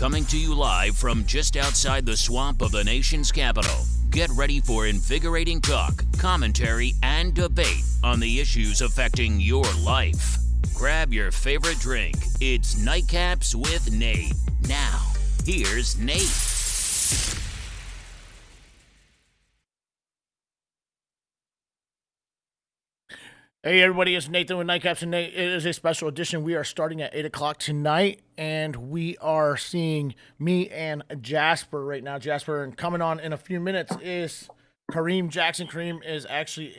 Coming to you live from just outside the swamp of the nation's capital. Get ready for invigorating talk, commentary, and debate on the issues affecting your life. Grab your favorite drink. It's Nightcaps with Nate. Now, here's Nate. Hey everybody, it's Nathan with Nightcaps and Nate. It is a special edition. We are starting at 8 o'clock tonight, and we are seeing me and Jasper right now. Jasper, and coming on in a few minutes is Kareem Jackson. Kareem is actually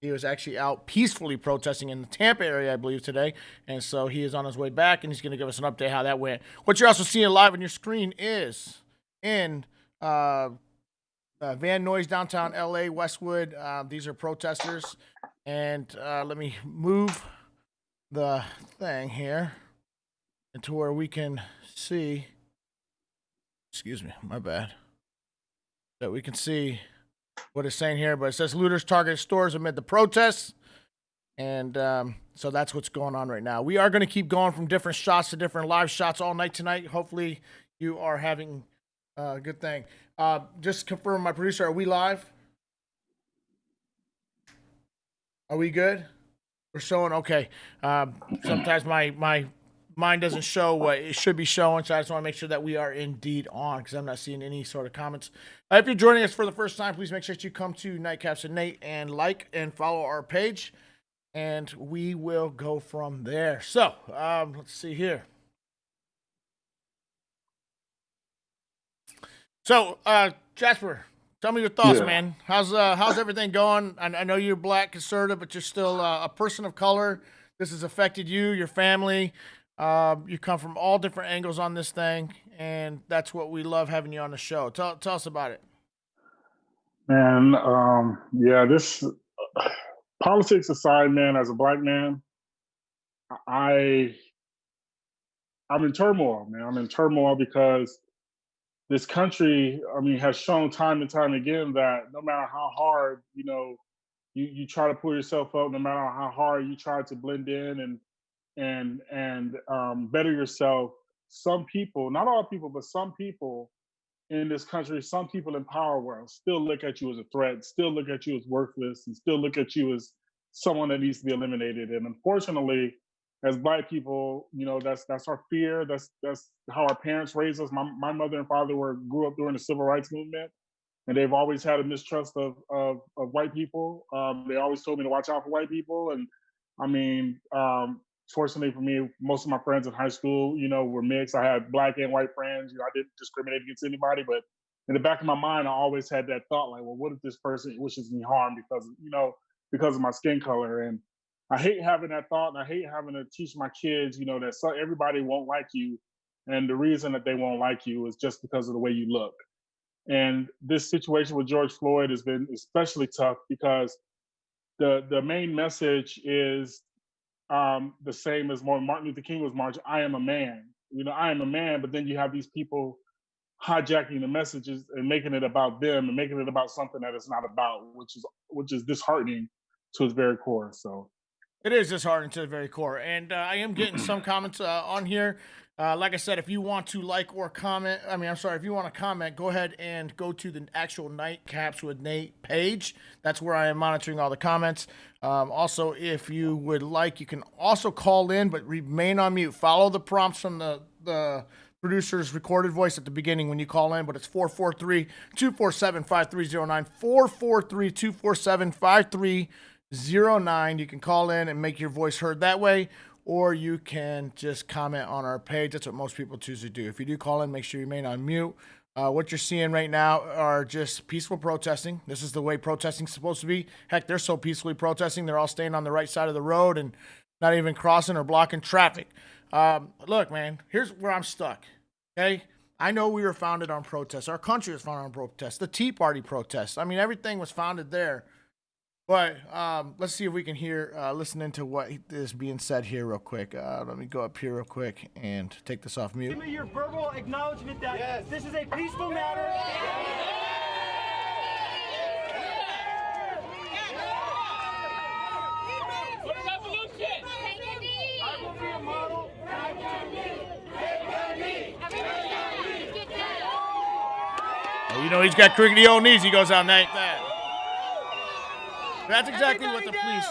he was actually out peacefully protesting in the Tampa area, I believe, today. And so he is on his way back, and he's going to give us an update how that went. What you're also seeing live on your screen is in Van Nuys, downtown LA, Westwood. These are protesters. And let me move the thing here into where we can see, excuse me, my bad, that we can see what it's saying here. But it says looters target stores amid the protests. And so that's what's going on right now. We are going to keep going from different shots to different live shots all night tonight. Hopefully you are having a good thing. Just confirm, my producer, are we live? Are we good? We're showing, okay. Sometimes my mind doesn't show what it should be showing, so I just want to make sure that we are indeed on, because I'm not seeing any sort of comments. If you're joining us for the first time, please make sure that you come to Nightcaps and Nate and like and follow our page, and we will go from there. So, let's see here. So, Jasper, tell me your thoughts, man. How's everything going? I know you're black conservative, but you're still a person of color. This has affected you, your family. You come from all different angles on this thing, and that's what we love having you on the show. Tell us about it. Man, this politics aside, man, as a black man, I'm in turmoil, man. I'm in turmoil because this country, has shown time and time again that no matter how hard, you try to pull yourself up, no matter how hard you try to blend in and better yourself, some people, not all people, but some people in this country, some people in power still look at you as a threat, still look at you as worthless, and still look at you as someone that needs to be eliminated. And unfortunately, as black people, that's our fear. That's how our parents raised us. My mother and father grew up during the civil rights movement, and they've always had a mistrust of white people. They always told me to watch out for white people. And fortunately for me, most of my friends in high school, were mixed. I had black and white friends. I didn't discriminate against anybody, but in the back of my mind, I always had that thought, like, well, what if this person wishes me harm because of my skin color? And I hate having that thought, and I hate having to teach my kids, that everybody won't like you, and the reason that they won't like you is just because of the way you look. And this situation with George Floyd has been especially tough because the main message is the same as Martin Luther King was marching. I am a man. I am a man, but then you have these people hijacking the messages and making it about them and making it about something that it's not about, which is disheartening to its very core. So. It is disheartening to the very core. And I am getting some comments on here. Like I said, if you want to like or comment, if you want to comment, go ahead and go to the actual Nightcaps with Nate page. That's where I am monitoring all the comments. Also, if you would like, you can also call in, but remain on mute. Follow the prompts from the producer's recorded voice at the beginning when you call in, but it's 443-247-5309, 443-247-5309. You can call in and make your voice heard that way, or you can just comment on our page. That's what most people choose to do. If you do call in, make sure you remain on mute. What you're seeing right now are just peaceful protesting. This is the way protesting's supposed to be. Heck, they're so peacefully protesting, they're all staying on the right side of the road and not even crossing or blocking traffic. Look, man, here's where I'm stuck, okay? I know we were founded on protests. Our country was founded on protests. The Tea Party protests. Everything was founded there. But let's see if we can listen into what is being said here real quick. Let me go up here real quick and take this off mute. Give me your verbal acknowledgement that this is a peaceful matter. For the revolution! I will be a model. You know he's got crickety old knees. He goes out like that. That's exactly what the police.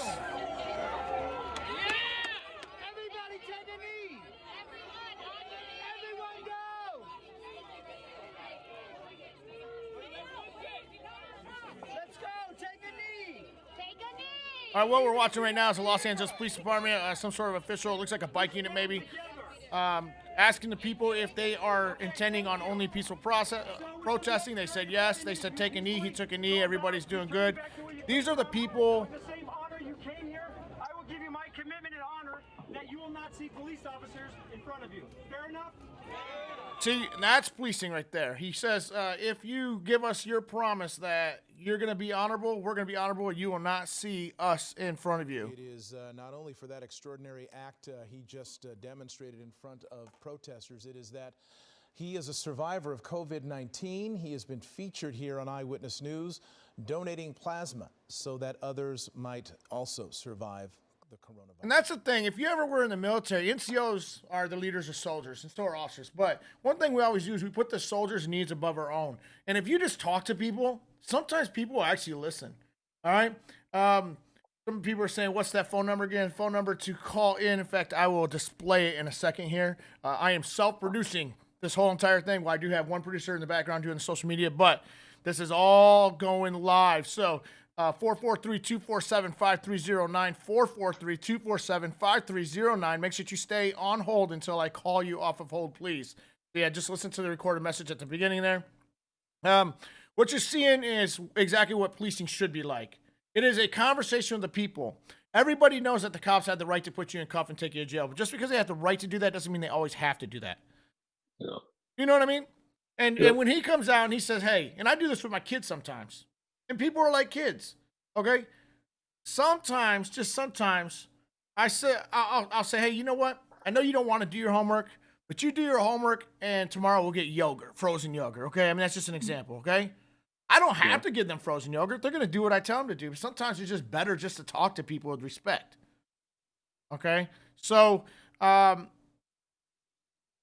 Everybody take a knee. Everyone go. Let's go. Take a knee. All right, what we're watching right now is the Los Angeles Police Department, some sort of official, it looks like a bike unit maybe, asking the people if they are intending on only peaceful protesting. They said yes. They said take a knee. He took a knee. Everybody's doing good. These are the people. The same honor you came here, I will give you my commitment and honor that you will not see police officers in front of you. Fair enough? See, that's policing right there. He says, if you give us your promise that you're going to be honorable, we're going to be honorable, you will not see us in front of you. It is not only for that extraordinary act he just demonstrated in front of protesters, it is that he is a survivor of COVID-19. He has been featured here on Eyewitness News, donating plasma so that others might also survive the coronavirus. And that's the thing. If you ever were in the military, NCOs are the leaders of soldiers and so are officers. But one thing we always do is we put the soldiers' needs above our own. And if you just talk to people, sometimes people will actually listen. All right? Some people are saying, what's that phone number again? Phone number to call in. In fact, I will display it in a second here. I am self-producing this whole entire thing. Well, I do have one producer in the background doing the social media, but this is all going live. So 443-247-5309, 443-247-5309. Make sure you stay on hold until I call you off of hold, please. Yeah, just listen to the recorded message at the beginning there. What you're seeing is exactly what policing should be like. It is a conversation with the people. Everybody knows that the cops have the right to put you in cuff and take you to jail, but just because they have the right to do that doesn't mean they always have to do that. Yeah. You know what I mean? And when he comes out and he says, hey, and I do this with my kids sometimes, and people are like kids, okay? Sometimes, just sometimes, I'll say, hey, you know what? I know you don't want to do your homework, but you do your homework, and tomorrow we'll get yogurt, frozen yogurt, okay? I mean, that's just an example, okay? I don't have to give them frozen yogurt. They're going to do what I tell them to do. Sometimes it's just better just to talk to people with respect, okay? So,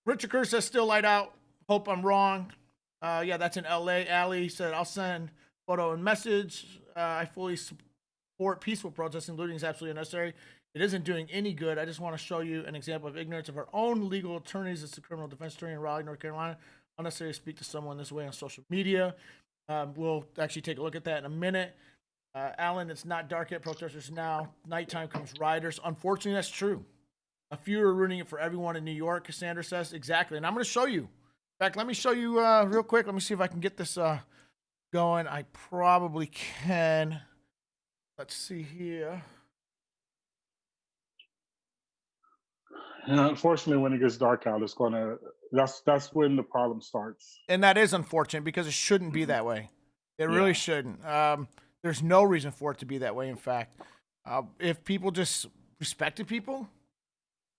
Richard Kerr says still light out. Hope I'm wrong. Yeah, that's in LA. Allie said, I'll send photo and message. I fully support peaceful protesting. Looting is absolutely unnecessary. It isn't doing any good. I just want to show you an example of ignorance of our own legal attorneys. It's the criminal defense attorney in Raleigh, North Carolina. Unnecessary to speak to someone this way on social media. We'll actually take a look at that in a minute. Alan, it's not dark yet. Protesters now. Nighttime comes rioters. Unfortunately, that's true. A few are ruining it for everyone in New York, Cassandra says. Exactly. And I'm going to show you. In fact, let me show you real quick. Let me see if I can get this going. I probably can. Let's see here. And unfortunately, when it gets dark out, that's when the problem starts. And that is unfortunate because it shouldn't be that way. It really shouldn't. There's no reason for it to be that way, in fact. If people just respected people,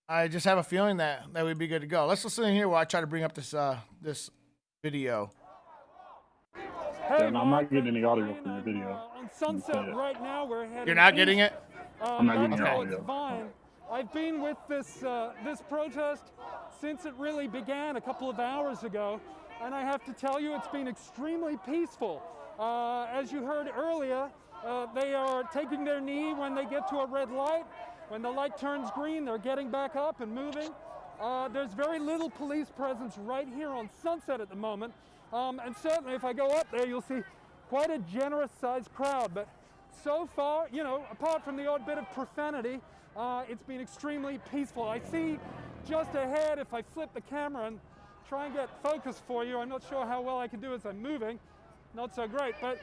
I just have a feeling that we'd be good to go. Let's listen in here while I try to bring up this this video. Hey, I'm not getting any audio from the video. On Sunset right now, we're heading. You're not getting it? I'm not getting okay. audio. It's fine. I've been with this protest since it really began a couple of hours ago, and I have to tell you, it's been extremely peaceful. As you heard earlier, they are taking their knee when they get to a red light. When the light turns green, they're getting back up and moving. There's very little police presence right here on Sunset at the moment. And certainly if I go up there, you'll see quite a generous sized crowd. But so far, you know, apart from the odd bit of profanity, it's been extremely peaceful. I see just ahead, if I flip the camera and try and get focus for you, I'm not sure how well I can do as I'm moving. Not so great, but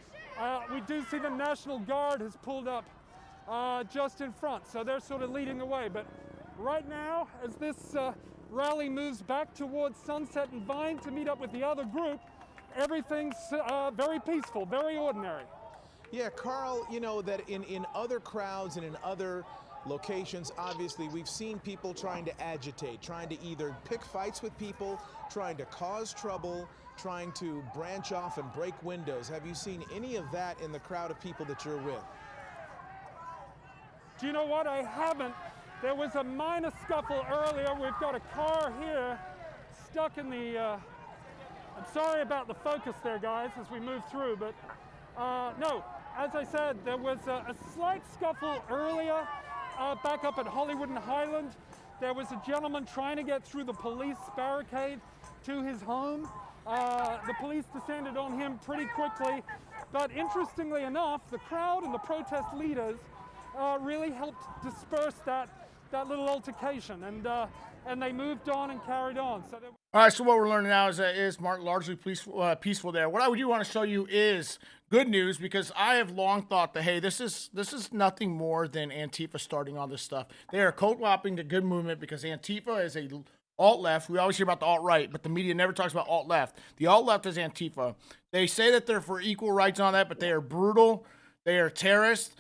we do see the National Guard has pulled up just in front, so they're sort of leading the way. But right now, as this rally moves back towards Sunset and Vine to meet up with the other group, everything's very peaceful, very ordinary. Yeah, Carl, you know that in other crowds and in other locations, obviously, we've seen people trying to agitate, trying to either pick fights with people, trying to cause trouble, trying to branch off and break windows. Have you seen any of that in the crowd of people that you're with? Do you know what? I haven't. There was a minor scuffle earlier. We've got a car here stuck in the I'm sorry about the focus there, guys, as we move through, but no, as I said, there was a slight scuffle earlier back up at Hollywood and Highland. There was a gentleman trying to get through the police barricade to his home. The police descended on him pretty quickly, but interestingly enough, the crowd and the protest leaders really helped disperse that little altercation, and they moved on and carried on. So all right, so what we're learning now is Mark largely peaceful there. What I do want to show you is good news, because I have long thought that, hey, this is nothing more than Antifa starting all this stuff. They are co-opting the good movement because Antifa is a alt-left. We always hear about the alt-right, but the media never talks about alt-left. The alt-left is Antifa. They say that they're for equal rights and all that, but they are brutal. They are terrorists.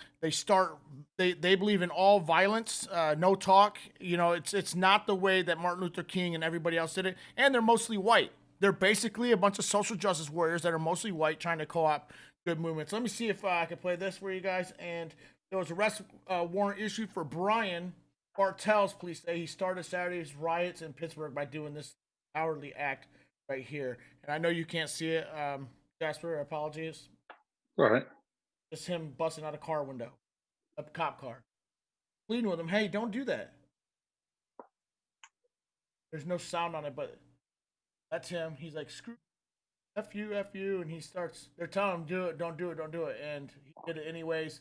They believe in all violence, no talk. You know, it's not the way that Martin Luther King and everybody else did it. And they're mostly white. They're basically a bunch of social justice warriors that are mostly white trying to co-opt good movements. Let me see if I can play this for you guys. And there was arrest warrant issued for Brian Bartels. Police say he started Saturday's riots in Pittsburgh by doing this cowardly act right here. And I know you can't see it, Jasper. Apologies. All right. Just him busting out a car window, a cop car, pleading with him, hey, don't do that. There's no sound on it, but that's him. He's like, screw F you, and he starts, they're telling him, do it, don't do it, and he did it anyways.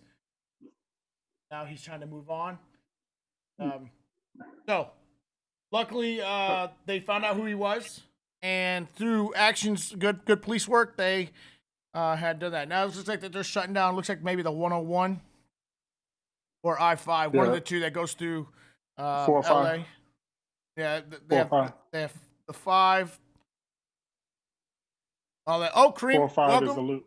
Now he's trying to move on. So, luckily, they found out who he was, and through actions, good police work, they had done that. Now it looks like that they're shutting down. Looks like maybe the 101 or I-5, one of the two that goes through 405. LA. Yeah, they have the 5. All that. Oh, Kareem, 405 welcome. is the loop.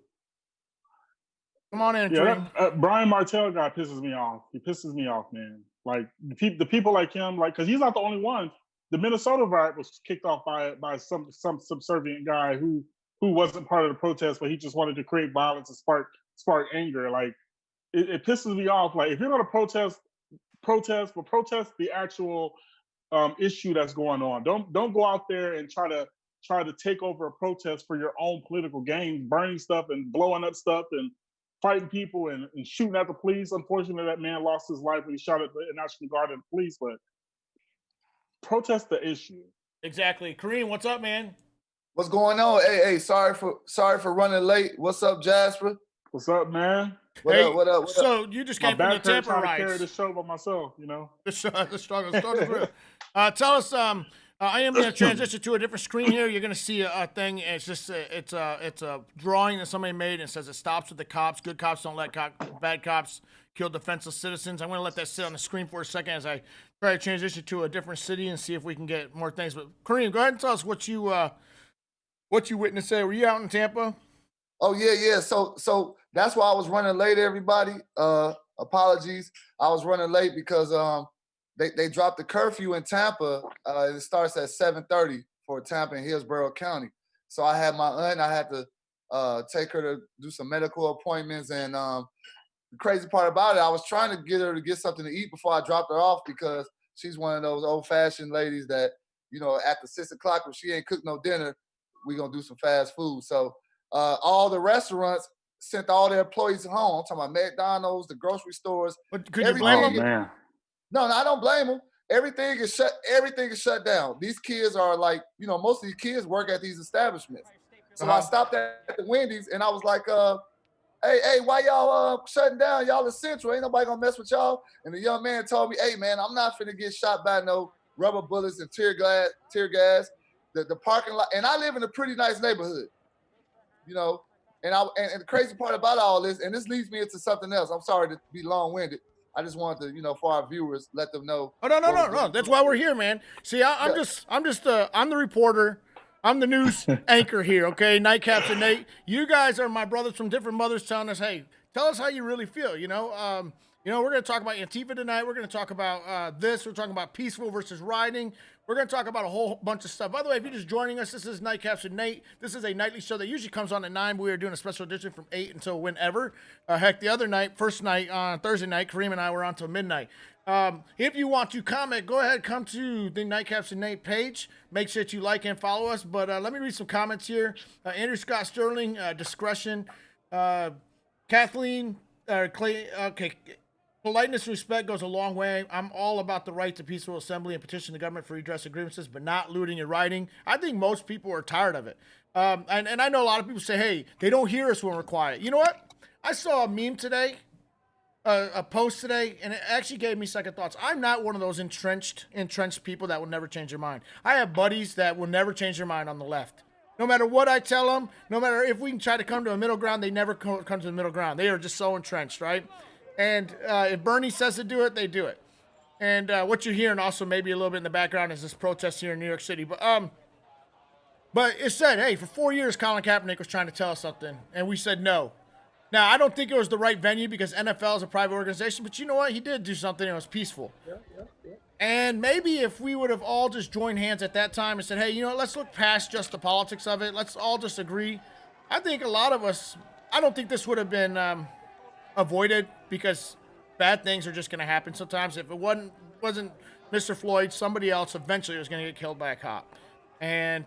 Come on in, Yeah, Kareem. Brian Martell guy pisses me off. He pisses me off, man. Like the people like him, like, because he's not the only one. The Minnesota riot was kicked off by some subservient guy who wasn't part of the protest, but he just wanted to create violence and spark anger. Like it pisses me off. Like if you're going to protest the actual issue that's going on. Don't go out there and try to take over a protest for your own political gain, burning stuff and blowing up stuff and fighting people and shooting at the police. Unfortunately, that man lost his life when he shot at the National Guard and the police. But protest the issue. Exactly, Kareem. What's up, man? What's going on? Hey, sorry for running late. What's up, Jasper? What's up, man? What up? So you just came from the Tampa trying riots. to carry the show by myself, you know. The struggle is real. Tell us. I am going to transition to a different screen here. You're going to see a thing. And it's just it's a drawing that somebody made, and it says it stops with the cops. Good cops don't let bad cops kill defenseless citizens. I'm going to let that sit on the screen for a second as I try to transition to a different city and see if we can get more things. But Kareem, go ahead and tell us what you witnessed today. Were you out in Tampa? Oh yeah. So that's why I was running late, everybody. Apologies. I was running late because they dropped the curfew in Tampa. It starts at 7:30 for Tampa and Hillsborough County. So I had my aunt. I had to take her to do some medical appointments. And the crazy part about it, I was trying to get her to get something to eat before I dropped her off because she's one of those old-fashioned ladies that, you know, after 6 o'clock, if she ain't cooked no dinner, we're going to do some fast food. So all the restaurants sent all their employees home. I'm talking about McDonald's, the grocery stores. But could you blame them? Man. No, I don't blame them. Everything is shut down. These kids are like, you know, most of these kids work at these establishments. So I stopped at the Wendy's and I was like, hey, why y'all shutting down? Y'all essential. Ain't nobody gonna mess with y'all. And the young man told me, hey man, I'm not finna get shot by no rubber bullets and tear gas. The parking lot, and I live in a pretty nice neighborhood, you know. And the crazy part about all this, and this leads me into something else. I'm sorry to be long-winded. I just wanted to, you know, for our viewers, let them know. Oh no. That's why we're here, man. See, I'm the reporter. I'm the news anchor here, okay? Nightcaps and Nate. You guys are my brothers from different mothers telling us, hey, tell us how you really feel, you know? We're going to talk about Antifa tonight. We're going to talk about this. We're talking about peaceful versus rioting. We're going to talk about a whole bunch of stuff. By the way, if you're just joining us, this is Nightcaps and Nate. This is a nightly show that usually comes on at 9, but we are doing a special edition from 8 until whenever. Heck, the other night, first night, on Thursday night, Kareem and I were on till midnight. If you want to comment, go ahead, come to the Nightcaps and Nate page. Make sure that you like and follow us. But let me read some comments here. Andrew Scott Sterling, discretion. Kathleen, Clay, okay. Politeness and respect goes a long way. I'm all about the right to peaceful assembly and petition the government for redress of grievances, but not looting and rioting. I think most people are tired of it. And I know a lot of people say, hey, they don't hear us when we're quiet. You know what? I saw a meme today, a post today, and it actually gave me second thoughts. I'm not one of those entrenched people that will never change their mind. I have buddies that will never change their mind on the left. No matter what I tell them, no matter if we can try to come to a middle ground, they never come to the middle ground. They are just so entrenched, right? And if Bernie says to do it, they do it. And what you're hearing also maybe a little bit in the background is this protest here in New York City. But it said, hey, for 4 years, Colin Kaepernick was trying to tell us something, and we said no. Now, I don't think it was the right venue because NFL is a private organization, but you know what? He did do something, and it was peaceful. Yeah. And maybe if we would have all just joined hands at that time and said, hey, you know what? Let's look past just the politics of it. Let's all just agree. I think a lot of us, I don't think this would have been avoided because bad things are just going to happen sometimes. If it wasn't Mr. Floyd, somebody else eventually was going to get killed by a cop. And,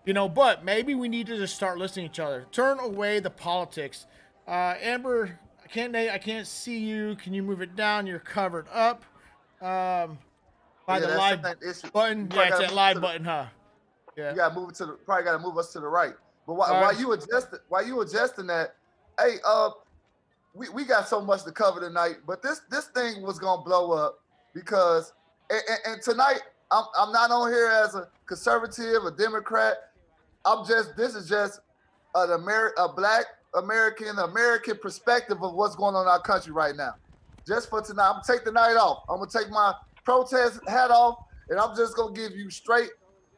but maybe we need to just start listening to each other. Turn away the politics. Amber, I can't see you. Can you move it down? You're covered up by the live button. Yeah, it's that live button, huh? Yeah. You gotta move it probably gotta move us to the right. But while you adjusting that, hey, we got so much to cover tonight, but this thing was gonna blow up because and tonight I'm not on here as a conservative, a Democrat. This is just a Black American perspective of what's going on in our country right now. Just for tonight, I'm gonna take the night off. I'm gonna take my protest hat off, and I'm just gonna give you straight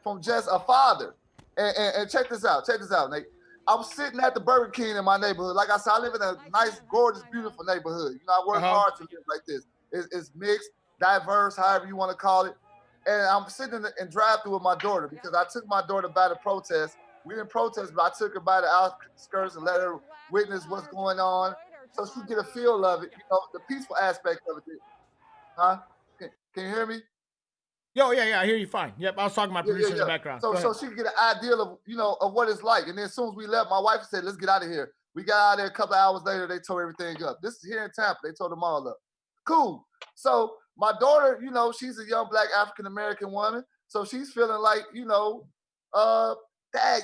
from just a father. And check this out, Nate. I'm sitting at the Burger King in my neighborhood. Like I said, I live in a nice, gorgeous, beautiful neighborhood. You know, I work hard to live like this. It's mixed, diverse, however you want to call it. And I'm sitting in drive-thru with my daughter because I took my daughter by the protest. We didn't protest, but I took her by the outskirts and let her witness what's going on, so she get a feel of it. You know, the peaceful aspect of it. Huh? Can you hear me? Yeah, I hear you fine. Yep, I was talking to my producer in the background. So she could get an idea of what it's like. And then as soon as we left, my wife said, "Let's get out of here." We got out of there a couple of hours later. They tore everything up. This is here in Tampa. They tore them all up. Cool. So my daughter, she's a young Black African American woman, so she's feeling like, Dad,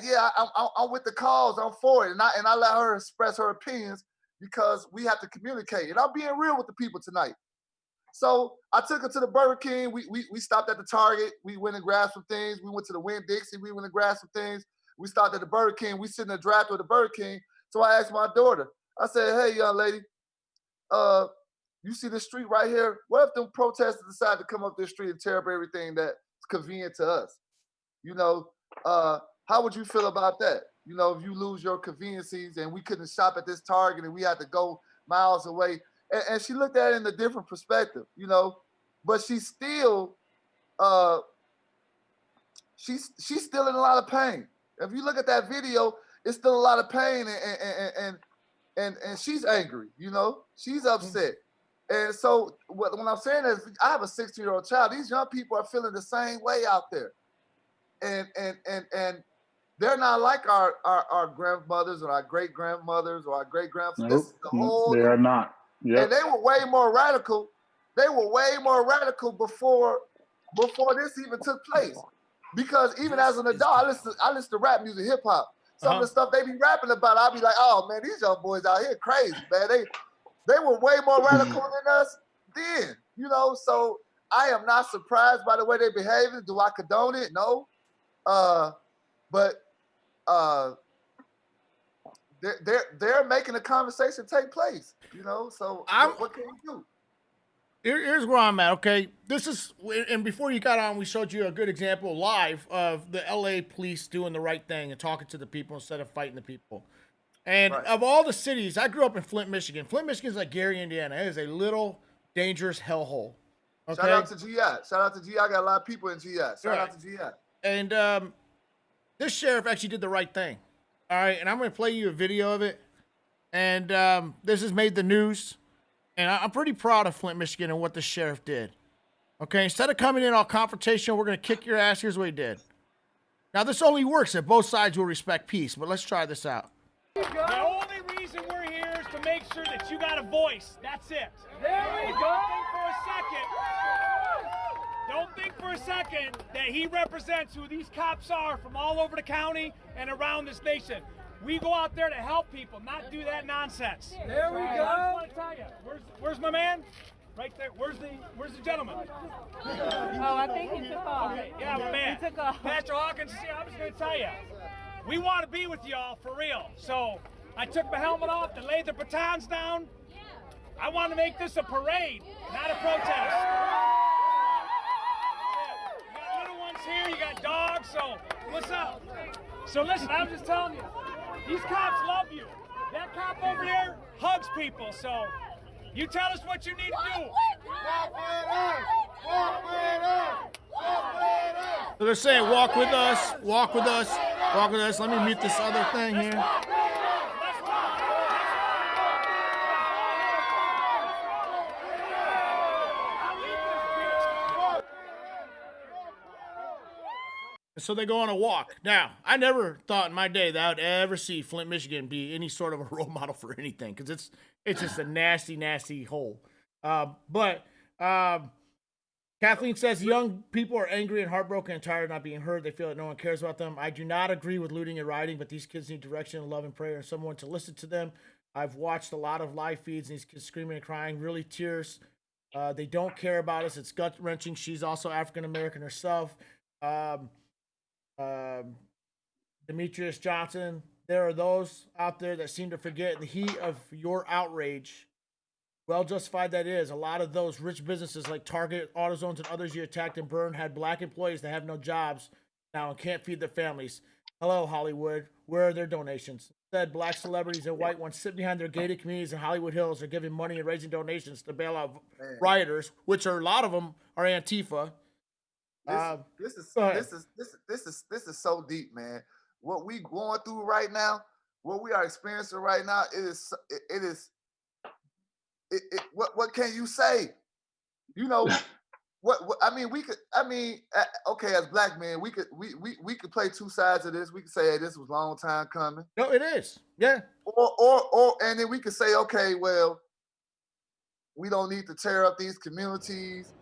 yeah, I'm with the cause. I'm for it, and I let her express her opinions because we have to communicate. And I'm being real with the people tonight. So I took her to the Burger King. We stopped at the Target. We went and grabbed some things. We went to the Winn-Dixie. We went and grabbed some things. We stopped at the Burger King. We sit in the drive-thru at the Burger King. So I asked my daughter, I said, "Hey, young lady, you see this street right here? What if them protesters decide to come up this street and tear up everything that's convenient to us? How would you feel about that? If you lose your conveniences and we couldn't shop at this Target and we had to go miles away." And she looked at it in a different perspective, but she's still, she's still in a lot of pain. If you look at that video, it's still a lot of pain, and she's angry, she's upset. And so what I'm saying is, I have a 16-year-old child. These young people are feeling the same way out there, and they're not like our grandmothers or our great grandmothers or our great grandfathers. Nope, they are not. Yep. And they were way more radical. Before this even took place. Because even as an adult, I listen to rap music, hip hop. Some of the stuff they be rapping about, I'll be like, oh man, these young boys out here crazy, man. They were way more radical than us then, So I am not surprised by the way they behaving. Do I condone it? No. But they're making a conversation take place, So what can you do? Here's where I'm at. Okay, this is, and before you got on, we showed you a good example live of the LA police doing the right thing and talking to the people instead of fighting the people. And of all the cities, I grew up in Flint, Michigan. Flint, Michigan is like Gary, Indiana. It is a little dangerous hellhole. Okay? Shout out to GI. I got a lot of people in GI. Shout out to GI. And this sheriff actually did the right thing. All right, and I'm going to play you a video of it. And this has made the news. And I'm pretty proud of Flint, Michigan, and what the sheriff did. Okay, instead of coming in all confrontational, we're going to kick your ass. Here's what he did. Now, this only works if both sides will respect peace, but let's try this out. The only reason we're here is to make sure that you got a voice. That's it. There we go. Don't think for a second that he represents who these cops are from all over the county and around this nation. We go out there to help people, not do that nonsense. There we go. I just want to tell you, where's my man? Right there. Where's the gentleman? Oh, I think he took off. Okay, yeah, my man. He took off. Pastor Hawkins, I was going to tell you, we want to be with y'all for real. So I took my helmet off and laid the batons down. I want to make this a parade, not a protest. You got little ones here, you got dogs, so what's up? So listen, I'm just telling you, these cops love you. That cop over there hugs people, so you tell us what you need to do. Walk with us. Walk with us. Walk with us. So they're saying, walk with us, walk with us, walk with us. Let me mute this other thing here. So they go on a walk. Now, I never thought in my day that I would ever see Flint, Michigan be any sort of a role model for anything, because it's just a nasty, nasty hole. But Kathleen says young people are angry and heartbroken and tired of not being heard. They feel that no one cares about them. I do not agree with looting and rioting, but these kids need direction and love and prayer and someone to listen to them. I've watched a lot of live feeds and these kids screaming and crying, really tears. They don't care about us. It's gut-wrenching. She's also African-American herself. Demetrius Johnson, there are those out there that seem to forget the heat of your outrage. Well justified that is. A lot of those rich businesses like Target, AutoZones, and others you attacked and burned had black employees that have no jobs now and can't feed their families. Hello, Hollywood. Where are their donations? Instead, black celebrities and white ones sit behind their gated communities in Hollywood Hills are giving money and raising donations to bail out rioters, which are a lot of them are Antifa. This is so deep, man. What we going through right now, what we are experiencing right now, what can you say? You know, what I mean, okay, as black men, we could play two sides of this. We could say, hey, this was a long time coming. No, it is. Yeah. Or and then we could say, okay, well, we don't need to tear up these communities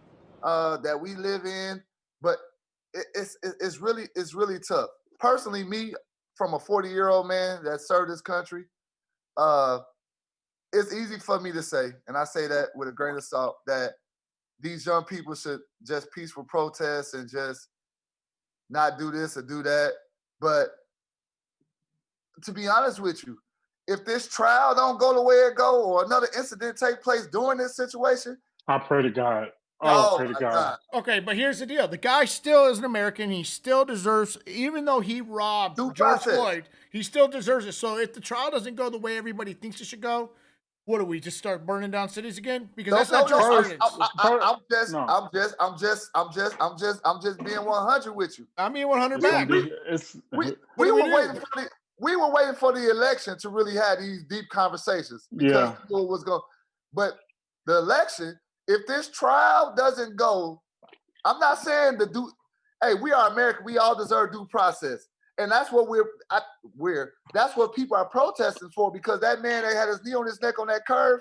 that we live in. But it's really tough. Personally, me, from a 40-year-old man that served this country, it's easy for me to say, and I say that with a grain of salt, that these young people should just peaceful protest and just not do this or do that. But to be honest with you, if this trial don't go the way it go, or another incident take place during this situation, I pray to God. Oh, pray to God. Okay, but here's the deal. The guy still is an American. He still deserves, even though he robbed George Floyd, he still deserves it. So if the trial doesn't go the way everybody thinks it should go, what do we just start burning down cities again? Because that's not jurisprudence. I'm just being 100 with you. I'm being 100 back. We were waiting for the election to really have these deep conversations because people was going. But the election, if this trial doesn't go, I'm not saying hey, we are American. We all deserve due process. And that's what that's what people are protesting for, because that man that had his knee on his neck on that curve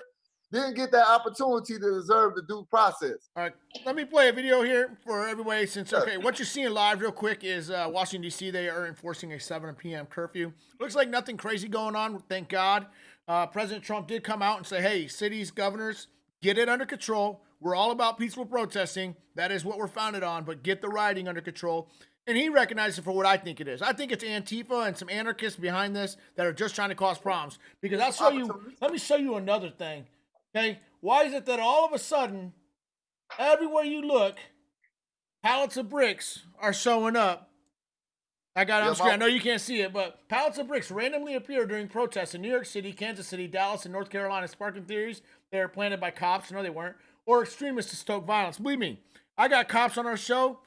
didn't get that opportunity to deserve the due process. All right, let me play a video here for everybody. What you're seeing live real quick is Washington, D.C. They are enforcing a 7 p.m. curfew. Looks like nothing crazy going on, thank God. President Trump did come out and say, hey, cities, governors, get it under control. We're all about peaceful protesting. That is what we're founded on, but get the rioting under control. And he recognized it for what I think it is. I think it's Antifa and some anarchists behind this that are just trying to cause problems. Because let me show you another thing. Okay? Why is it that all of a sudden, everywhere you look, pallets of bricks are showing up? I got it on screen. I know you can't see it, but pallets of bricks randomly appear during protests in New York City, Kansas City, Dallas, and North Carolina, sparking theories they were planted by cops. No, they weren't. Or extremists to stoke violence. Believe me, I got cops on our show.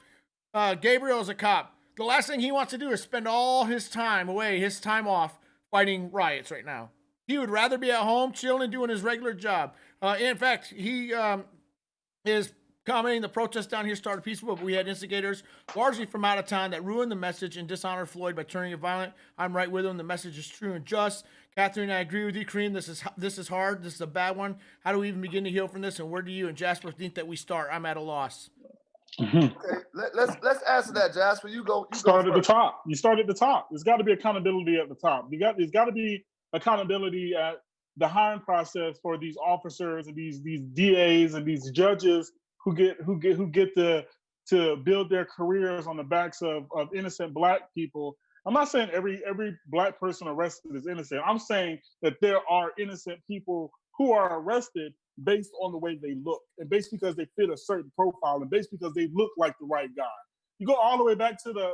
Gabriel is a cop. The last thing he wants to do is spend all his time off fighting riots right now. He would rather be at home chilling and doing his regular job. In fact, he is commenting the protest down here started peaceful, but we had instigators largely from out of town that ruined the message and dishonored Floyd by turning it violent. I'm right with him. The message is true and just. Catherine, I agree with you. Kareem, this is hard. This is a bad one. How do we even begin to heal from this? And where do you and Jasper think that we start? I'm at a loss. Okay, let's answer that, Jasper. You go. Start at the top. You start at the top. There's got to be accountability at the top. There's got to be accountability at the hiring process for these officers and these DAs and these judges who get to build their careers on the backs of innocent Black people. I'm not saying every Black person arrested is innocent. I'm saying that there are innocent people who are arrested based on the way they look and based because they fit a certain profile and based because they look like the right guy. You go all the way back to the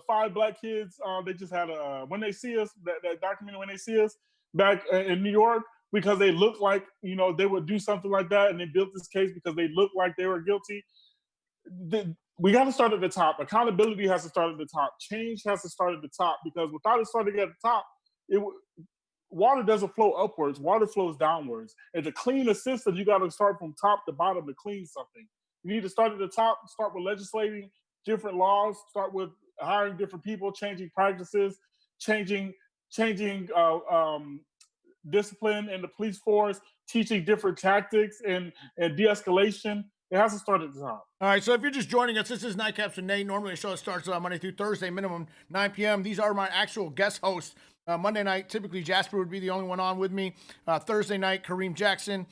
5 Black kids. They just had a When They See Us, that documentary When They See Us back in New York, because they looked like, they would do something like that, and they built this case because they looked like they were guilty. We got to start at the top. Accountability has to start at the top. Change has to start at the top, because without it starting at the top, water doesn't flow upwards. Water flows downwards. And to clean a system, you got to start from top to bottom to clean something. You need to start at the top, start with legislating different laws, start with hiring different people, changing practices, changing discipline in the police force, teaching different tactics and de-escalation. It has to start at the top. All right, so if you're just joining us, this is Nightcaps and Nate. Normally, the show starts on Monday through Thursday, minimum 9 p.m. These are my actual guest hosts. Monday night, typically Jasper would be the only one on with me. Thursday night, Kareem Jackson.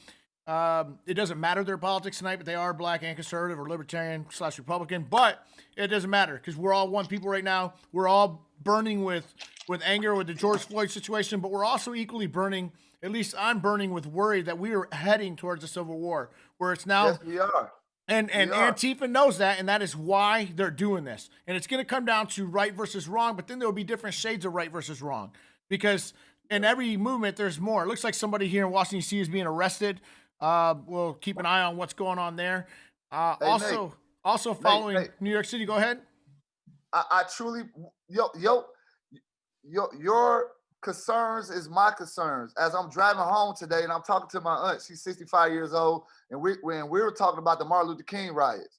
It doesn't matter their politics tonight, but they are Black and conservative or libertarian/Republican. But it doesn't matter, because we're all one people right now. We're all burning with anger with the George Floyd situation, but we're also equally burning, at least I'm burning with worry that we are heading towards a civil war, where it's now. Yes, we are. And Antifa knows that, and that is why they're doing this. And it's going to come down to right versus wrong, but then there will be different shades of right versus wrong. Because in every movement, there's more. It looks like somebody here in Washington, D.C. is being arrested. We'll keep an eye on what's going on there. Also following Nate. New York City. Go ahead. I truly, your concerns is my concerns. As I'm driving home today and I'm talking to my aunt, she's 65 years old, and we were talking about the Martin Luther King riots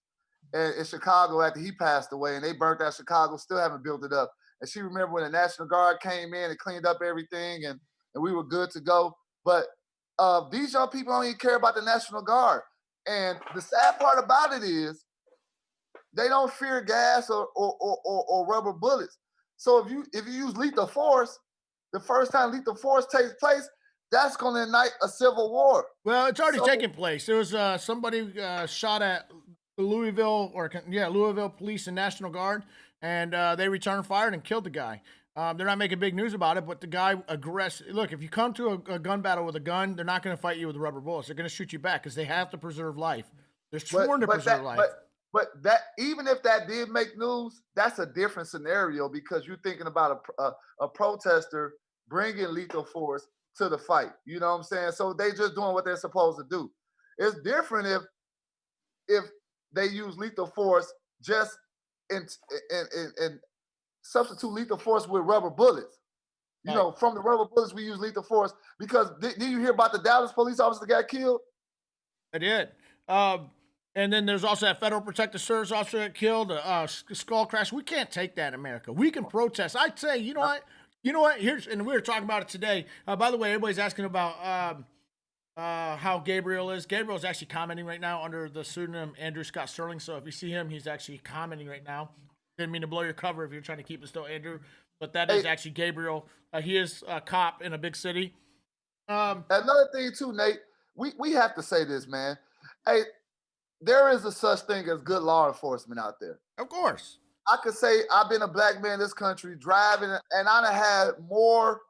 in Chicago after he passed away, and they burnt out Chicago, still haven't built it up. And she remembered when the National Guard came in and cleaned up everything, and we were good to go. But these young people don't even care about the National Guard. And the sad part about it is they don't fear gas or rubber bullets. So if you use lethal force, the first time lethal force takes place, that's going to ignite a civil war. Well, it's already taken place. There was somebody shot at Louisville Police and National Guard, and they returned fire and killed the guy. They're not making big news about it, but the guy aggressive. Look, if you come to a gun battle with a gun, they're not going to fight you with rubber bullets. They're going to shoot you back because they have to preserve life. They're sworn to preserve life. But that, even if that did make news, that's a different scenario, because you're thinking about a protester bringing lethal force to the fight. You know what I'm saying? So they just doing what they're supposed to do. It's different if they use lethal force just in substitute lethal force with rubber bullets. You know, from the rubber bullets, we use lethal force. Because did you hear about the Dallas police officer that got killed? I did. And then there's also that Federal Protective Service officer that killed, skull crash. We can't take that in America. We can protest. I'd say, you know what? And we were talking about it today. By the way, everybody's asking about how Gabriel is. Gabriel's actually commenting right now under the pseudonym Andrew Scott Sterling. So if you see him, he's actually commenting right now. Didn't mean to blow your cover if you're trying to keep it still Andrew, but that is actually Gabriel. He is a cop in a big city. Another thing too, Nate, we have to say this, man. Hey, there is a such thing as good law enforcement out there. Of course. I could say I've been a Black man in this country driving, and I done had more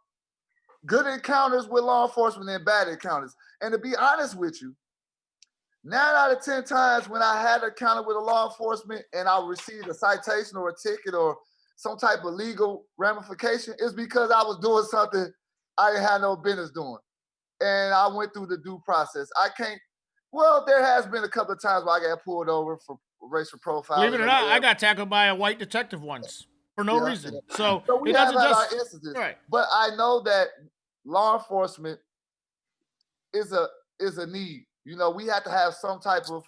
good encounters with law enforcement than bad encounters. And to be honest with you, 9 out of 10 times when I had an encounter with a law enforcement and I received a citation or a ticket or some type of legal ramification, is because I was doing something I didn't have no business doing. And I went through the due process. There has been a couple of times where I got pulled over for racial profiling. Believe it or not, I got tackled by a white detective once. for no Yeah. reason. So we it have doesn't had just our instances, right. but I know that law enforcement is a need. You know, we have to have some type of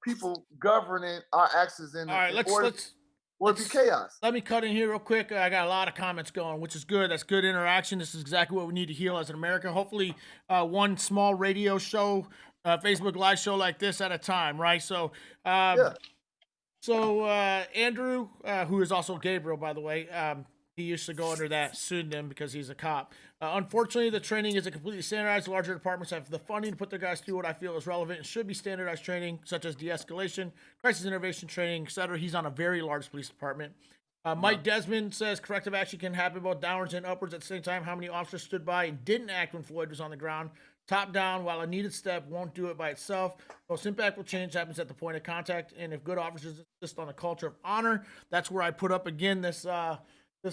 people governing our actions in, All right, in let's order, let's or it be chaos. let me cut in here real quick. I got a lot of comments going, which is good. That's good interaction. This is exactly what we need to heal as an America. Hopefully, one small radio show, Facebook Live show like this at a time, right? So, Andrew, who is also Gabriel, by the way, he used to go under that pseudonym because he's a cop. Unfortunately, the training isn't completely standardized. Larger departments have the funding to put their guys through what I feel is relevant and should be standardized training, such as de-escalation, crisis intervention training, etc. He's on a very large police department. Mike Desmond says corrective action can happen both downwards and upwards at the same time. How many officers stood by and didn't act when Floyd was on the ground? Top down, while a needed step won't do it by itself. Most impactful change happens at the point of contact. And if good officers insist on a culture of honor, that's where I put up again this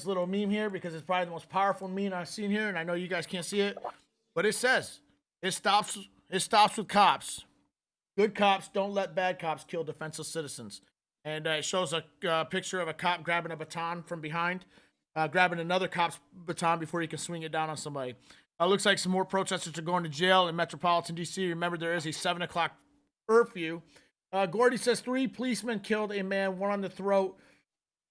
little meme here, because it's probably the most powerful meme I've seen here, and I know you guys can't see it, but it says it stops with cops. Good cops don't let bad cops kill defenseless citizens. And it shows a picture of a cop grabbing a baton from behind, grabbing another cop's baton before he can swing it down on somebody. Looks like some more protesters are going to jail in Metropolitan DC. Remember, there is a 7 o'clock curfew. Gordy says 3 policemen killed a man, 1 on the throat,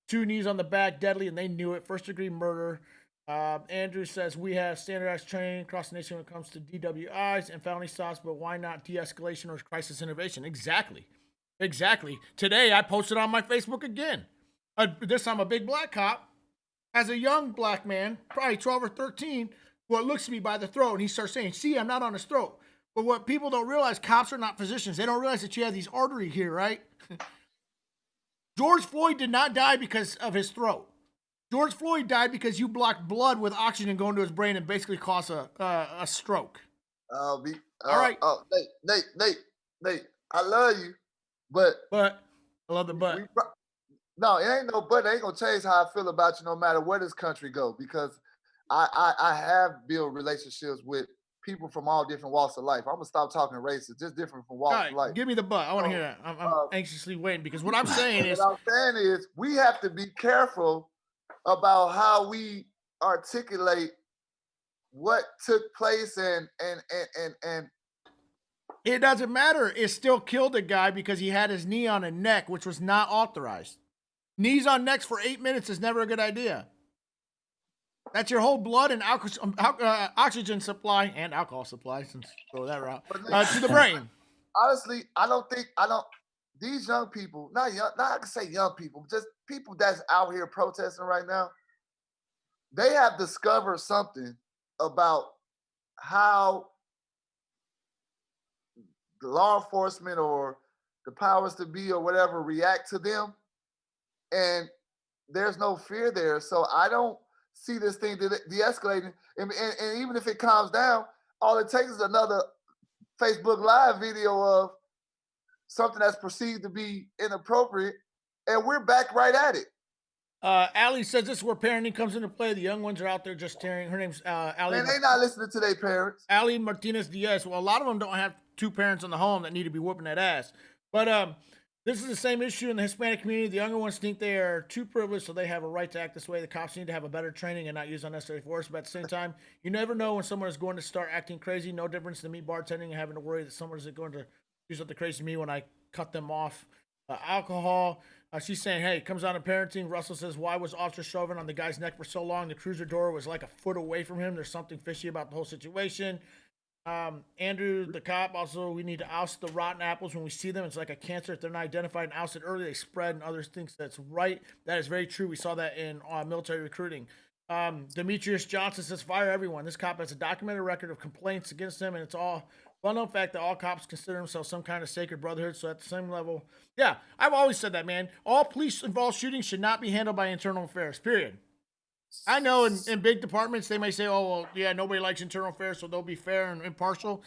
2 knees on the back, deadly, and they knew it. First-degree murder. Andrew says we have standardized training across the nation when it comes to DWIs and felony stops, but why not de-escalation or crisis intervention? Exactly. Today, I posted on my Facebook again. This time, a big black cop has a young black man, probably 12 or 13, who looks at me by the throat, and he starts saying, see, I'm not on his throat. But what people don't realize, cops are not physicians. They don't realize that you have these arteries here, right? George Floyd did not die because of his throat. George Floyd died because you blocked blood with oxygen going to his brain and basically caused a stroke. All right. Nate, I love you, but I love the but. No, it ain't no but. It ain't gonna change how I feel about you no matter where this country go, because I have built relationships with people from all different walks of life. I'm gonna stop talking racist, just different from walks of life. Give me the but. I want to hear that. I'm anxiously waiting, because what I'm saying is, we have to be careful about how we articulate what took place, and it doesn't matter. It still killed a guy because he had his knee on a neck, which was not authorized. Knees on necks for 8 minutes is never a good idea. That's your whole blood and oxygen supply and alcohol supply, since go that route, to the brain. Honestly, these young people, not I can say young people, just people that's out here protesting right now, they have discovered something about how the law enforcement or the powers to be or whatever react to them. And there's no fear there. So I don't see this thing de-escalating. And even if it calms down, all it takes is another Facebook Live video of something that's perceived to be inappropriate, and we're back right at it. Allie says this is where parenting comes into play. The young ones are out there just staring. Her name's Allie. Man, they not listening to their parents. Allie Martinez Diaz. Well, a lot of them don't have 2 parents in the home that need to be whooping that ass. But this is the same issue in the Hispanic community. The younger ones think they are too privileged, so they have a right to act this way. The cops need to have a better training and not use unnecessary force. But at the same time, you never know when someone is going to start acting crazy. No difference than me bartending and having to worry that someone is going to do something crazy to me when I cut them off. Alcohol. She's saying, hey, it comes down to parenting. Russell says, why was Officer Chauvin on the guy's neck for so long? The cruiser door was like a foot away from him. There's something fishy about the whole situation. Andrew, the cop, also, we need to oust the rotten apples when we see them. It's like a cancer. If they're not identified and ousted early, they spread, and others think that's right. That is very true. We saw that in military recruiting. Demetrius Johnson says, fire everyone. This cop has a documented record of complaints against him, and it's all well-known fact that all cops consider themselves some kind of sacred brotherhood. So at the same level, yeah, I've always said that, man. All police-involved shootings should not be handled by internal affairs, period. I know in big departments, they may say, oh, well, yeah, nobody likes internal affairs, so they'll be fair and impartial.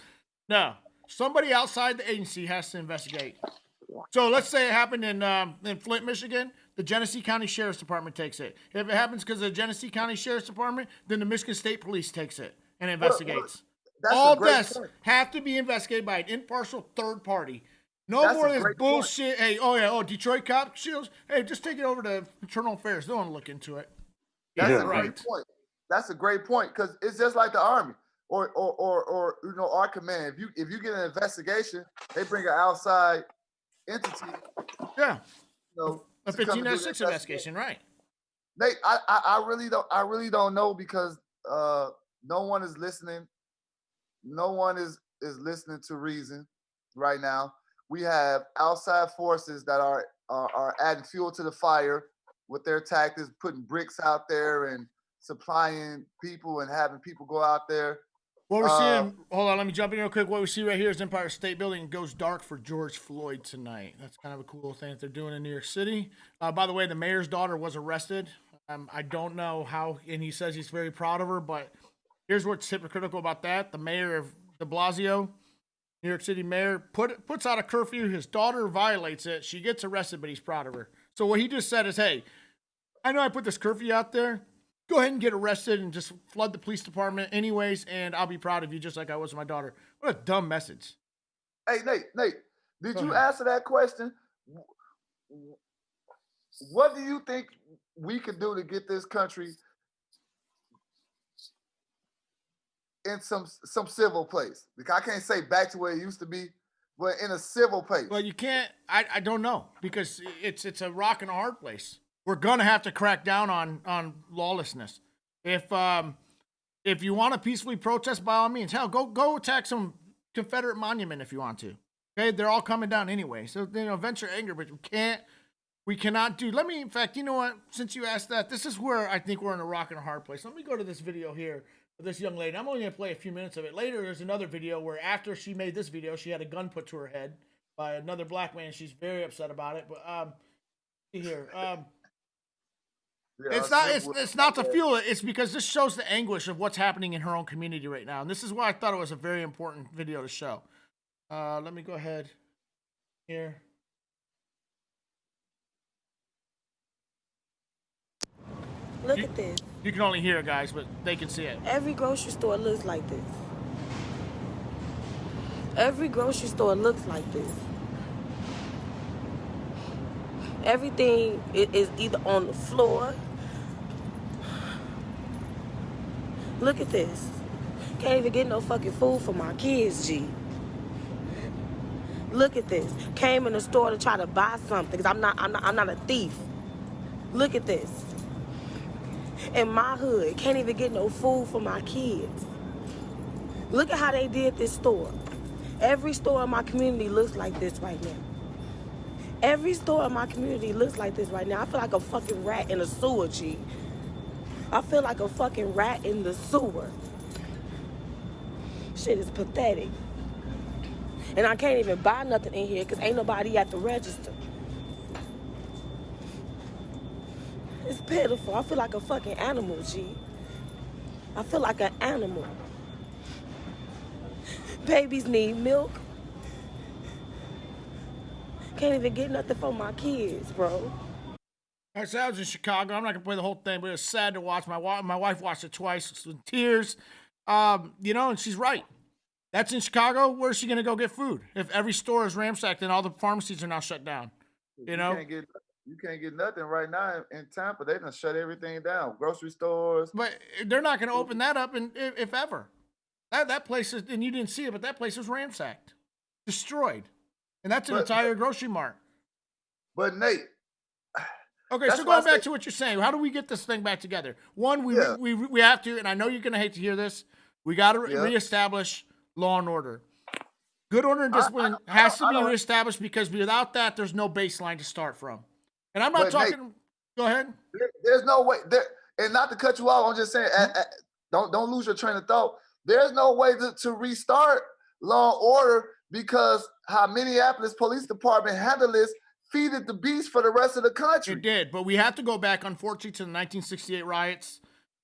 No, somebody outside the agency has to investigate. So let's say it happened in Flint, Michigan. The Genesee County Sheriff's Department takes it. If it happens because of the Genesee County Sheriff's Department, then the Michigan State Police takes it and investigates. All deaths have to be investigated by an impartial third party. No That's more a of this great point. bullshit. Hey, Detroit cop shields. Hey, just take it over to Internal Affairs. They want to look into it. That's Yeah, a right. great point. That's a great point because it's just like the Army or our command. If you get an investigation, they bring an outside entity. Yeah. A A 15-6 investigation, right? Nate, I really don't know because no one is listening. No one is listening to reason right now. We have outside forces that are adding fuel to the fire with their tactics, putting bricks out there and supplying people and having people go out there. What we're seeing, hold on, let me jump in real quick. What we see right here is Empire State Building goes dark for George Floyd tonight. That's kind of a cool thing that they're doing in New York City. By the way, the mayor's daughter was arrested. I don't know how, and he says he's very proud of her, but here's what's hypocritical about that. The mayor of de Blasio, New York City mayor, puts out a curfew. His daughter violates it. She gets arrested, but he's proud of her. So what he just said is, hey, I know I put this curfew out there. Go ahead and get arrested and just flood the police department anyways, and I'll be proud of you just like I was with my daughter. What a dumb message. Hey, Nate, did you answer that question? What do you think we could do to get this country in some civil place? Because I can't say back to where it used to be, but in a civil place. Well, you can't. I don't know because it's a rock and a hard place. We're gonna have to crack down on lawlessness. If you want to peacefully protest, by all means, hell, go attack some Confederate monument if you want to. Okay, they're all coming down anyway. So vent your anger, but we cannot do. Let me, in fact, you know what? Since you asked that, this is where I think we're in a rock and a hard place. Let me go to this video here of this young lady. I'm only gonna play a few minutes of it. Later, there's another video where after she made this video, she had a gun put to her head by another black man. She's very upset about it. But see here. It's not to fuel it. It's because this shows the anguish of what's happening in her own community right now. And this is why I thought it was a very important video to show. Let me go ahead here. Look at this. You can only hear it, guys, but they can see it. Every grocery store looks like this. Every grocery store looks like this. Everything is either on the floor. Look at this. Can't even get no fucking food for my kids, G. Look at this. Came in the store to try to buy something because I'm not a thief. Look at this. In my hood, can't even get no food for my kids. Look at how they did this store. Every store in my community looks like this right now. Every store in my community looks like this right now. I feel like a fucking rat in a sewer, G. I feel like a fucking rat in the sewer. Shit is pathetic. And I can't even buy nothing in here because ain't nobody at the register. It's pitiful. I feel like a fucking animal, G. I feel like an animal. Babies need milk. Can't even get nothing for my kids, bro. I was in Chicago. I'm not gonna play the whole thing, but it was sad to watch. My wife watched it twice with tears. And she's right. That's in Chicago. Where's she gonna go get food if every store is ransacked and all the pharmacies are now shut down? You can't get nothing right now in Tampa. They done shut everything down. Grocery stores. But they're not gonna open that up, if ever. That place is, and you didn't see it, but that place was ransacked, destroyed. And that's an entire grocery mart. But Nate. Okay, so going back to what you're saying, how do we get this thing back together? One, we have to, and I know you're going to hate to hear this, we got to reestablish law and order. Good order and discipline has to be reestablished because without that, there's no baseline to start from. And I'm not talking. Nate, go ahead. There's no way. And not to cut you off, I'm just saying, don't lose your train of thought. There's no way to restart law and order because how Minneapolis Police Department handled this feeded the beast for the rest of the country. It did, but we have to go back, unfortunately, to the 1968 riots.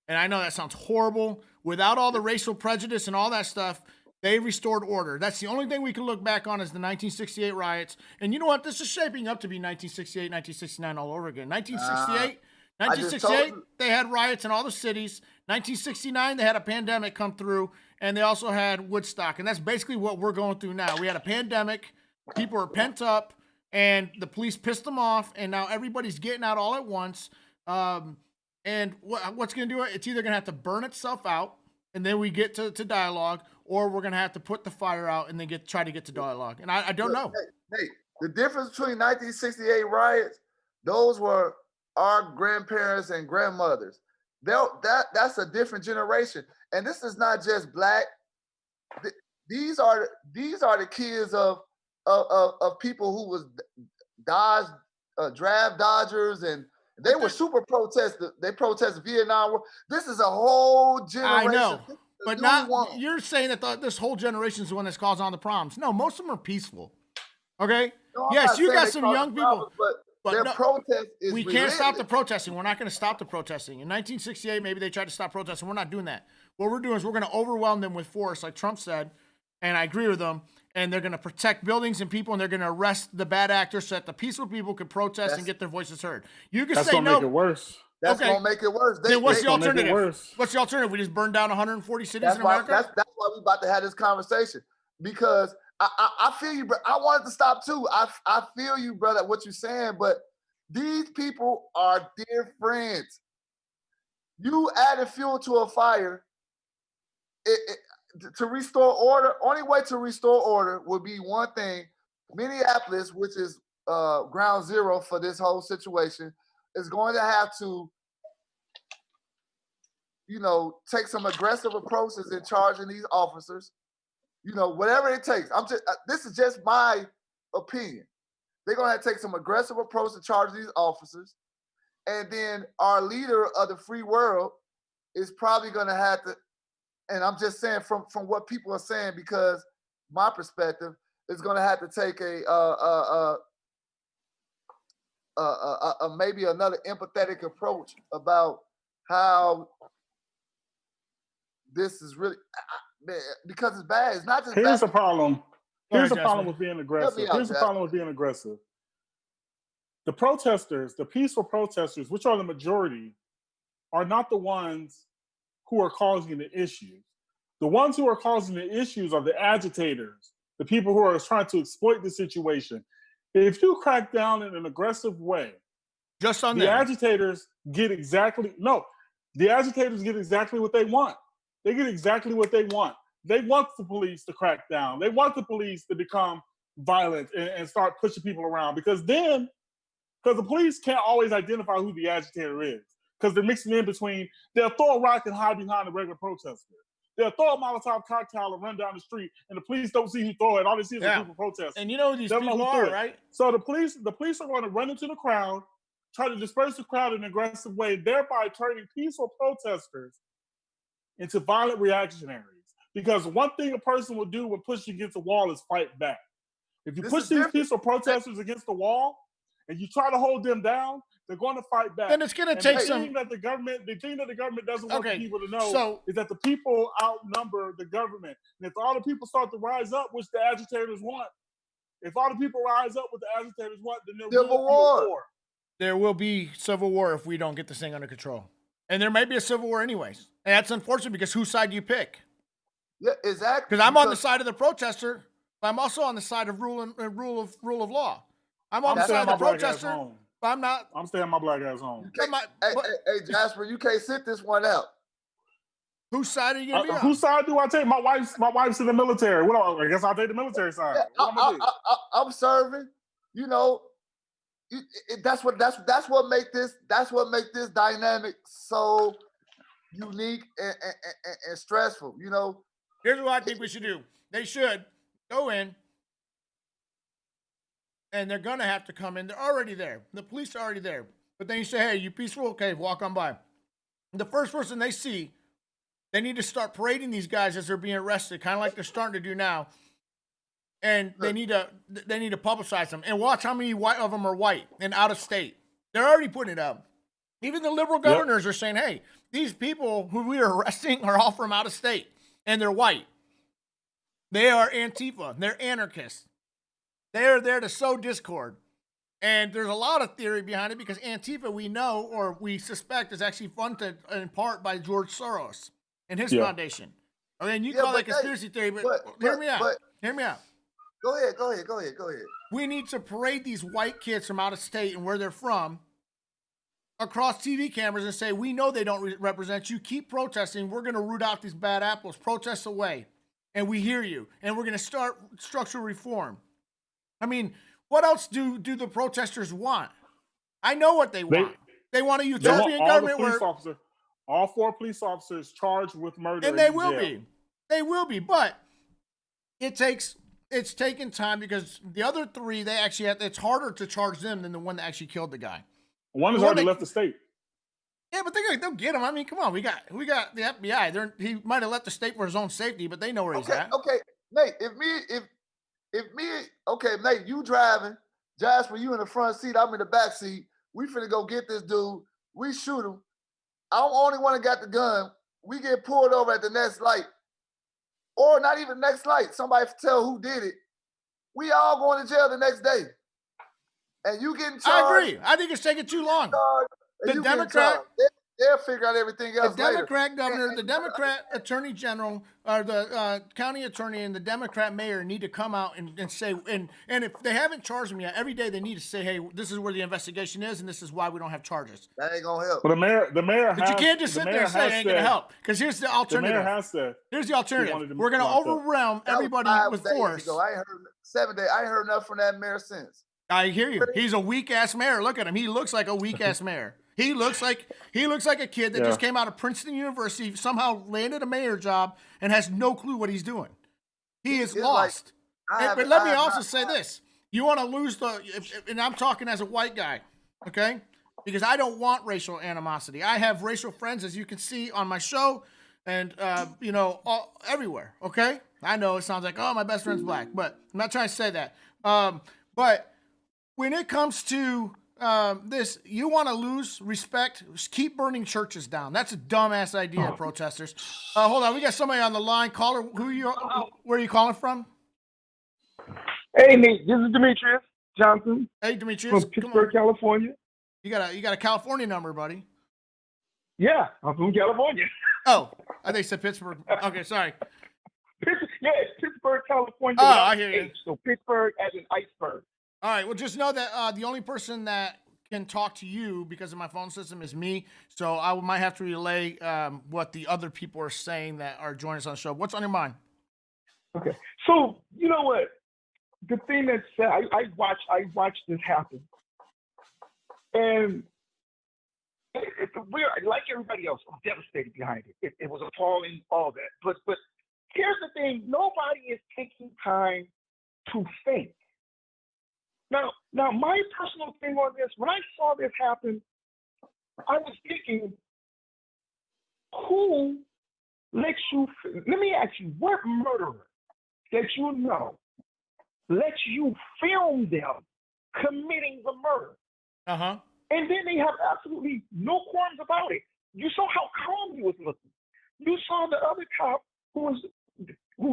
And I know that sounds horrible. Without all the racial prejudice and all that stuff, they restored order. That's the only thing we can look back on is the 1968 riots. And you know what? This is shaping up to be 1968, 1969 all over again. 1968, they had riots in all the cities. 1969, they had a pandemic come through, and they also had Woodstock. And that's basically what we're going through now. We had a pandemic. people are pent up, and the police pissed them off, and now everybody's getting out all at once. And what's going to do it? It's either going to have to burn itself out, and then we get to dialogue, or we're going to have to put the fire out and then try to get to dialogue. And I don't know. Hey, the difference between 1968 riots, those were our grandparents and grandmothers. That's a different generation. And this is not just black. These are the kids of people who was draft dodgers, and they were super protesters. They protested Vietnam War. This is a whole generation. I know, but not you're saying that this whole generation is the one that's causing all the problems. No, most of them are peaceful. Okay. No, yes, you got some young people, but their protest is we can't stop the protesting. We're not going to stop the protesting. In 1968, maybe they tried to stop protesting. We're not doing that. What we're doing is we're going to overwhelm them with force, like Trump said, and I agree with them. And they're going to protect buildings and people, and they're going to arrest the bad actors so that the peaceful people can protest and get their voices heard. You can say no. Make it worse. That's going to make it worse. Then what's the alternative? What's the alternative? We just burn down 140 cities in America? That's why we're about to have this conversation. Because I feel you, bro. I wanted to stop too. I feel you, brother, what you're saying, but these people are dear friends. You added fuel to a fire. To restore order, only way to restore order would be one thing. Minneapolis, which is ground zero for this whole situation, is going to have to, take some aggressive approaches in charging these officers. Whatever it takes. This is just my opinion. They're going to have to take some aggressive approach to charge these officers. And then our leader of the free world is probably going to have to, and I'm just saying from what people are saying, because my perspective is going to have to take a maybe another empathetic approach about how this is really, because it's bad. It's not just Here's bad. the problem. Here's the problem Jasmine. with being aggressive. Help me out, Here's the problem with being aggressive. The protesters, the peaceful protesters, which are the majority, are not the ones who are causing the issues. The ones who are causing the issues are the agitators, the people who are trying to exploit the situation. If you crack down in an aggressive way, just on the them. agitators get exactly what they want. They get exactly what they want. They want the police to crack down. They want the police to become violent and start pushing people around, because the police can't always identify who the agitator is, because they're mixing in between. They'll throw a rock and hide behind a regular protester. They'll throw a Molotov cocktail and run down the street, and the police don't see who throw it. All they see is the people protesting. And you know who these people are, right? So the police are going to run into the crowd, try to disperse the crowd in an aggressive way, thereby turning peaceful protesters into violent reactionaries. Because one thing a person will do when pushed against a wall is fight back. If you push these peaceful protesters against the wall and you try to hold them down, they're going to fight back. And it's going to take the thing that the government doesn't want people to know is that the people outnumber the government. And if all the people start to rise up, which the agitators want, if all the people rise up, what the agitators want, then there will be a war. There will be civil war if we don't get this thing under control. And there may be a civil war anyways. And that's unfortunate, because whose side do you pick? Yeah, exactly. Because I'm on the side of the protester, but I'm also on the side of rule of law. I'm on the side of the protester, but I'm not. I'm staying my black ass home. Hey, Jasper, you can't sit this one out. Whose side are you gonna be on? Whose side do I take? My wife's in the military. I guess I'll take the military side. I'm serving. That's what make this dynamic so unique and stressful. Here's what I think we should do. They should go in, and they're going to have to come in. They're already there. The police are already there. But then you say, hey, you peaceful? Okay, walk on by. The first person they see, they need to start parading these guys as they're being arrested, kind of like they're starting to do now. And they need to publicize them. And watch how many of them are white and out of state. They're already putting it up. Even the liberal governors are saying, hey, these people who we are arresting are all from out of state. And they're white. They are Antifa. They're anarchists. They are there to sow discord. And there's a lot of theory behind it, because Antifa, we know, or we suspect, is actually funded in part by George Soros and his foundation. I mean, you call that conspiracy theory, but hear me out. Hear me out. Go ahead. We need to parade these white kids from out of state and where they're from across TV cameras and say, we know they don't represent you. Keep protesting. We're going to root out these bad apples. Protest away. And we hear you. And we're going to start structural reform. I mean, what else do the protesters want? I know what they want. They want a utopian government where all 4 police officers charged with murder. And they will be. They will be. But it's taken time because the other 3, they actually it's harder to charge them than the one that actually killed the guy. One has already left the state. Yeah, but they'll get him. I mean, come on, we got the FBI. He might have left the state for his own safety, but they know where he's at. Okay, Nate. Nate, you driving, Jasper, you in the front seat, I'm in the back seat. We finna go get this dude. We shoot him. I'm the only one that got the gun. We get pulled over at the next light, or not even next light. Somebody tell who did it. We all going to jail the next day. And you getting charged. I agree. I think it's taking too long. The Democrat, they'll figure out everything else. The Democrat governor, the Democrat attorney general, or the county attorney, and the Democrat mayor need to come out and say, and if they haven't charged them yet, every day they need to say, hey, this is where the investigation is, and this is why we don't have charges. That ain't gonna help. But the mayor. But you can't just sit there and say it ain't gonna help, because here's the alternative. The mayor has said. Here's the alternative. We're gonna overwhelm everybody with force. I ain't heard 7 days. I ain't heard enough from that mayor since. I hear you. He's a weak ass mayor. Look at him. He looks like a weak ass mayor. He looks like a kid that just came out of Princeton University, somehow landed a mayor job, and has no clue what he's doing. He is lost. But let me also say this: you want to lose and I'm talking as a white guy, okay? Because I don't want racial animosity. I have racial friends, as you can see on my show, and everywhere. Okay, I know it sounds like, oh, my best friend's black, but I'm not trying to say that. But when it comes to this, you want to lose respect, keep burning churches down. That's a dumbass idea, protesters. Hold on, we got somebody on the line. Caller, where are you calling from? Hey, Nate, this is Demetrius Johnson. Hey, Demetrius. From Pittsburgh, California. You got a California number, buddy. Yeah, I'm from California. Oh, I think you said Pittsburgh. Okay, sorry. It's Pittsburgh, California. Oh, I hear you. So Pittsburgh as an iceberg. All right, well, just know that the only person that can talk to you because of my phone system is me, so I might have to relay what the other people are saying that are joining us on the show. What's on your mind? Okay, so you know what? The thing that's I watched this happen, and it's weird. Like everybody else, I'm devastated behind it. It was appalling, all that. But here's the thing: nobody is taking time to think. Now, my personal thing on this, when I saw this happen, I was thinking, who lets you, let me ask you, what murderer that you know lets you film them committing the murder? Uh-huh. And then they have absolutely no qualms about it. You saw how calm he was looking. You saw the other cop who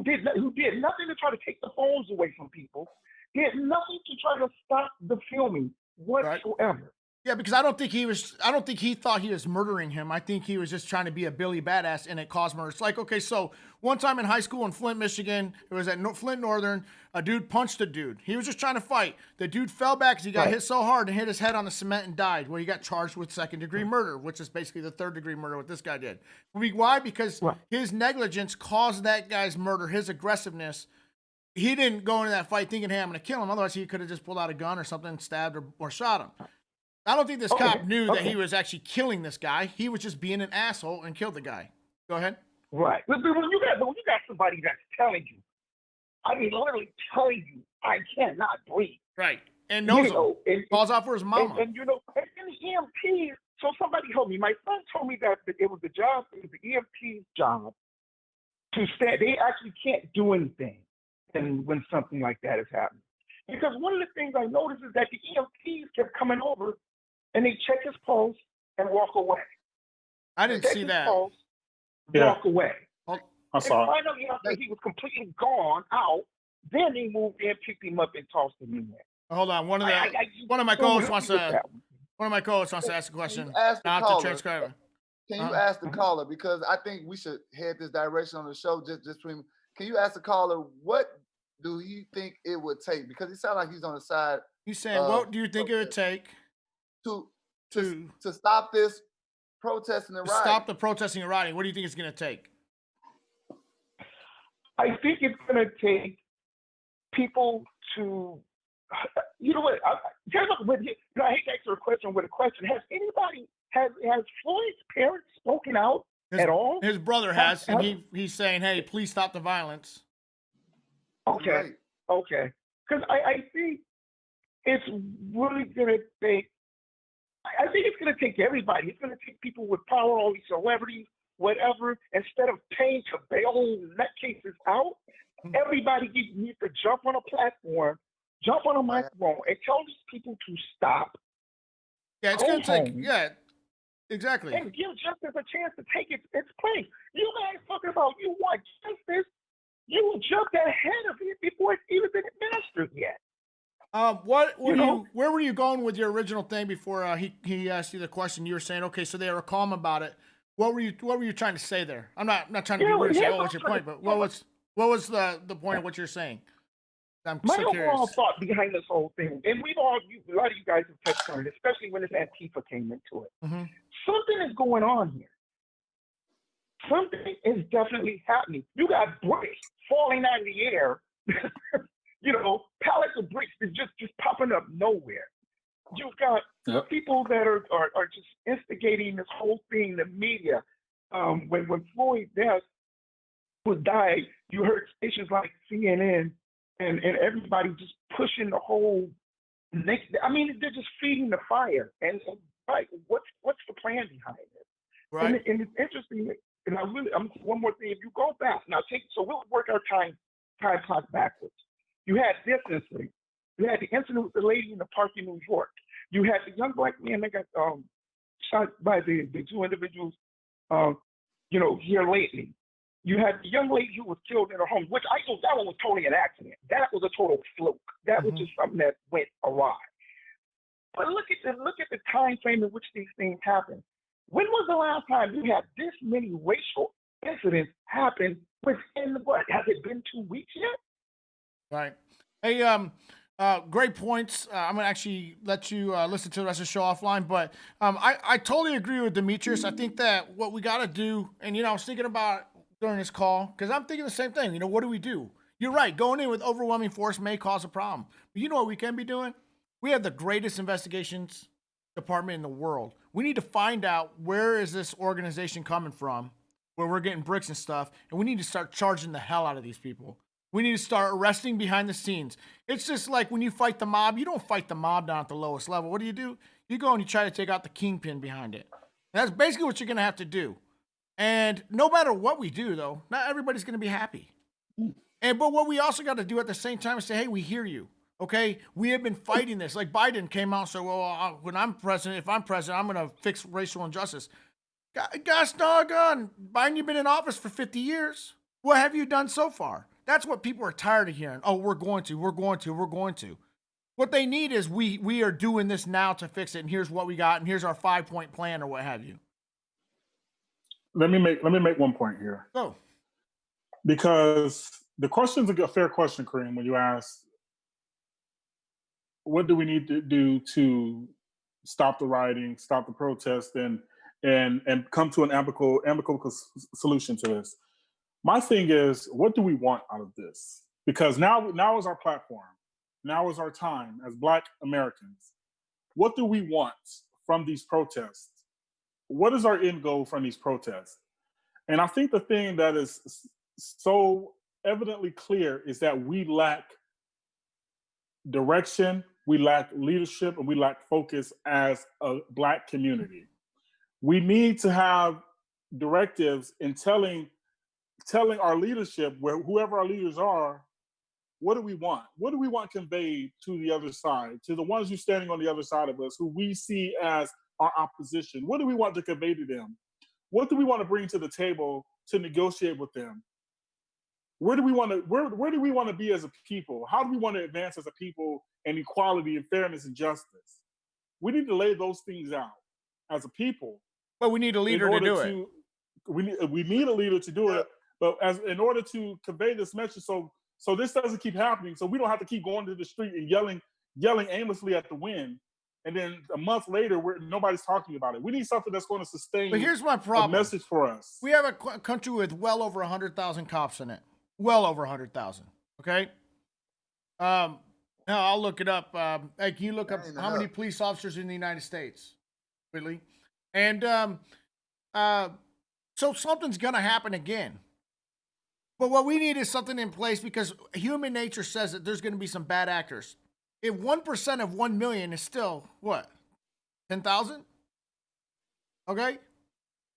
did nothing to try to take the phones away from people. He had nothing to try to stop the filming whatsoever. Right. Yeah, because I don't think he thought he was murdering him. I think he was just trying to be a Billy Badass, and it caused murder. It's like, okay, so one time in high school in Flint, Michigan, it was at Flint Northern, a dude punched a dude. He was just trying to fight. The dude fell back because he got hit so hard and hit his head on the cement and died. Well, he got charged with second-degree murder, which is basically the third-degree murder what this guy did. Why? Because his negligence caused that guy's murder, his aggressiveness. He didn't go into that fight thinking, hey, I'm going to kill him. Otherwise, he could have just pulled out a gun or something, stabbed or shot him. I don't think this cop knew that he was actually killing this guy. He was just being an asshole and killed the guy. Go ahead. Right. But when you got somebody that's telling you, I mean, literally telling you, I cannot breathe. Right. And knows him. Calls out for his mama. And the EMT, so somebody told me, my friend told me that it was the EMT's job to stand. They actually can't do anything when something like that is happening. Because one of the things I noticed is that the EMTs kept coming over and they check his pulse and walk away. I didn't see that. Pulse, walk away. I saw it. Finally, after he was completely gone out, then they moved in, picked him up, and tossed him in there. Hold on, one of my co-hosts wants to ask a question. Can you ask the caller, because I think we should head this direction on the show. Just between. Can you ask the caller what do you think it would take? Because it sounds like he's on the side. He's saying, what do you think it would take to stop this protesting and rioting? Stop the protesting and rioting. What do you think it's going to take? I think it's going to take people to, you know what? I hate to answer a question with a question. Has anybody, has Floyd's parents spoken out at all? His brother has, and he's saying, hey, please stop the violence. Okay. Right. Okay. Because I think it's really going to take, I think it's going to take everybody. It's going to take people with power, all these celebrities, whatever. Instead of paying to bail nutcases out, everybody needs to jump on a platform, jump on a microphone, and tell these people to stop. Yeah, it's going to take, exactly. And give justice a chance to take its place. You guys talking about you want justice, you will jump ahead of it before it's even been administered yet. Where were you going with your original thing before he asked you the question? You were saying, okay, so they were calm about it. What were you trying to say there? I'm not trying to be weird and say, what's your point? But what was the point of what you're saying? I'm My so curious. overall thought behind this whole thing, and a lot of you guys have touched on it, especially when this Antifa came into it. Mm-hmm. Something is going on here. Something is definitely happening. You got bricks falling out of the air. Pallets of bricks that just popping up nowhere. You've got people that are just instigating this whole thing, the media. When Floyd death was died, you heard stations like CNN and everybody just pushing the whole next. I mean, they're just feeding the fire. And like, what's the plan behind it? Right. And it's interesting. And one more thing. If you go back now, we'll work our time clock backwards. You had this incident. You had the incident with the lady in the park in New York. You had the young black man that got shot by the two individuals, here lately. You had the young lady who was killed in her home, which I thought that one was totally an accident. That was a total fluke. That was just something that went awry. But look at the time frame in which these things happen. When was the last time you had this many racial incidents happen within has it been 2 weeks yet? Right. Hey, great points. I'm gonna actually let you listen to the rest of the show offline, but I totally agree with Demetrius. I think that what we got to do, and I was thinking about during this call because I'm thinking the same thing. What do we do? You're right. Going in with overwhelming force may cause a problem, but you know what we can be doing? We have the greatest investigations department in the world. We need to find out where is this organization coming from, where we're getting bricks and stuff, and we need to start charging the hell out of these people. We need to start arresting behind the scenes. It's just like when you fight the mob, you don't fight the mob down at the lowest level. What do? You go and you try to take out the kingpin behind it. And that's basically what you're going to have to do. And no matter what we do, though, not everybody's going to be happy. But what we also got to do at the same time is say, hey, we hear you. Okay? We have been fighting this. Like Biden came out and said, well, when I'm president, if I'm president, I'm going to fix racial injustice. Gosh doggone, Biden, you've been in office for 50 years. What have you done so far? That's what people are tired of hearing. Oh, we're going to. What they need is we are doing this now to fix it, and here's what we got, and here's our 5-point plan or what have you. Let me make 1 point here. Go. Because the question's a fair question, Kareem, when you ask, what do we need to do to stop the rioting, stop the protest, and come to an amicable solution to this? My thing is, what do we want out of this? Because now is our platform. Now is our time as Black Americans. What do we want from these protests? What is our end goal from these protests? And I think the thing that is so evidently clear is that we lack direction, we lack leadership, and we lack focus as a Black community. We need to have directives in telling our leadership, whoever our leaders are, what do we want? What do we want conveyed to the other side, to the ones who's standing on the other side of us, who we see as our opposition? What do we want to convey to them? What do we want to bring to the table to negotiate with them? Where do we want to be as a people? How do we want to advance as a people in equality and fairness and justice? We need to lay those things out as a people. But we need a leader to do it. We need a leader to do it. But in order to convey this message, so so this doesn't keep happening. So we don't have to keep going to the street and yelling aimlessly at the wind. And then a month later, nobody's talking about it. We need something that's going to sustain. But here's my problem. A message for us. We have a country with well over 100,000 cops in it. Well over 100,000. Okay. Now I'll look it up. Hey, can you look up how many police officers in the United States? Really? And so something's gonna happen again. But what we need is something in place because human nature says that there's gonna be some bad actors. If 1% of 1 million is still what? 10,000? Okay?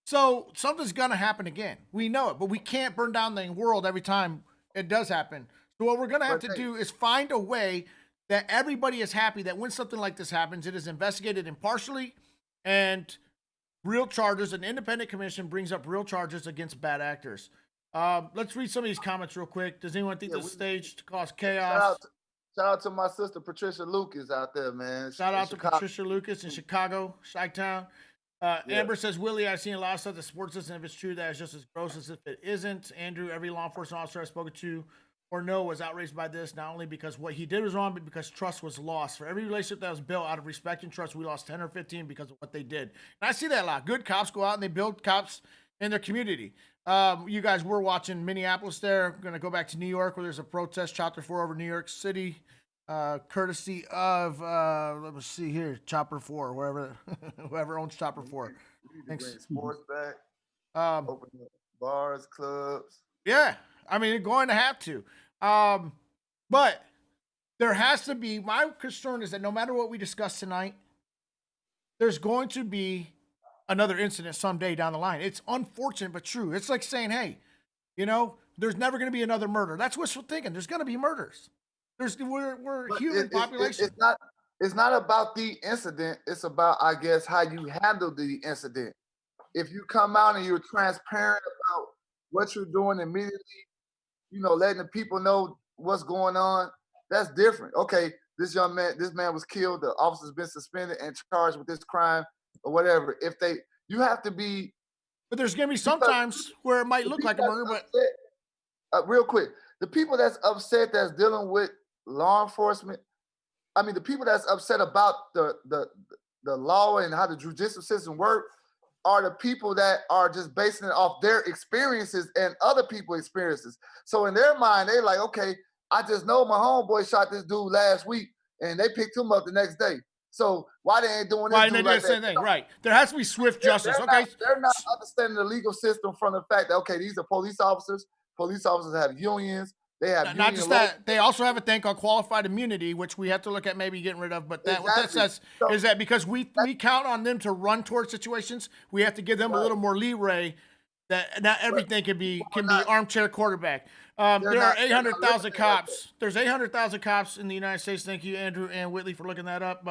So something's gonna happen again. We know it, but we can't burn down the world every time it does happen. So what we're gonna have to do is find a way that everybody is happy that when something like this happens, it is investigated impartially and real charges. An independent commission brings up real charges against bad actors. Let's read some of these comments real quick. Does anyone think this is staged to cause chaos? Shout out to my sister Patricia Lucas out there, man. Shout out to Patricia Lucas in Chicago, Chi-Town. Amber says, Willie, I've seen a lot of stuff that supports this, and if it's true, that is just as gross as if it isn't. Andrew, every law enforcement officer I've spoken to or know was outraged by this, not only because what he did was wrong, but because trust was lost. For every relationship that was built out of respect and trust, we lost 10 or 15 because of what they did. And I see that a lot. Good cops go out and they build cops in their community. You guys were watching Minneapolis there. I'm going to go back to New York where there's a protest, Chapter 4 over New York City, courtesy of, let me see here, Chopper 4, whoever owns Chopper 4. Thanks. Sports back, open bars, clubs. Yeah. I mean, they're going to have to. But there has to be, my concern is that no matter what we discuss tonight, there's going to be another incident someday down the line. It's unfortunate, but true. It's like saying, hey, there's never going to be another murder. That's wishful thinking. There's going to be murders. We're human population. It's not about the incident. It's about, I guess, how you handle the incident. If you come out and you're transparent about what you're doing immediately, letting the people know what's going on, that's different. Okay, this man was killed. The officer's been suspended and charged with this crime or whatever. You have to be. But there's going to be sometimes where it might look like a murder, but. Real quick, the people that's upset that's dealing with law enforcement, the people that's upset about the law and how the judicial system works are the people that are just basing it off their experiences and other people's experiences. So in their mind, they're like, okay, I just know my homeboy shot this dude last week and they picked him up the next day. So why they ain't doing this? Why they do the same thing? Right. There has to be swift justice. They're not understanding the legal system from the fact that, okay, these are police officers. Police officers have unions. They have not just that. They also have a thing called qualified immunity, which we have to look at maybe getting rid of. But what that says is that because we count on them to run towards situations, we have to give them a little more leeway. That not everything can be armchair quarterback. There are 800,000 cops. There's 800,000 cops in the United States. Thank you, Andrew and Whitley, for looking that up.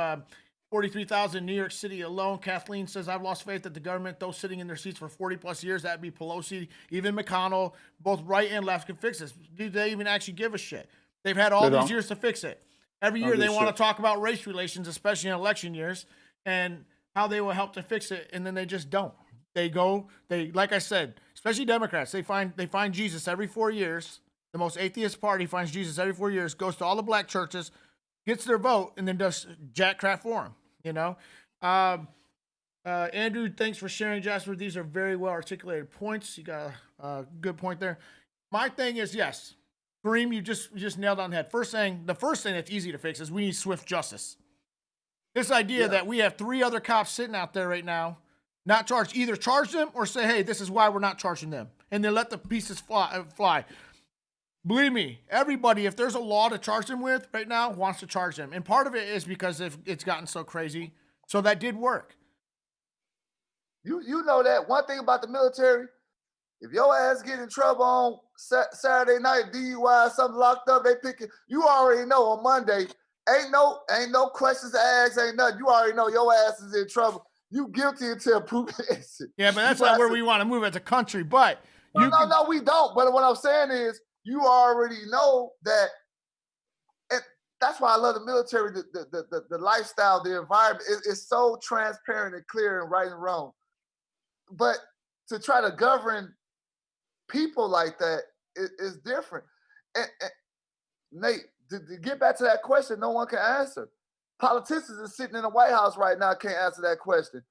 43,000 in New York City alone. Kathleen says, I've lost faith that the government, those sitting in their seats for 40 plus years, that'd be Pelosi, even McConnell, both right and left can fix this. Do they even actually give a shit? They've had all these years to fix it. Every year they want to talk about race relations, especially in election years, and how they will help to fix it, and then they just don't. Like I said, especially Democrats, they find Jesus every 4 years. The most atheist party finds Jesus every 4 years, goes to all the black churches, gets their vote, and then does jack crap for him, Andrew, thanks for sharing, Jasper. These are very well articulated points. You got a good point there. My thing is, yes, Kareem, you just nailed on the head. The first thing that's easy to fix is we need swift justice. This idea that we have 3 other cops sitting out there right now, not charged, either charge them or say, hey, this is why we're not charging them. And then let the pieces fly. Believe me, everybody, if there's a law to charge them with right now, wants to charge them. And part of it is because it's gotten so crazy. So that did work. You know that. One thing about the military, if your ass get in trouble on Saturday night, DUI, something locked up, they pick it. You already know on Monday, ain't no questions asked, ain't nothing. You already know your ass is in trouble. You guilty until proven innocent. Yeah, but that's not where we want to move as a country. But no, we don't. But what I'm saying is, you already know that, and that's why I love the military, the lifestyle, the environment. It's so transparent and clear and right and wrong. But to try to govern people like that is different. And Nate, to get back to that question, no one can answer. Politicians are sitting in the White House right now, can't answer that question.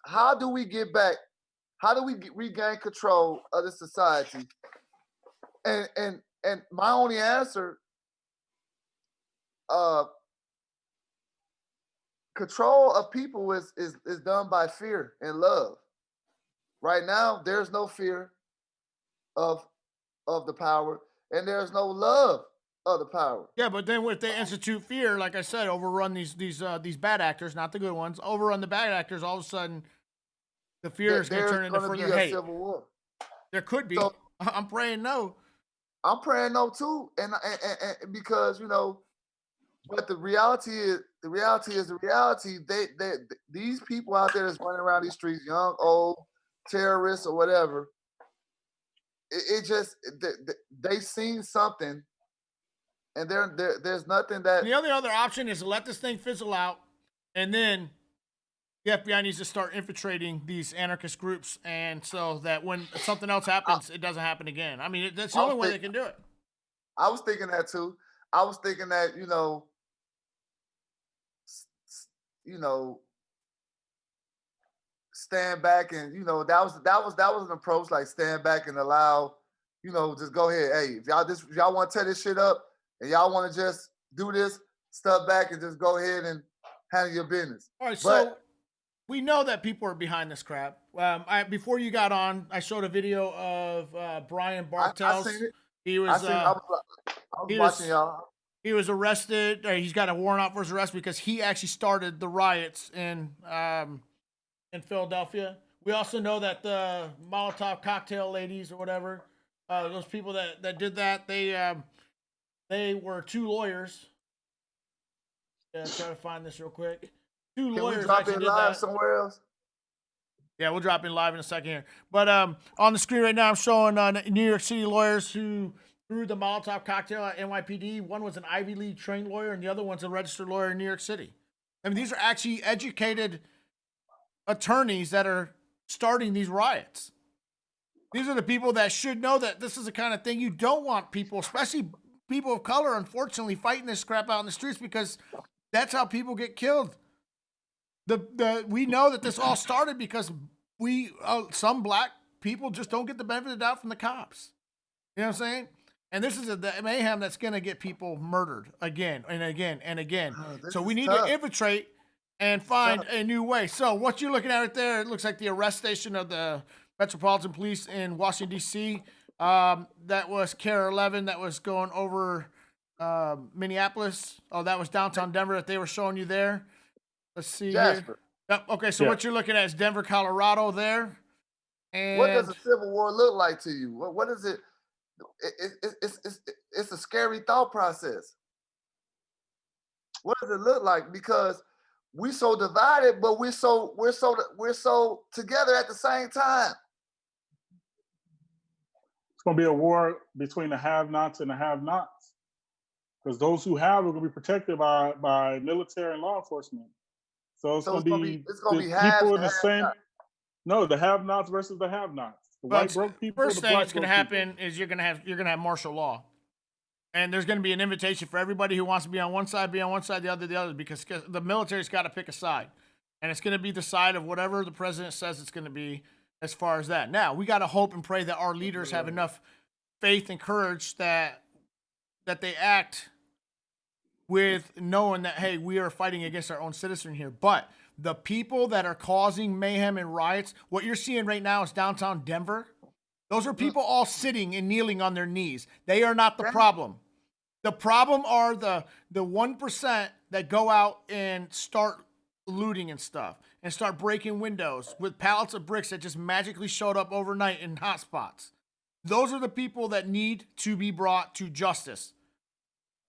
How do we get back? How do we regain control of the society? And my only answer, control of people is done by fear and love. Right now, there's no fear of the power, and there's no love of the power. Yeah, but then if they institute fear, like I said, overrun these bad actors, not the good ones, overrun the bad actors, all of a sudden the fear is going to turn into further hate. Civil war. There could be. So, I'm praying no. I'm praying no too, and because but the reality is the reality. They these people out there that's running around these streets, young, old, terrorists or whatever. It just they seen something, and there's nothing that. The only other option is to let this thing fizzle out, and then the FBI needs to start infiltrating these anarchist groups, and so that when something else happens, it doesn't happen again. I mean, that's the only way they can do it. I was thinking that too. I was thinking that stand back and that was an approach, like stand back and allow just go ahead. Hey, if y'all want to tear this shit up and y'all want to just do this, step back and just go ahead and handle your business. All right, so we know that people are behind this crap. Before you got on, I showed a video of Brian Bartels. I seen it. He was. I was watching y'all. He was arrested. He's got a warrant out for his arrest because he actually started the riots in Philadelphia. We also know that the Molotov cocktail ladies or whatever, those people that did that, they were two lawyers. Yeah, try to find this real quick. Two lawyers. Can we drop actually it did live that. somewhere else? Yeah, we'll drop in live in a second here. But on the screen right now, I'm showing New York City lawyers who threw the Molotov cocktail at NYPD. One was an Ivy League trained lawyer, and the other one's a registered lawyer in New York City. I mean, these are actually educated attorneys that are starting these riots. These are the people that should know that this is the kind of thing you don't want people, especially people of color, unfortunately, fighting this crap out in the streets, because that's how people get killed. We know that this all started because some black people just don't get the benefit of the doubt from the cops. You know what I'm saying? And this is the mayhem that's going to get people murdered again and again and again. So we need to infiltrate and find a new way. So what you're looking at right there, it looks like the arrest station of the Metropolitan Police in Washington, D.C. That was KARE 11 that was going over Minneapolis. Oh, that was downtown Denver that they were showing you there. Let's see Jasper. here. Yep. Okay, so what you're looking at is Denver, Colorado there. And what does a civil war look like to you? What is it? It's a scary thought process. What does it look like? Because we're so divided, but we're so together at the same time. It's going to be a war between the have-nots and the have-nots, because those who have are going to be protected by military and law enforcement. So it's going to be people in the same. No, the have-nots versus the have-nots. The white broke people. First thing that's going to happen is you're going to have martial law, and there's going to be an invitation for everybody who wants to be on one side, the other, because the military's got to pick a side, and it's going to be the side of whatever the president says it's going to be as far as that. Now we got to hope and pray that our leaders have enough faith and courage that they act with knowing that, hey, we are fighting against our own citizen here. But the people that are causing mayhem and riots, what you're seeing right now is downtown Denver. Those are people all sitting and kneeling on their knees. They are not the problem. The problem are the 1% that go out and start looting and stuff and start breaking windows with pallets of bricks that just magically showed up overnight in hot spots. Those are the people that need to be brought to justice.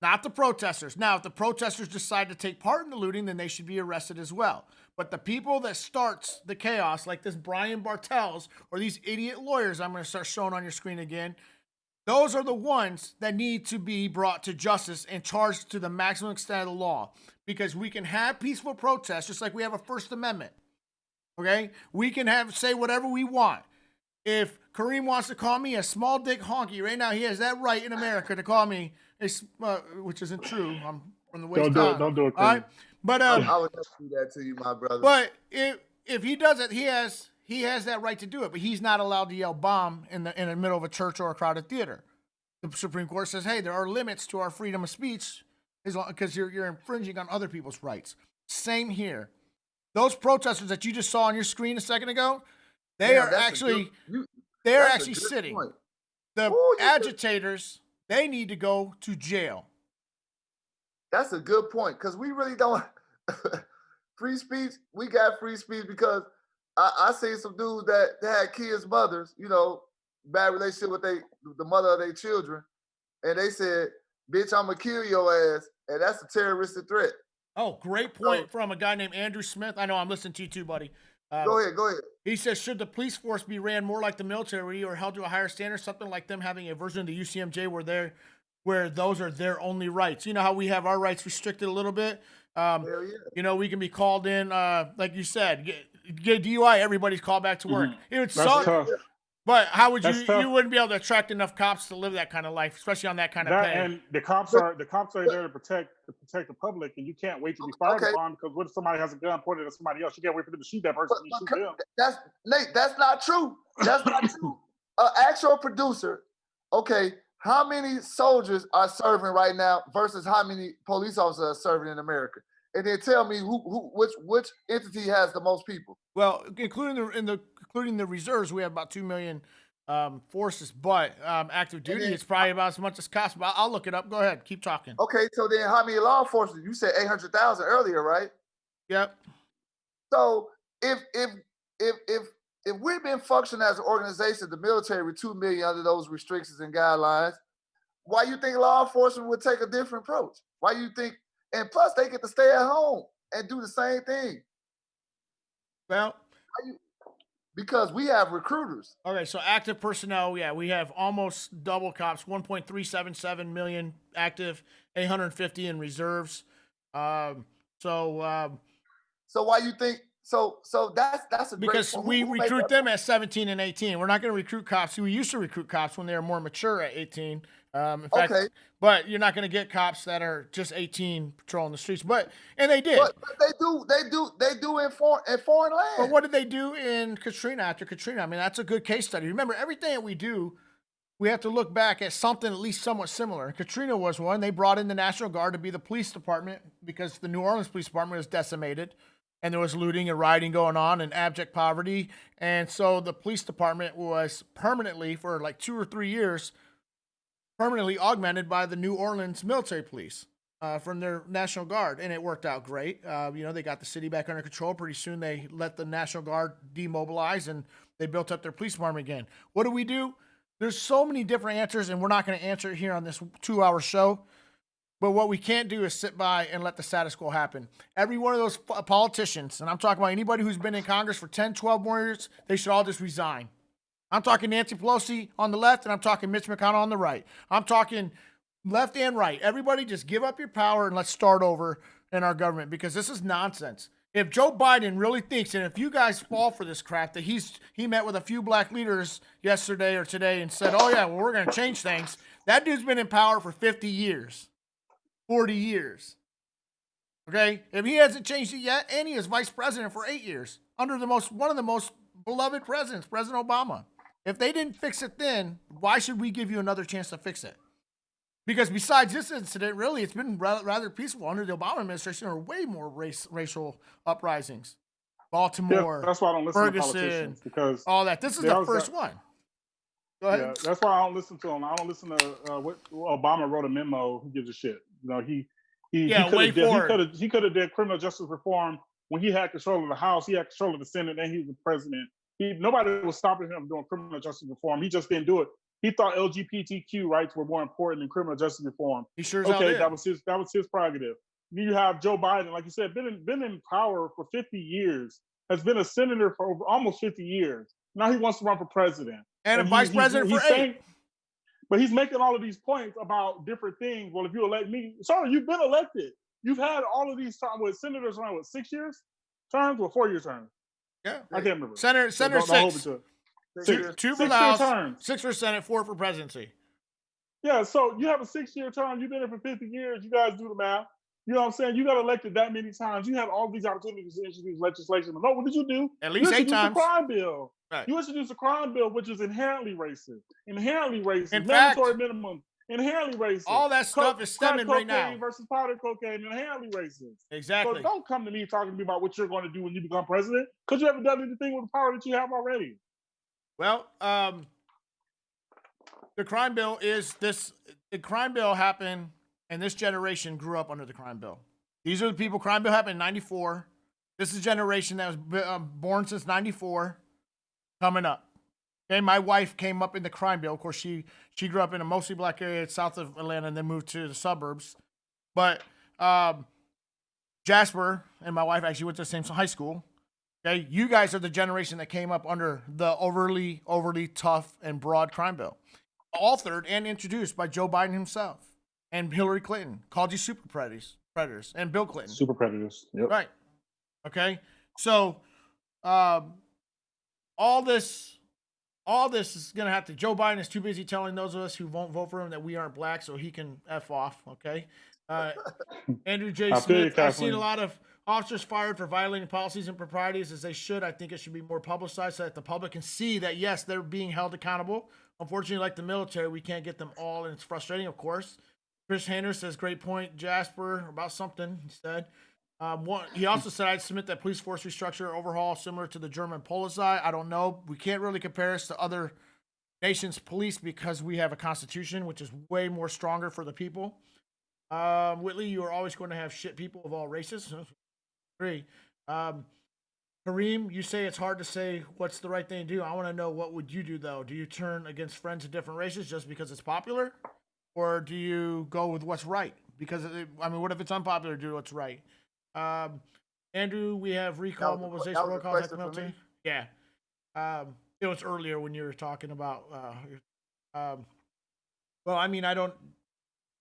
Not the protesters. Now, if the protesters decide to take part in the looting, then they should be arrested as well. But the people that starts the chaos, like this Brian Bartels or these idiot lawyers I'm going to start showing on your screen again, those are the ones that need to be brought to justice and charged to the maximum extent of the law. Because we can have peaceful protests just like we have a First Amendment. Okay? We can say whatever we want. If Kareem wants to call me a small dick honky right now, he has that right in America to call me which isn't true. I'm from the waist Don't do down. it. Don't do it. All right, but I would never do that to you, my brother. but if he does it, he has that right to do it. But he's not allowed to yell bomb in the middle of a church or a crowded theater. The Supreme Court says, hey, there are limits to our freedom of speech because you're infringing on other people's rights. Same here. Those protesters that you just saw on your screen a second ago, they are actually sitting. Point. The agitators, they need to go to jail. That's a good point, because we really don't free speech. We got free speech because I seen some dudes that had kids' mothers, bad relationship with the mother of their children, and they said, "Bitch, I'm gonna kill your ass," and that's a terroristic threat. Oh, great point from a guy named Andrew Smith. I know, I'm listening to you too, buddy. Go ahead. He says, should the police force be ran more like the military or held to a higher standard, something like them having a version of the UCMJ where those are their only rights? You know how we have our rights restricted a little bit? Hell yeah. We can be called in, like you said, get DUI, everybody's called back to work. It would That's suck. tough. But how would That's you tough. you wouldn't be able to attract enough cops to live that kind of life, especially on that kind of pay. And the cops are there to protect the public, and you can't wait to be fired upon, because what if somebody has a gun pointed at somebody else? You can't wait for them to shoot that person. You shoot them. That's Nate. That's not true. That's not true. Actual producer. Okay, how many soldiers are serving right now versus how many police officers are serving in America? And then tell me which entity has the most people. Well, including the reserves, we have about 2 million forces, but active duty, it's probably about as much as cops. But I'll look it up. Go ahead, keep talking. Okay, so then how many law enforcement? You said 800,000 earlier, right? Yep. So if we've been functioning as an organization, the military with 2 million under those restrictions and guidelines, why you think law enforcement would take a different approach? Why you think? And plus, they get to stay at home and do the same thing. Well, because we have recruiters. Okay, so active personnel, yeah, we have almost double cops, 1.377 million active, 850 in reserves. So why you think? So that's a because great, we recruit them at 17 and 18. We're not going to recruit cops. We used to recruit cops when they were more mature at 18. In fact, but you're not going to get cops that are just 18 patrolling the streets. And they did. But they do in foreign land. But what did they do in Katrina after Katrina? I mean, that's a good case study. Remember, everything that we do, we have to look back at something at least somewhat similar. Katrina was one. They brought in the National Guard to be the police department because the New Orleans Police Department was decimated. And there was looting and rioting going on and abject poverty. And so the police department was permanently, for like 2 or 3 years, permanently augmented by the New Orleans military police from their National Guard. And it worked out great. They got the city back under control. Pretty soon they let the National Guard demobilize and they built up their police department again. What do? There's so many different answers, and we're not going to answer it here on this 2-hour show. But what we can't do is sit by and let the status quo happen. Every one of those politicians, and I'm talking about anybody who's been in Congress for 10, 12 more years, they should all just resign. I'm talking Nancy Pelosi on the left, and I'm talking Mitch McConnell on the right. I'm talking left and right. Everybody just give up your power and let's start over in our government, because this is nonsense. If Joe Biden really thinks, and if you guys fall for this crap, that he met with a few black leaders yesterday or today and said, oh yeah, well, we're going to change things. That dude's been in power for 50 years. 40 years. Okay? If he hasn't changed it yet, and he is vice president for 8 years under one of the most beloved presidents, President Obama. If they didn't fix it then, why should we give you another chance to fix it? Because besides this incident, really, it's been rather peaceful. Under the Obama administration, there are way more racial uprisings. Baltimore, that's why I don't listen Ferguson, to politicians, because all that. This is the first one. Go ahead. Yeah, that's why I don't listen to him. I don't listen to what Obama wrote a memo. Who gives a shit? He could have did criminal justice reform when he had control of the House. He had control of the Senate, and he was the president. Nobody was stopping him from doing criminal justice reform. He just didn't do it. He thought LGBTQ rights were more important than criminal justice reform. He sure as okay. hell did. That was his prerogative. You have Joe Biden, like you said, been in power for 50 years, has been a senator for over almost 50 years. Now he wants to run for president. And a vice president for 8. But he's making all of these points about different things. Well, if you elect me, sorry, you've been elected. You've had all of these times with senators around, 6 years terms or 4 year terms? Yeah. I can't remember. Senator 6. 2 for the House, 6 for Senate, 4 for presidency. Yeah, so you have a 6-year term. You've been there for 50 years. You guys do the math. You know what I'm saying? You got elected that many times. You had all these opportunities to introduce legislation. But no, what did you do? At You least 8 introduced a times. crime bill. Right. You introduced a crime bill, which is inherently racist. Inherently racist. In fact, mandatory minimum. Inherently racist. all that stuff is stemming right now. Cocaine versus powder cocaine. Inherently racist. Exactly. So don't come to me talking to me about what you're going to do when you become president, because you haven't done anything with the power that you have already. Well, the crime bill is this. The crime bill happened, and this generation grew up under the crime bill. These are the people. Crime bill happened in '94. This is a generation that was born since '94, coming up. Okay, my wife came up in the crime bill. Of course, she grew up in a mostly black area south of Atlanta, and then moved to the suburbs. But Jasper and my wife actually went to the same high school. Okay, you guys are the generation that came up under the overly tough and broad crime bill, authored and introduced by Joe Biden himself and Hillary Clinton, called you super predators, and Bill Clinton. Super predators. Yep. Right. Okay. So, all this is going to have to, Joe Biden is too busy telling those of us who won't vote for him that we aren't black, so he can F off. Okay. Andrew J. Smith, I've seen a lot of officers fired for violating policies and proprieties, as they should. I think it should be more publicized so that the public can see that, yes, they're being held accountable. Unfortunately, like the military, we can't get them all, and it's frustrating, of course. Chris Hainer says, great point, Jasper, about something, he said. He also said, I'd submit that police force restructure overhaul similar to the German Polizei. I don't know. We can't really compare us to other nations' police because we have a constitution, which is way more stronger for the people. Whitley, you are always going to have shit people of all races. Agree. Kareem, you say it's hard to say what's the right thing to do. I want to know, what would you do, though? Do you turn against friends of different races just because it's popular? Or do you go with what's right? Because, what if it's unpopular to do what's right? Andrew, we have recall mobilization protocol at the military. Yeah. It was earlier when you were talking about, I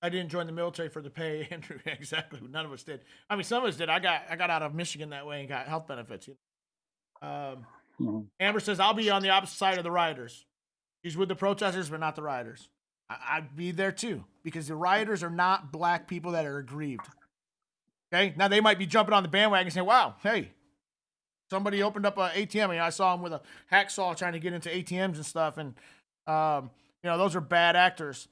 didn't join the military for the pay, Andrew. Exactly. None of us did. Some of us did. I got out of Michigan that way and got health benefits. Amber says, I'll be on the opposite side of the rioters. She's with the protesters, but not the rioters. I'd be there too, because the rioters are not black people that are aggrieved. Okay. Now they might be jumping on the bandwagon and saying, wow, hey, somebody opened up an ATM. I saw him with a hacksaw trying to get into ATMs and stuff. And, those are bad actors.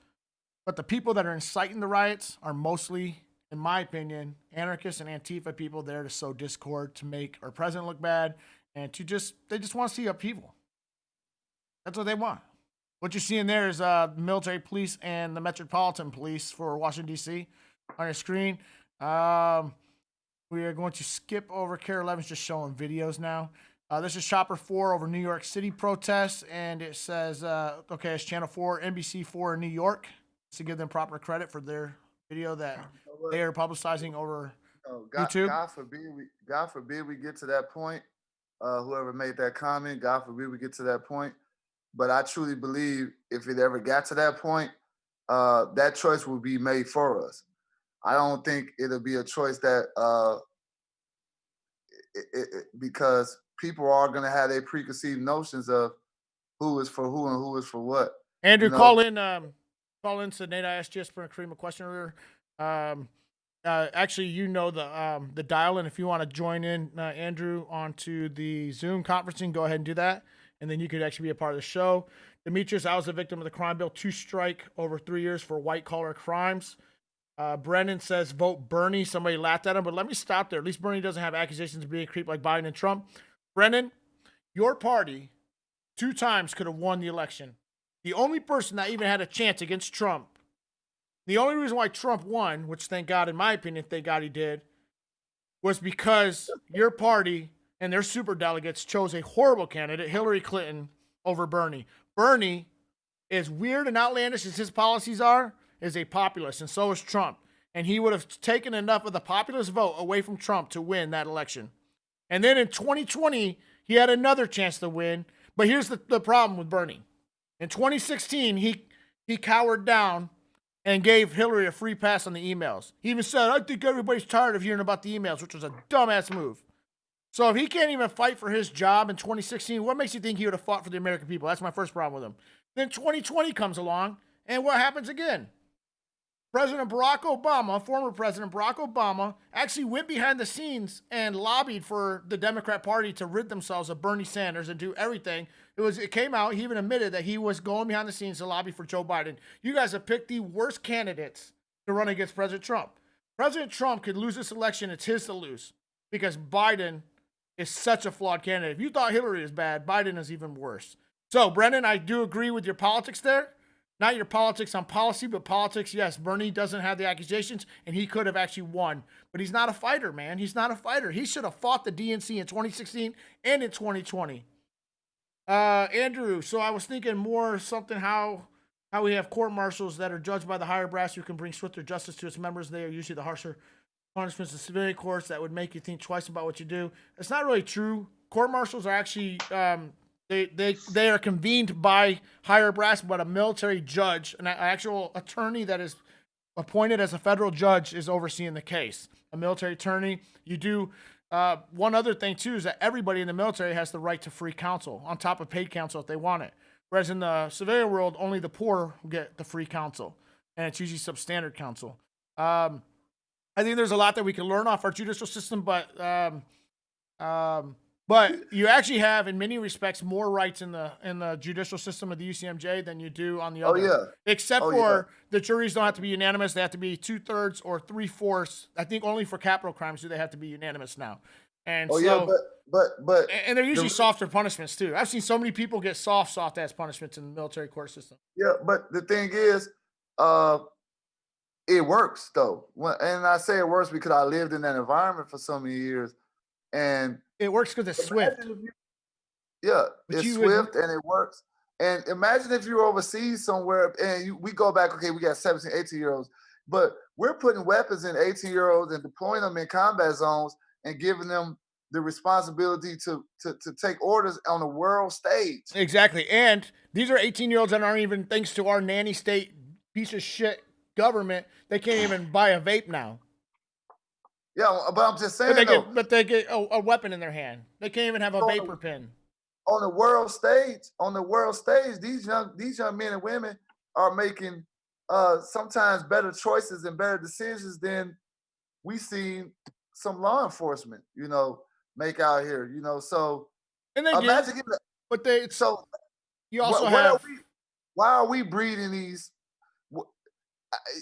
But the people that are inciting the riots are mostly, in my opinion, anarchists and Antifa people there to sow discord, to make our president look bad, and they just want to see upheaval. That's what they want. What you're seeing there is military police and the Metropolitan Police for Washington, D.C. on your screen. We are going to skip over KARE 11's just showing videos now. This is Chopper 4 over New York City protests, and it says, it's Channel 4, NBC4 in New York, to give them proper credit for their video that they are publicizing over YouTube. God forbid we get to that point. Whoever made that comment, God forbid we get to that point. But I truly believe if it ever got to that point, that choice will be made for us. I don't think it'll be a choice that because people are going to have their preconceived notions of who is for who and who is for what. Andrew, call in. Said, Nate, I asked Jasper and Kareem a question earlier. Actually, the dial, and if you want to join in, Andrew, onto the Zoom conferencing, go ahead and do that, and then you could actually be a part of the show. Demetrius, I was a victim of the crime bill, 2 strike over 3 years for white-collar crimes. Brennan says, vote Bernie. Somebody laughed at him, but let me stop there. At least Bernie doesn't have accusations of being a creep like Biden and Trump. Brennan, your party 2 times could have won the election. The only person that even had a chance against Trump, the only reason why Trump won, which thank God, in my opinion, thank God he did, was because your party and their superdelegates chose a horrible candidate, Hillary Clinton, over Bernie. Bernie, as weird and outlandish as his policies are, is a populist, and so is Trump. And he would have taken enough of the populist vote away from Trump to win that election. And then in 2020, he had another chance to win. But here's the problem with Bernie. In 2016, he cowered down and gave Hillary a free pass on the emails. He even said, I think everybody's tired of hearing about the emails, which was a dumbass move. So if he can't even fight for his job in 2016, what makes you think he would have fought for the American people? That's my first problem with him. Then 2020 comes along, And what happens again? President Barack Obama, former President Barack Obama, actually went behind the scenes and lobbied for the Democrat Party to rid themselves of Bernie Sanders and do everything. It came out, he even admitted that he was going behind the scenes to lobby for Joe Biden. You guys have picked the worst candidates to run against President Trump. President Trump could lose this election, it's his to lose, because Biden is such a flawed candidate. If you thought Hillary was bad, Biden is even worse. So, Brendan, I do agree with your politics there. Not your politics on policy, but politics, yes, Bernie doesn't have the accusations, and he could have actually won. But he's not a fighter, man. He's not a fighter. He should have fought the DNC in 2016 and in 2020. Andrew, so I was thinking more something how we have court martials that are judged by the higher brass who can bring swifter justice to its members. They are usually the harsher punishments in civilian courts that would make you think twice about what you do. It's not really true. Court martials are actually... They are convened by higher brass, but a military judge, an actual attorney that is appointed as a federal judge, is overseeing the case. A military attorney. You do one other thing too is that everybody in the military has the right to free counsel on top of paid counsel if they want it. Whereas in the civilian world, only the poor get the free counsel, and it's usually substandard counsel. I think there's a lot that we can learn off our judicial system, but you actually have, in many respects, more rights in the judicial system of the UCMJ than you do on the other. Oh, yeah. Except for the juries don't have to be unanimous. They have to be 2/3 or 3/4. I think only for capital crimes do they have to be unanimous now. And but they're usually softer punishments too. I've seen so many people get soft ass punishments in the military court system. Yeah, but the thing is, it works though. And I say it works because I lived in that environment for so many years, and it works because it's swift. It's swift and it works. And imagine if you're overseas somewhere and we go back, okay, we got 17, 18-year-olds, but we're putting weapons in 18-year-olds and deploying them in combat zones and giving them the responsibility to take orders on the world stage. Exactly. And these are 18-year-olds that aren't even, thanks to our nanny state piece of shit government, they can't even buy a vape now. Yeah, but I'm just saying, but they get a weapon in their hand. They can't even have a vapor pen. On the world stage, these young men and women are making sometimes better choices and better decisions than we see some law enforcement, make out here. So and they imagine get, but they so you also why are we breeding these?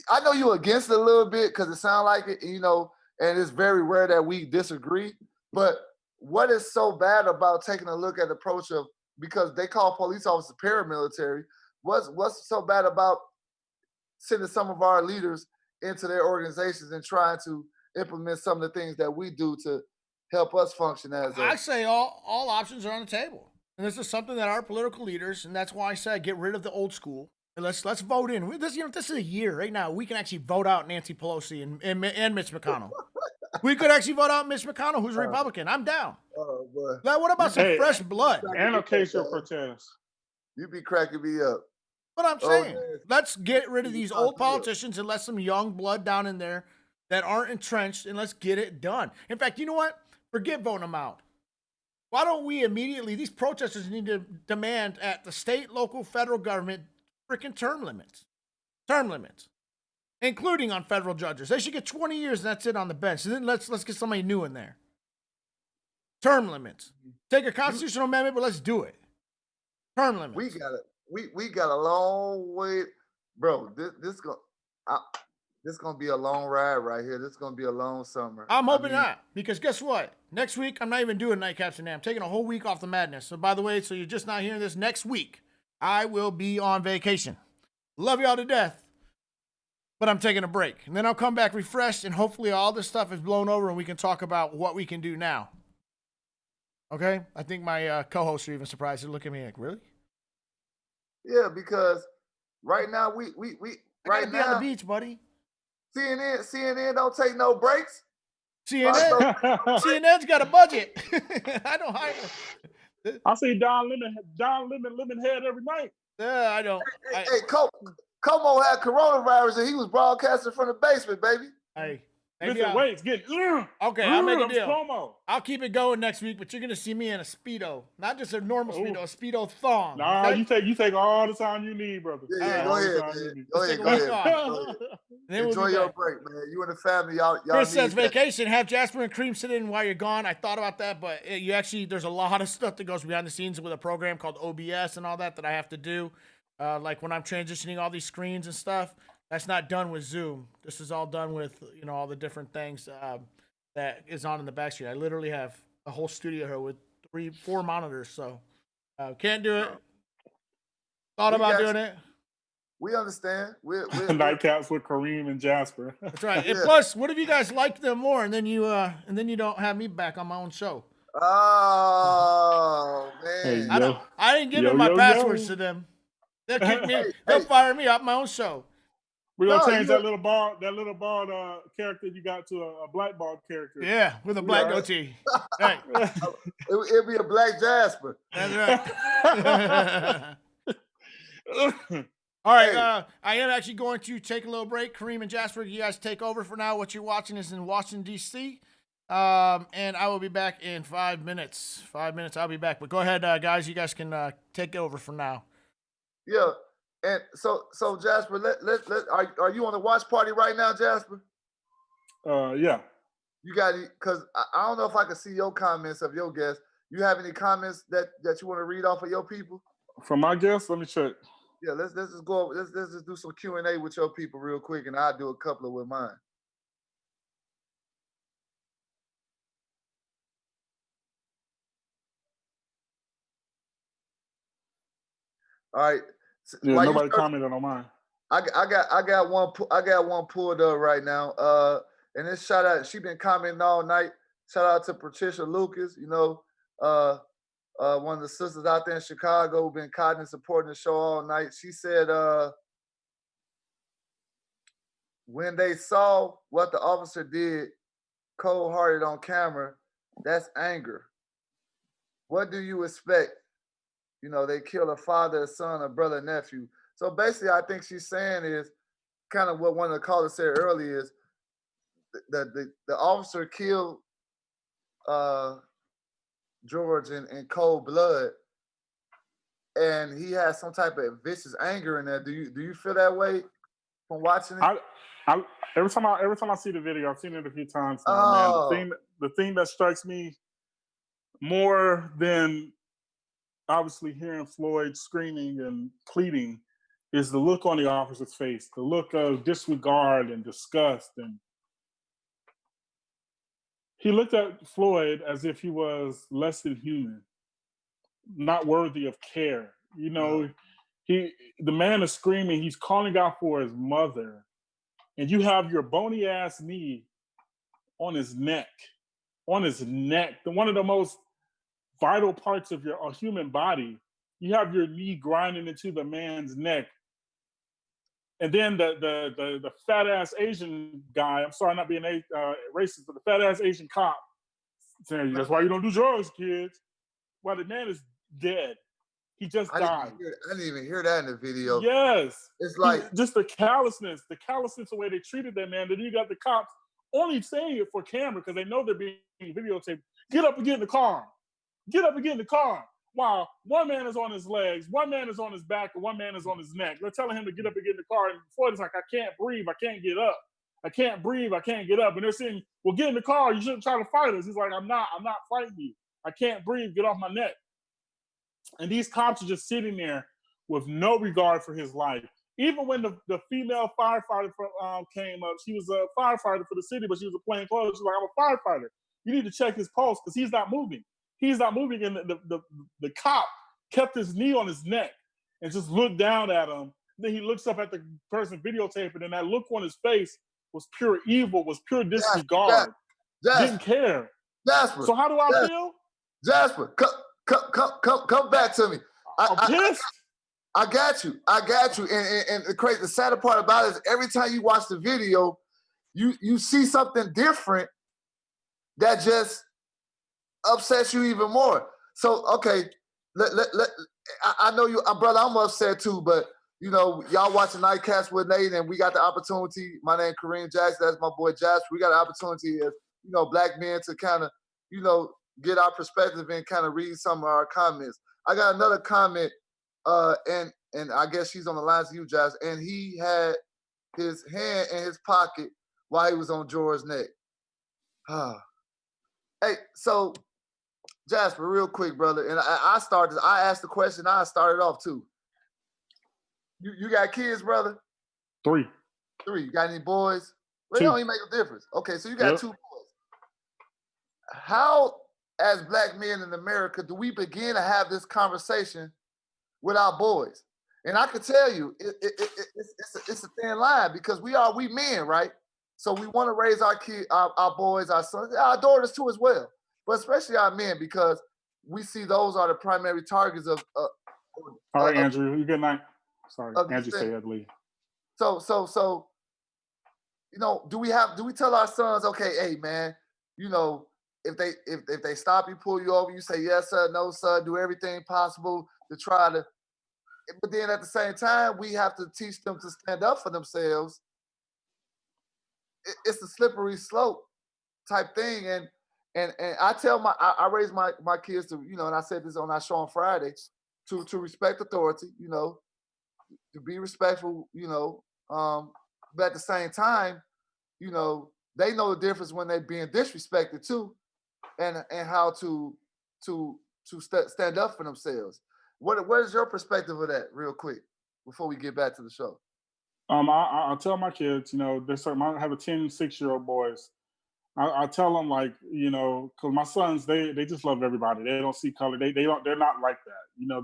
I know you're against it a little bit because it sounds like it, and it's very rare that we disagree. But what is so bad about taking a look at the approach of, because they call police officers paramilitary, what's so bad about sending some of our leaders into their organizations and trying to implement some of the things that we do to help us function as I say all options are on the table. And this is something that our political leaders, and that's why I said get rid of the old school. And let's vote in. This is a year right now. We can actually vote out Nancy Pelosi and Mitch McConnell. We could actually vote out Mitch McConnell, who's a Republican. I'm down. Oh, boy. Now, what about some fresh blood? And Ocasio-Cortez. You be cracking me up. But I'm saying, let's get rid of these old politicians and let some young blood down in there that aren't entrenched, and let's get it done. In fact, you know what? Forget voting them out. Why don't we immediately, these protesters need to demand at the state, local, federal government freaking term limits, including on federal judges. They should get 20 years and that's it on the bench. And then let's get somebody new in there. Term limits. Take a constitutional amendment, but let's do it. Term limits. We got a long way, bro. This gonna be a long ride right here. This is gonna be a long summer. I'm hoping not, because guess what? Next week I'm not even doing Nightcaps today. I'm taking a whole week off the madness. So by the way, so you're just not hearing this, next week I will be on vacation. Love y'all to death, but I'm taking a break. And then I'll come back refreshed, and hopefully all this stuff is blown over and we can talk about what we can do now. Okay? I think my co-hosts are even surprised. They look at me like, really? Yeah, because right now we right now on the beach, buddy. CNN don't take no breaks. CNN's got a budget. I don't hire. I see Don Lemon head every night. Yeah, I don't. Hey, Como had coronavirus and he was broadcasting from the basement, baby. Hey, Listen, wait, it's getting okay. I'll make a deal. Promo. I'll keep it going next week, but you're gonna see me in a Speedo, not just a normal Speedo, a Speedo thong. Nah, okay? you take all the time you need, brother. Yeah, go ahead, man. Go ahead. Enjoy your break, man. You and the family, y'all. Chris says vacation. Have Jasper and Kareem sit in while you're gone. I thought about that, but you actually, there's a lot of stuff that goes behind the scenes with a program called OBS and all that I have to do. Like when I'm transitioning all these screens and stuff, that's not done with Zoom. This is all done with, all the different things that is on in the back screen. I literally have a whole studio here with 3-4 monitors, so can't do it. Thought about doing it. We understand. We're Nightcaps with Kareem and Jasper. That's right. And plus, what if you guys liked them more, and then you don't have me back on my own show? Oh man! Hey, I didn't give them my passwords to them. They'll kick me. They'll fire me off my own show. We're gonna change that little bald character you got to a black bald character. Yeah, with a black goatee. Right. It'll be a black Jasper. That's right. All right, I am actually going to take a little break. Kareem and Jasper, you guys take over for now. What you're watching is in Washington, D.C., and I will be back in 5 minutes. 5 minutes, I'll be back. But go ahead, guys. You guys can take over for now. Yeah, and so Jasper, are you on the watch party right now, Jasper? Yeah. You got it, because I don't know if I can see your comments of your guests. You have any comments that you want to read off of your people? From my guests, let me check. Yeah, let's just go. Let's just do some Q&A with your people real quick, and I'll do a couple of with mine. All right. Yeah, nobody commented on mine. I got one pulled up right now. And this shout out. She been commenting all night. Shout out to Patricia Lucas. One of the sisters out there in Chicago who've been caught and supporting the show all night. She said, when they saw what the officer did, cold-hearted on camera, that's anger. What do you expect? They kill a father, a son, a brother, a nephew. So basically, I think she's saying is kind of what one of the callers said earlier is the officer killed George in cold blood, and he has some type of vicious anger in there. Do you feel that way from watching it? I every time I see the video, I've seen it a few times now, man. The thing that strikes me more than obviously hearing Floyd screaming and pleading is the look on the officer's face, the look of disregard and disgust. And he looked at Floyd as if he was less than human, not worthy of care. The man is screaming, he's calling out for his mother, and you have your bony ass knee on his neck, one of the most vital parts of your human body. You have your knee grinding into the man's neck. And then the fat ass Asian guy, I'm sorry, not being racist, but the fat ass Asian cop saying, that's why you don't do drugs, kids. Well, the man is dead. He just died. I didn't even hear that in the video. Yes. It's like just the callousness, the way they treated that man. Then you got the cops only saying it for camera because they know they're being videotaped. Get up and get in the car. Get up and get in the car. While one man is on his legs, one man is on his back, and one man is on his neck. They're telling him to get up and get in the car. And Floyd is like, I can't breathe. I can't get up. I can't breathe. I can't get up. And they're saying, well, get in the car. You shouldn't try to fight us. He's like, I'm not fighting you. I can't breathe. Get off my neck. And these cops are just sitting there with no regard for his life. Even when the female firefighter came up, she was a firefighter for the city, but she was a plain clothes. She's like, I'm a firefighter. You need to check his pulse because he's not moving. He's not moving, and the cop kept his knee on his neck and just looked down at him. Then he looks up at the person videotaping, and that look on his face was pure evil, was pure disregard. Didn't care. Jasper. So how do I feel? Jasper, come back to me. I'm pissed. I got you. And the sadder part about it is every time you watch the video, you see something different that just upsets you even more. So, okay, I know you, brother, I'm upset too, but you know, y'all watching Nightcaps with Nate, and we got the opportunity. My name Kareem Jackson. That's my boy Jasper. We got an opportunity as, you know, black men to kind of, you know, get our perspective and kind of read some of our comments. I got another comment, and I guess she's on the line to you, Jasper. And he had his hand in his pocket while he was on George's neck. Hey, so Jasper, real quick, brother, and I asked the question. I started off too. You got kids, brother? 3. You got any boys? Well, it 2. don't even make a difference. Okay, so you got Yep. 2 boys. How, as black men in America, do we begin to have this conversation with our boys? And I can tell you, it's a thin line because we men, right? So we want to raise our kids, our boys, our sons, our daughters too as well, but especially our men because we see those are the primary targets of. All right, Andrew. You good night. Sorry, Andrew said I'd leave. So, you know, do we tell our sons, okay, hey man, you know, if they stop you, pull you over, you say yes sir, no sir, do everything possible to try to. But then at the same time, we have to teach them to stand up for themselves. It's a slippery slope type thing, and I tell I raise my kids to, you know, and I said this on our show on Friday, to respect authority, you know, to be respectful, you know, but at the same time, you know, they know the difference when they're being disrespected too, and how to stand up for themselves. What is your perspective of that, real quick, before we get back to the show? I'll tell my kids, you know, I have a 10, 6-year-old boys. I tell them, like, you know, because my sons, they just love everybody. They don't see color. They're not like that. You know,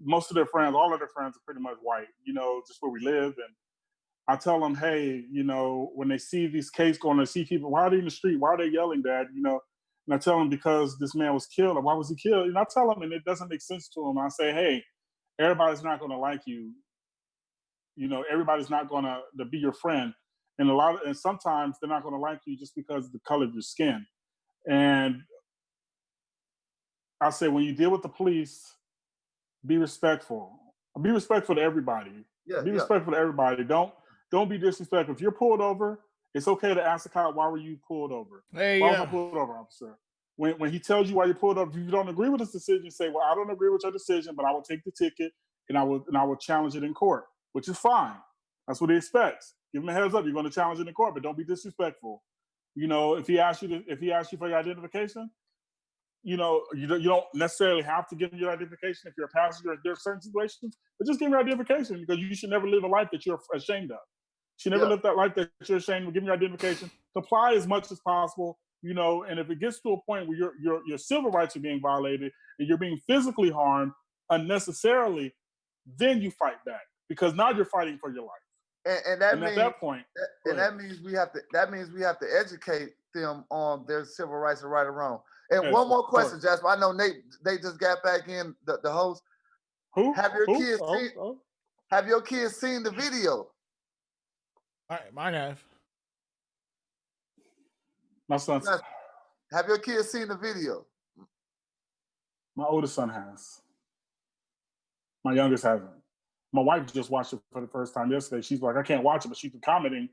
most of their friends, all of their friends are pretty much white, you know, just where we live. And I tell them, hey, you know, when they see these cases going, they see people, why are they in the street? Why are they yelling, Dad? You know, and I tell them because this man was killed. Or why was he killed? And I tell them, and it doesn't make sense to them. I say, hey, everybody's not going to like you. You know, everybody's not going to be your friend. And sometimes they're not going to like you just because of the color of your skin. And I say, when you deal with the police, be respectful. Be respectful to everybody. Be respectful to everybody. Don't be disrespectful. If you're pulled over, it's okay to ask the cop, why were you pulled over? Why was I pulled over, officer? When he tells you why you pulled over, if you don't agree with his decision, say, well, I don't agree with your decision, but I will take the ticket and I will challenge it in court, which is fine. That's what he expects. Give him a heads up. You're going to challenge it in court, but don't be disrespectful. You know, if he asks you for your identification, you know, you don't necessarily have to give him your identification if you're a passenger. There are certain situations, but just give him your identification because you should never live a life that you're ashamed of. You should never live that life that you're ashamed of. Give him your identification. Comply as much as possible. You know, and if it gets to a point where your civil rights are being violated and you're being physically harmed unnecessarily, then you fight back because now you're fighting for your life. And that means, at that point, that means we have to educate them on their civil rights and right or wrong. And one more question, Jasper. I know Nate just got back in, the host. Who? Have your kids seen the video? Mine have. My son. Have your kids seen the video? My oldest son has. My youngest hasn't. My wife just watched it for the first time yesterday. She's like, I can't watch it, but she's been commenting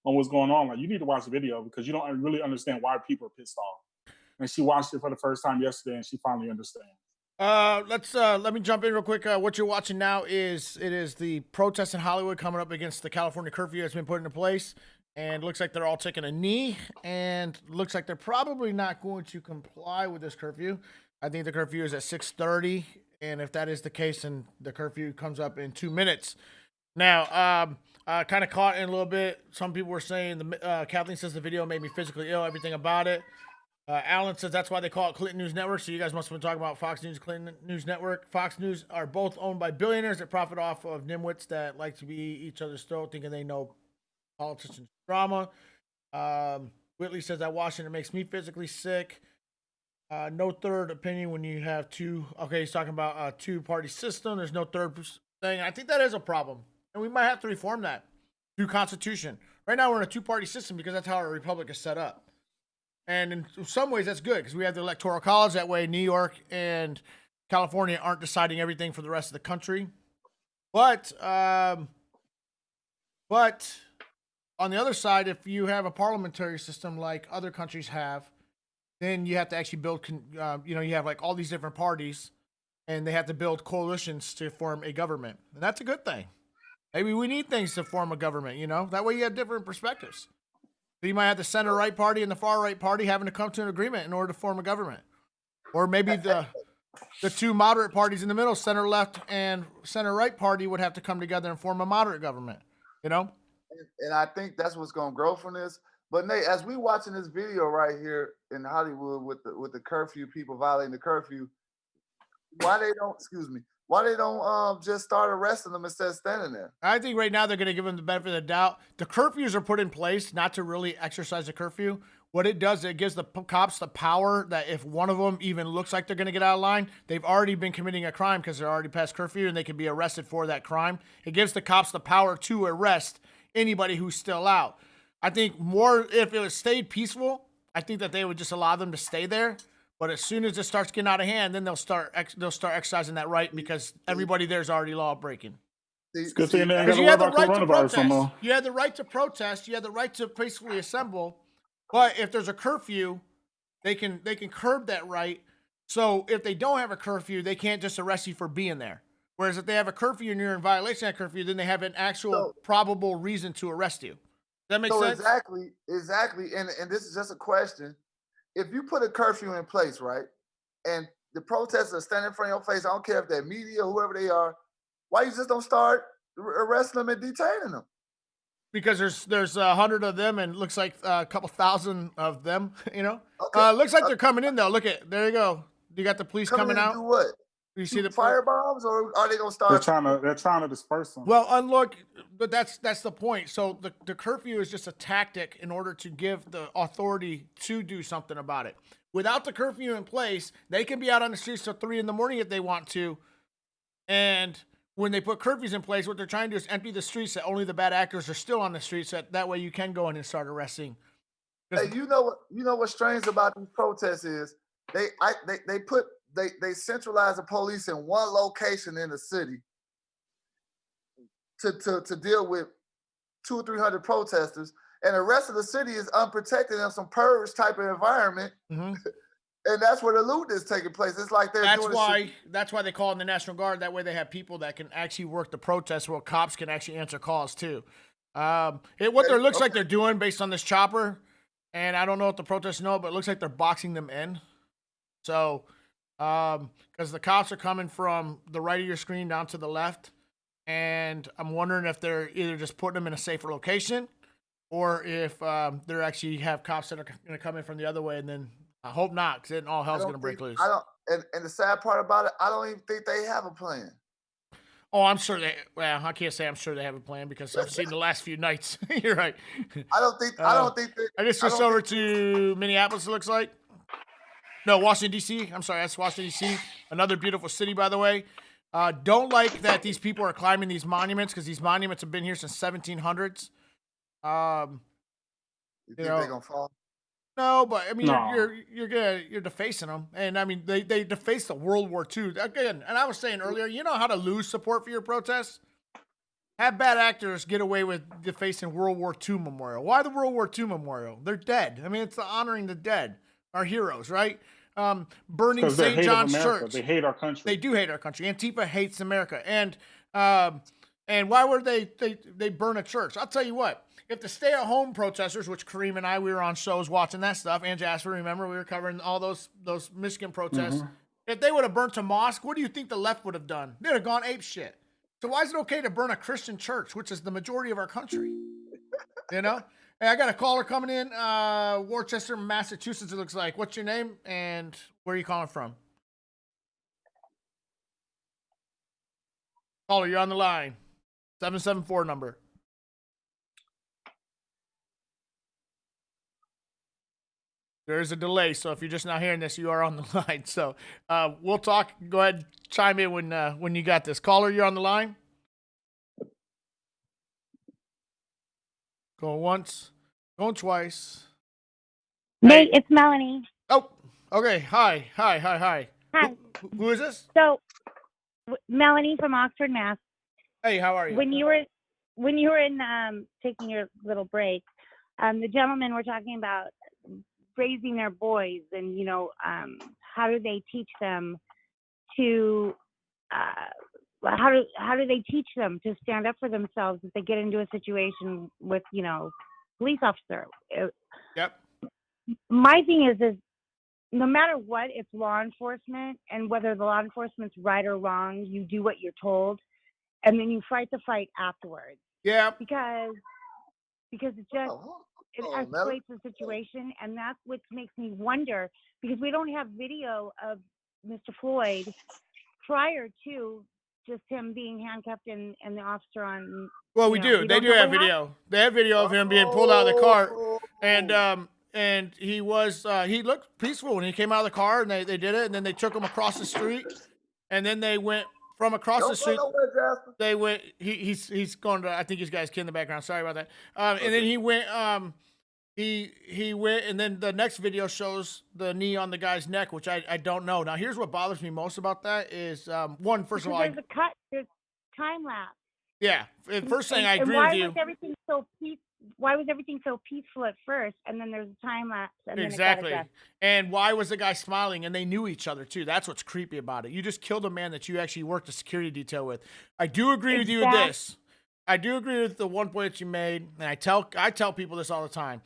on what's going on. Like, you need to watch the video because you don't really understand why people are pissed off. And she watched it for the first time yesterday, and she finally understands. Let me jump in real quick. What you're watching now is the protest in Hollywood coming up against the California curfew that's been put into place. And looks like they're all taking a knee, and looks like they're probably not going to comply with this curfew. I think the curfew is at 6:30, and if that is the case, then the curfew comes up in 2 minutes. Now, kind of caught in a little bit. Some people were saying, Kathleen says the video made me physically ill, everything about it. Alan says that's why they call it Clinton News Network. So you guys must have been talking about Fox News, Clinton News Network. Fox News are both owned by billionaires that profit off of nimwits that like to be each other's throat, thinking they know politicians drama. Whitley says that Washington makes me physically sick. No third opinion when you have two. Okay, he's talking about a two-party system. There's no third thing. I think that is a problem, and we might have to reform that through Constitution. Right now, we're in a two-party system because that's how our republic is set up. And in some ways, that's good because we have the Electoral College. That way, New York and California aren't deciding everything for the rest of the country. But on the other side, if you have a parliamentary system like other countries have, then you have to actually build, you have like all these different parties, and they have to build coalitions to form a government. And that's a good thing. Maybe we need things to form a government, That way you have different perspectives. So you might have the center-right party and the far-right party having to come to an agreement in order to form a government. Or maybe the two moderate parties in the middle, center-left and center-right party, would have to come together and form a moderate government, And I think that's what's going to grow from this. But Nate, as we watching this video right here in Hollywood with the curfew, people violating the curfew, why they don't just start arresting them instead of standing there? I think right now they're going to give them the benefit of the doubt. The curfews are put in place not to really exercise the curfew. What it does, it gives the cops the power that if one of them even looks like they're going to get out of line, they've already been committing a crime because they're already past curfew and they can be arrested for that crime. It gives the cops the power to arrest anybody who's still out. I think more if it stayed peaceful, I think that they would just allow them to stay there. But as soon as it starts getting out of hand, then they'll start exercising that right because everybody there is already law breaking. Good thing they ain't got Because to you worry have the about right to coronavirus protest. no more. You have the right to protest. You have the right to peacefully assemble. But if there's a curfew, they can curb that right. So if they don't have a curfew, they can't just arrest you for being there. Whereas if they have a curfew and you're in violation of that curfew, then they have an actual probable reason to arrest you. Does that make sense? Exactly. And this is just a question. If you put a curfew in place, right, and the protesters are standing in front of your face, I don't care if they're media, whoever they are, why you just don't start arresting them and detaining them? Because there's 100 of them and looks like a couple thousand of them, Okay. Looks like they're coming in though. Look there you go. You got the police coming out. Do what? You see the firebombs, or are they gonna start? They're trying to disperse them. Well, but that's the point. So the curfew is just a tactic in order to give the authority to do something about it. Without the curfew in place, they can be out on the streets till 3 a.m. if they want to. And when they put curfews in place, what they're trying to do is empty the streets so only the bad actors are still on the streets. That way you can go in and start arresting. Hey, you know what's strange about these protests is they centralize the police in one location in the city to deal with 200 or 300 protesters, and the rest of the city is unprotected in some purge type of environment. Mm-hmm. And that's where the loot is taking place. It's like that's why they call in the National Guard. That way they have people that can actually work the protests, where cops can actually answer calls too. Looks like they're doing based on this chopper, and I don't know what the protesters know, but it looks like they're boxing them in. So, because the cops are coming from the right of your screen down to the left, and I'm wondering if they're either just putting them in a safer location, or if they're actually have cops that are going to come in from the other way, and then I hope not, because then all hell's going to break loose. And the sad part about it, I don't even think they have a plan. Oh, I'm sure I can't say I'm sure they have a plan because I've seen the last few nights. You're right. I don't think I just switched over to Minneapolis, it looks like. No, Washington, D.C. I'm sorry, that's Washington, D.C. Another beautiful city, by the way. Don't like that these people are climbing these monuments because these monuments have been here since 1700s. You think they're going to fall? No, but I mean, No. you're defacing them, and I mean they defaced the World War II again. And I was saying earlier, you know how to lose support for your protests? Have bad actors get away with defacing World War II memorial. Why the World War II memorial? They're dead. I mean, it's honoring the dead, our heroes, right? Burning St. John's Church. They hate our country. They do hate our country. Antifa hates America, and why would they burn a church? I'll tell you what. If the stay-at-home protesters, which Kareem and I, we were on shows watching that stuff, and Jasper, remember, we were covering all those Michigan protests. Mm-hmm. If they would have burnt a mosque, what do you think the left would have done? They'd have gone ape shit. So why is it okay to burn a Christian church, which is the majority of our country? You know? Hey, I got a caller coming in, Worcester, Massachusetts, it looks like. What's your name, and where are you calling from? Caller, you're on the line. 774 number. There is a delay, so if you're just not hearing this, you are on the line. So we'll talk. Go ahead, chime in when you got this. Caller, you're on the line. Going once, going twice. Nate, it's Melanie. Oh, okay. Hi. Hi. Who is this? So, Melanie from Oxford, Mass. Hey, how are you? When you were in taking your little break, the gentlemen were talking about raising their boys, and how do they teach them to how do they teach them to stand up for themselves if they get into a situation with police officer? Yep. My thing is no matter what, it's law enforcement, and whether the law enforcement's right or wrong, you do what you're told, and then you fight the fight afterwards. Yeah. Because it just escalates the situation, and that's what makes me wonder, because we don't have video of Mr. Floyd prior to just him being handcuffed and the officer on. Well, we do. They do have video. They have video of him being pulled out of the car, and he was he looked peaceful when he came out of the car, and they did it, and then they took him across the street, and then they went from across the street. They went. He's going to. I think he's got his kid in the background. Sorry about that. And then he went. He went, and then the next video shows the knee on the guy's neck, which I don't know. Now, here's what bothers me most about that is one. First of all, there's a cut. There's time lapse. Yeah. First thing, I agree with you. Why was everything so peaceful at first, and then there's a time lapse? And Exactly. Then And why was the guy smiling? And they knew each other too. That's what's creepy about it. You just killed a man that you actually worked a security detail with. I do agree with you with this. I do agree with the one point that you made, and I tell people this all the time.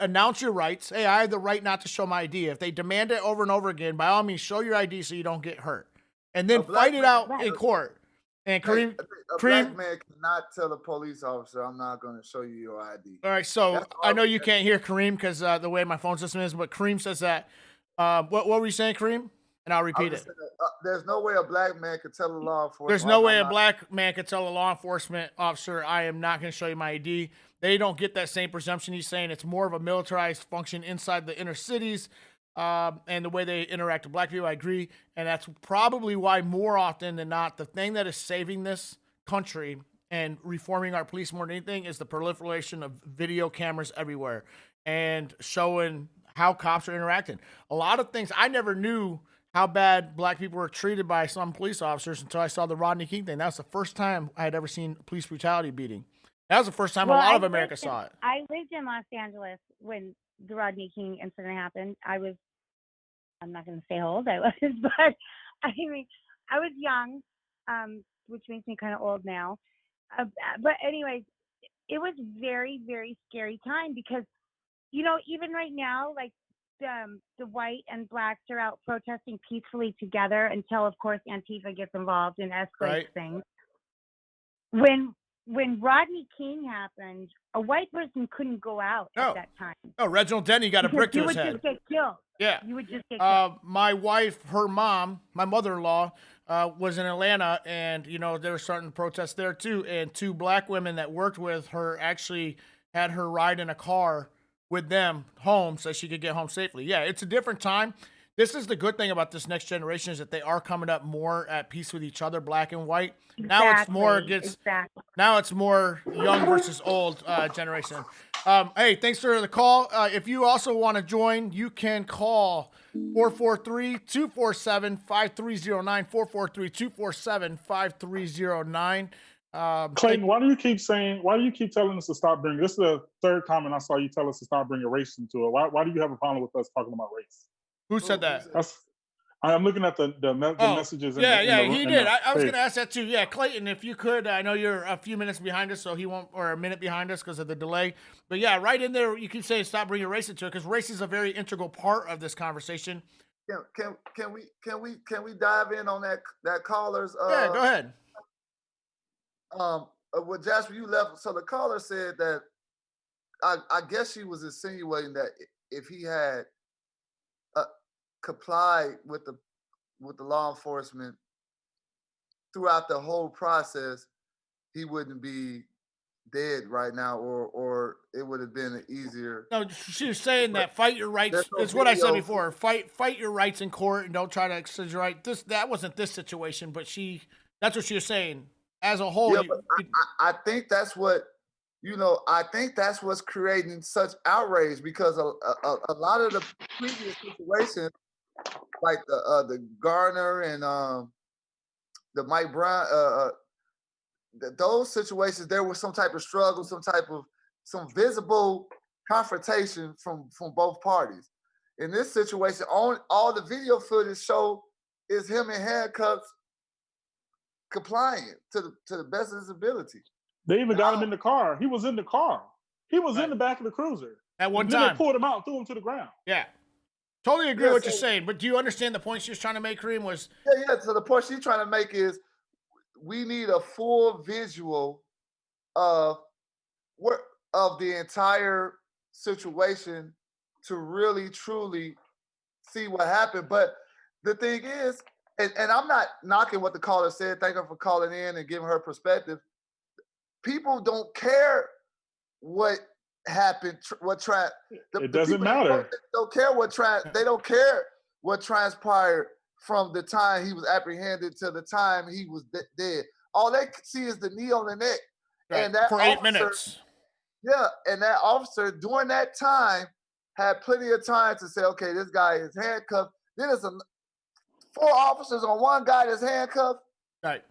Announce your rights. Hey, I have the right not to show my ID. If they demand it over and over again, by all means, show your ID so you don't get hurt, and then fight it out in court. And Kareem, black man cannot tell a police officer, "I'm not going to show you your ID." All right, so I know you can't hear Kareem because the way my phone system is, but Kareem says that. What were you saying, Kareem? And I'll repeat it. There's no way a black man could tell a law enforcement. There's no way a black man could tell a law enforcement officer, "I am not going to show you my ID." They don't get that same presumption. He's saying it's more of a militarized function inside the inner cities, and the way they interact with black people. I agree, and that's probably why more often than not, the thing that is saving this country and reforming our police more than anything is the proliferation of video cameras everywhere and showing how cops are interacting. A lot of things I never knew how bad black people were treated by some police officers until I saw the Rodney King thing. That was the first time I had ever seen police brutality beating. That was the first time a lot of America saw it. I lived in Los Angeles when the Rodney King incident happened. I'm not going to say how old I was, but I mean, I was young, which makes me kind of old now. But anyways, it was very, very scary time because, even right now, like the white and blacks are out protesting peacefully together until, of course, Antifa gets involved and escalates things. When Rodney King happened, a white person couldn't go out at that time. Oh, Reginald Denny got a brick to his head. You would just get killed. Yeah. You would just get killed. My wife, her mom, my mother-in-law, was in Atlanta, and, they were starting to protest there too. And two black women that worked with her actually had her ride in a car with them home so she could get home safely. Yeah, it's a different time. This is the good thing about this next generation is that they are coming up more at peace with each other, black and white. Now it's more now it's more young versus old generation. Hey, thanks for the call. If you also want to join, you can call 443-247-5309, 443-247-5309. Clayton, why do you keep telling us to stop bringing, this is the third comment I saw you tell us to stop bringing race into it. Why do you have a problem with us talking about race? Who said that? I'm looking at the messages. He did. I was going to ask that too. Yeah, Clayton, if you could, I know you're a few minutes behind us, so he won't, or a minute behind us because of the delay. But yeah, right in there, you can say stop bringing race into it because race is a very integral part of this conversation. Can we dive in on that caller's? Yeah, go ahead. Well, Jasper, you left. So the caller said that I guess she was insinuating that if he had complied with the law enforcement throughout the whole process, he wouldn't be dead right now, or it would have been an easier. No, she was saying that fight your rights. It's what I said before. Fight your rights in court and don't try to exaggerate. That wasn't this situation, but that's what she was saying. As a whole, yeah, I think that's what I think that's what's creating such outrage because a lot of the previous situations, like the Garner and the Mike Brown, those situations, there was some type of struggle, some visible confrontation from both parties. In this situation, all the video footage show is him in handcuffs, complying to the best of his ability. They even got him in the car. He was in the car. He was in the back of the cruiser. At one and time. Then they pulled him out and threw him to the ground. Yeah. Totally agree with what you're saying, but do you understand the point she was trying to make, Kareem? Yeah. So the point she's trying to make is we need a full visual of the entire situation to really, truly see what happened. But the thing is, and I'm not knocking what the caller said. Thank her for calling in and giving her perspective. People don't care what happened. It doesn't matter. Don't care they don't care what transpired from the time he was apprehended to the time he was dead. All they see is the knee on the neck, and that for 8 minutes. Yeah, and that officer during that time had plenty of time to say, okay, this guy is handcuffed. Then there's 4 officers on one guy that's handcuffed. Right.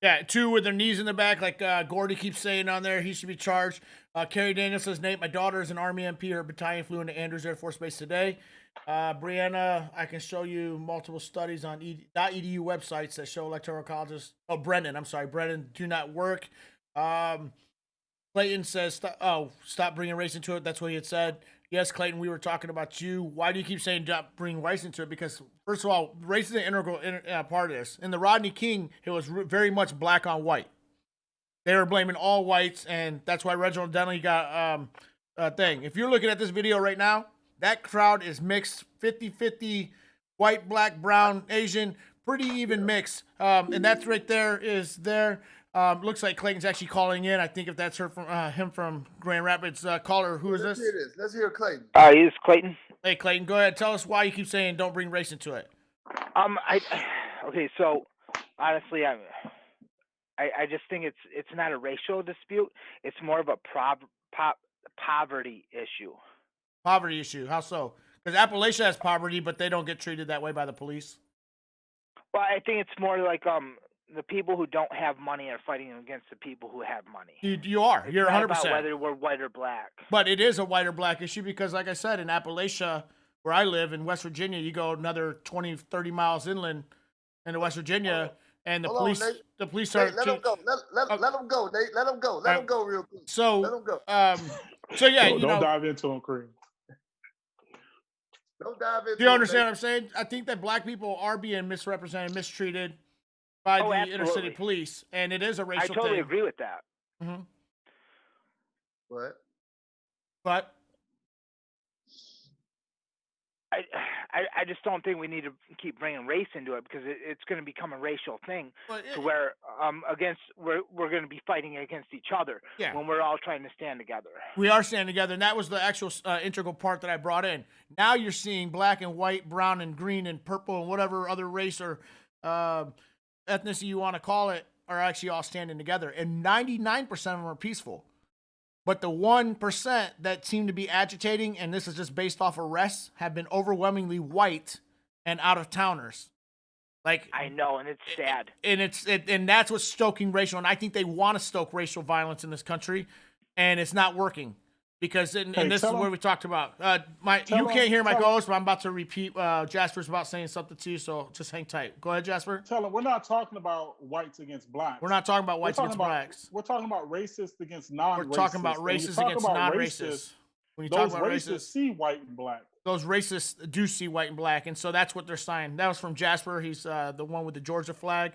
Yeah, 2 with their knees in the back, like Gordy keeps saying on there. He should be charged. Carrie Daniel says, Nate, my daughter is an Army MP. Her battalion flew into Andrews Air Force Base today. Brianna, I can show you multiple studies on .edu websites that show electoral colleges. Oh, Brendan, I'm sorry. Brendan, do not work. Clayton says, stop bringing race into it. That's what he had said. Yes, Clayton, we were talking about you. Why do you keep saying don't bring race into it? Because, first of all, race is an integral part of this. In the Rodney King, it was very much black on white. They were blaming all whites, and that's why Reginald Denley got a thing. If you're looking at this video right now, that crowd is mixed 50-50, white, black, brown, Asian, pretty even mix. And that's right there is there. Looks like Clayton's actually calling in. I think if that's her from him from Grand Rapids. Caller, who is this? Let's hear Clayton. This is Clayton. Hey, Clayton, go ahead. Tell us why you keep saying don't bring race into it. Okay, so honestly, I just think it's not a racial dispute. It's more of a poverty issue. Poverty issue. How so? Because Appalachia has poverty, but they don't get treated that way by the police. Well, I think it's more like the people who don't have money are fighting against the people who have money. You are. You're 100%. About whether we're white or black. But it is a white or black issue because, like I said, in Appalachia, where I live in West Virginia, you go another 20, 30 miles inland into West Virginia, and the police are. Let them go. Let them go, Nate. Let them go. Let them go real quick. So, let them go. So yeah, don't dive into them, Kareem. Don't dive into. Do you understand what I'm saying? I think that black people are being misrepresented, mistreated by the inner city police, and it is a racial thing. I totally agree with that. Mm-hmm. What? But I just don't think we need to keep bringing race into it because it's going to become a racial thing to where we're going to be fighting against each other when we're all trying to stand together. We are standing together, and that was the actual integral part that I brought in. Now you're seeing black and white, brown and green and purple and whatever other race or ethnicity you want to call it are actually all standing together, and 99% of them are peaceful. But the 1% that seem to be agitating, and this is just based off arrests, have been overwhelmingly white and out-of-towners. Like I know, and it's sad. And that's what's stoking racial. And I think they want to stoke racial violence in this country, and it's not working. Because and this is where we talked about. You can't hear my co-host, but I'm about to repeat. Jasper's about saying something to you, so just hang tight. Go ahead, Jasper. Tell him we're not talking about whites against blacks. We're not talking about whites against blacks. We're talking about racists against non-racists. We're talking about racists against non-racists. When you talk about racists see white and black. Those racists do see white and black, and so that's what they're saying. That was from Jasper. He's the one with the Georgia flag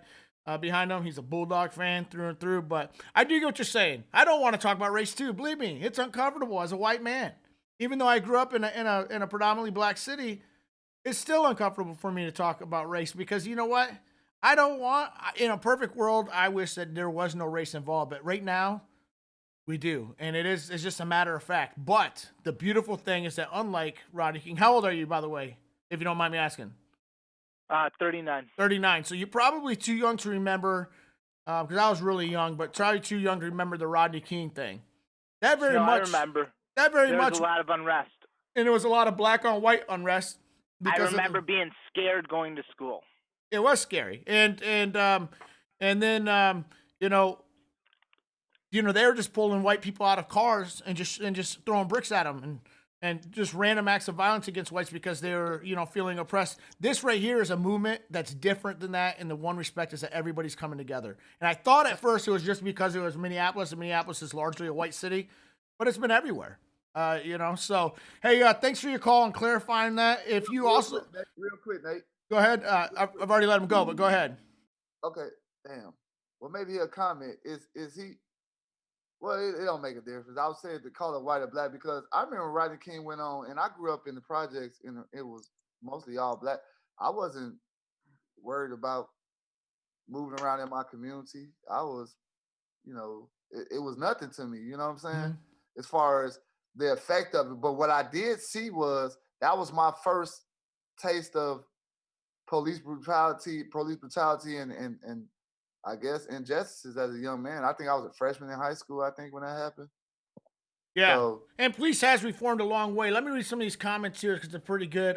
behind him. He's a Bulldog fan through and through. But I do get what you're saying. I don't want to talk about race too. Believe me, it's uncomfortable as a white man. Even though I grew up in a predominantly black city, it's still uncomfortable for me to talk about race because you know what? I don't want. In a perfect world, I wish that there was no race involved. But right now, we do, and it's just a matter of fact. But the beautiful thing is that unlike Rodney King, how old are you, by the way, if you don't mind me asking? 39. 39. So you're probably too young to remember, because I was really young, but probably too young to remember the Rodney King thing. I remember. That very there much. was a lot of unrest. And there was a lot of black on white unrest. I remember being scared going to school. It was scary, and then you know, they were just pulling white people out of cars and just throwing bricks at them and just random acts of violence against whites because they were, feeling oppressed. This right here is a movement that's different than that, and the one respect is that everybody's coming together. And I thought at first it was just because it was Minneapolis, and Minneapolis is largely a white city, but it's been everywhere. So, hey, thanks for your call and clarifying that. If you real quick, Nate. Go ahead. I've already let him go, but go ahead. Okay, damn. Well, maybe he'll comment. Is he? Well, it don't make a difference. I was saying to call it white or black because I remember Rodney King went on, and I grew up in the projects, and it was mostly all black. I wasn't worried about moving around in my community. I was, it was nothing to me. You know what I'm saying? Mm-hmm. As far as the effect of it. But what I did see was that was my first taste of police brutality, and I guess injustices as a young man. I think I was a freshman in high school, I think, when that happened. Yeah. So, and police has reformed a long way. Let me read some of these comments here because they're pretty good.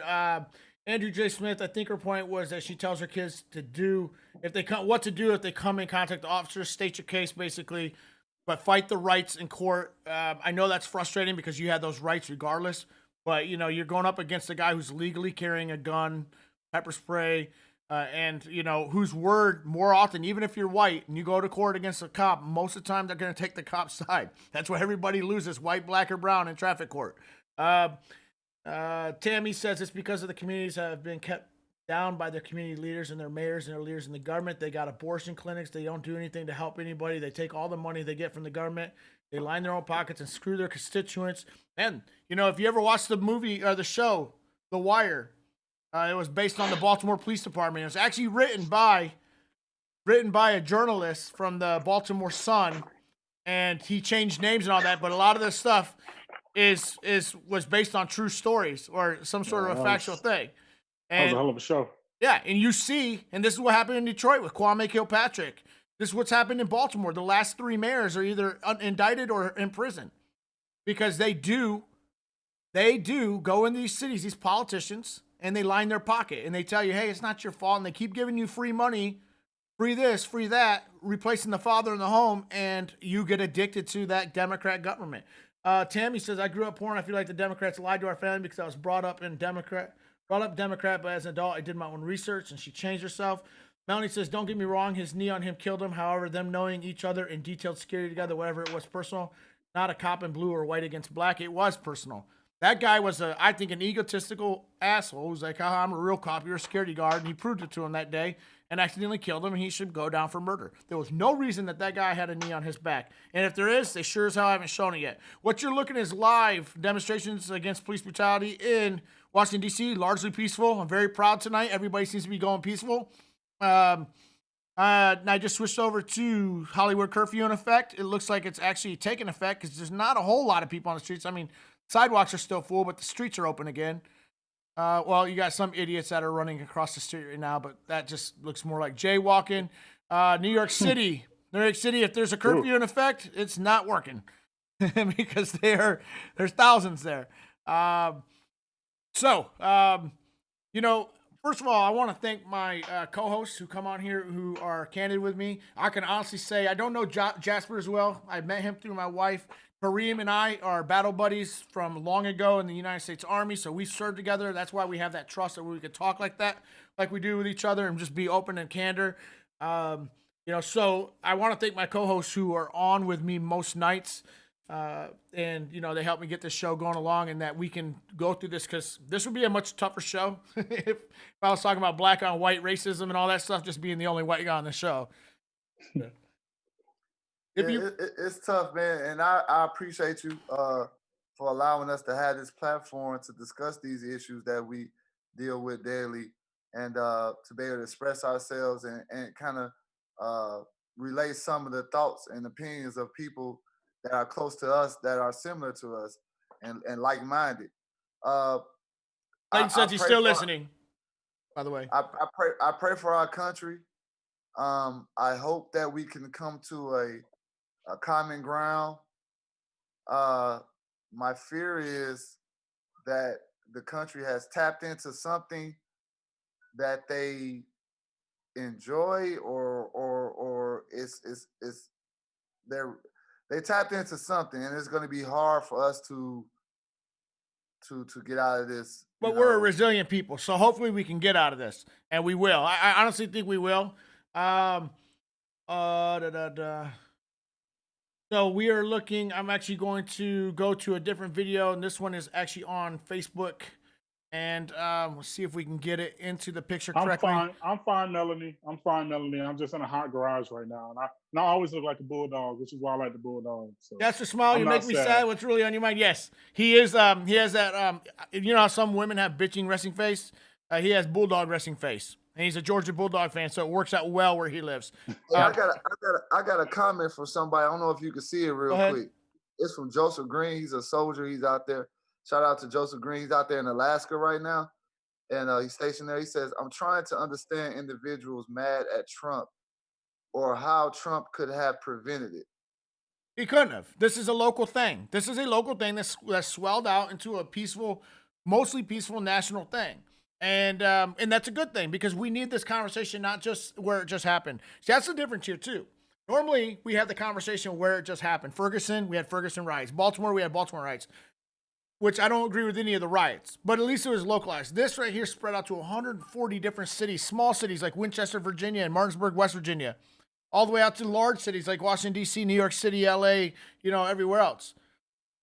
Andrew J. Smith, I think her point was that she tells her kids what to do if they come in contact with officers, state your case basically, but fight the rights in court. I know that's frustrating because you had those rights regardless, but you're going up against a guy who's legally carrying a gun, pepper spray, and whose word more often, even if you're white and you go to court against a cop, most of the time they're going to take the cop's side. That's why everybody loses, white, black, or brown in traffic court. Tammy says it's because of the communities that have been kept down by their community leaders and their mayors and their leaders in the government. They got abortion clinics. They don't do anything to help anybody. They take all the money they get from the government. They line their own pockets and screw their constituents. And, if you ever watched the movie or the show, The Wire, it was based on the Baltimore Police Department. It was actually written by a journalist from the Baltimore Sun, and he changed names and all that. But a lot of this stuff was based on true stories or some sort of a factual thing. And that was a hell of a show. Yeah, and you see, and this is what happened in Detroit with Kwame Kilpatrick. This is what's happened in Baltimore. The last 3 mayors are either indicted or in prison because they do go in these cities, these politicians, and they line their pocket and they tell you, hey, it's not your fault. And they keep giving you free money, free this, free that, replacing the father in the home. And you get addicted to that Democrat government. Tammy says, I grew up poor and I feel like the Democrats lied to our family because I was brought up Democrat, but as an adult, I did my own research and she changed herself. Melanie says, don't get me wrong. His knee on him killed him. However, them knowing each other in detailed security together, whatever it was personal, not a cop in blue or white against black. It was personal. That guy was, I think, an egotistical asshole who's like, I'm a real cop, you're a security guard, and he proved it to him that day and accidentally killed him, and he should go down for murder. There was no reason that guy had a knee on his back. And if there is, they sure as hell haven't shown it yet. What you're looking at is live demonstrations against police brutality in Washington, D.C., largely peaceful. I'm very proud tonight. Everybody seems to be going peaceful. And I just switched over to Hollywood curfew in effect. It looks like it's actually taking effect because there's not a whole lot of people on the streets. I mean, sidewalks are still full, but the streets are open again. Well, you got some idiots that are running across the street right now, but that just looks more like jaywalking. New York City, if there's a curfew in effect, it's not working because there's thousands there. First of all, I want to thank my co-hosts who come on here who are candid with me. I can honestly say I don't know Jasper as well. I met him through my wife. Kareem and I are battle buddies from long ago in the United States Army, so we served together. That's why we have that trust that we could talk like that, like we do with each other, and just be open and candor. So I want to thank my co-hosts who are on with me most nights, and they help me get this show going along, and that we can go through this because this would be a much tougher show if I was talking about black on white racism and all that stuff, just being the only white guy on the show. It's tough, man, and I appreciate you for allowing us to have this platform to discuss these issues that we deal with daily, and to be able to express ourselves and kind of relay some of the thoughts and opinions of people that are close to us, that are similar to us, and like-minded. Clayton says he's still listening, by the way. I pray for our country. I hope that we can come to a common ground. My fear is that the country has tapped into something that they enjoy, or it's they tapped into something, and it's going to be hard for us to get out of this. But we're a resilient people, so hopefully we can get out of this, and we will. I honestly think we will. So we are looking. I'm actually going to go to a different video, and this one is actually on Facebook. And we'll see if we can get it into the picture correctly. I'm fine, Melanie. I'm just in a hot garage right now, and I always look like a bulldog, which is why I like the bulldog. So that's the smile. You make me sad. What's really on your mind? Yes, he is. He has that. You know how some women have bitching resting face. He has bulldog resting face, and he's a Georgia Bulldog fan, so it works out well where he lives. I got a comment from somebody. I don't know if you can see it real quick. It's from Joseph Green. He's a soldier. He's out there. Shout out to Joseph Green. He's out there in Alaska right now, and he's stationed there. He says, I'm trying to understand individuals mad at Trump or how Trump could have prevented it. He couldn't have. This is a local thing. This is a local thing that's swelled out into a peaceful, mostly peaceful national thing. And that's a good thing because we need this conversation, not just where it just happened. See, that's the difference here, too. Normally, we have the conversation where it just happened. Ferguson, we had Ferguson riots. Baltimore, we had Baltimore riots. Which I don't agree with any of the riots, but at least it was localized. This right here spread out to 140 different cities, small cities like Winchester, Virginia, and Martinsburg, West Virginia, all the way out to large cities like Washington, D.C., New York City, L.A., everywhere else.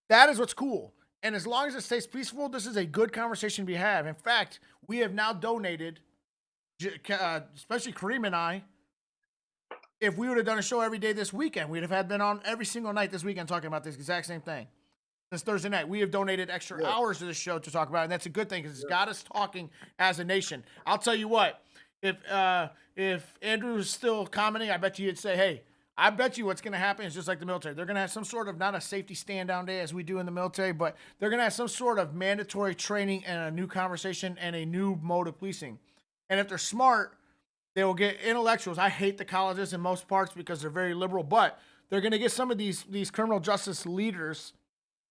That is what's cool. And as long as it stays peaceful, this is a good conversation to have. In fact, we have now donated, especially Kareem and I, if we would have done a show every day this weekend, we'd have been on every single night this weekend talking about this exact same thing. This Thursday night, we have donated extra hours to the show to talk about it, and that's a good thing because it's got us talking as a nation. I'll tell you what, if Andrew was still commenting, I bet you he'd say, hey, I bet you what's going to happen is just like the military. They're going to have some sort of, not a safety stand-down day as we do in the military, but they're going to have some sort of mandatory training and a new conversation and a new mode of policing. And if they're smart, they will get intellectuals. I hate the colleges in most parts because they're very liberal, but they're going to get some of these criminal justice leaders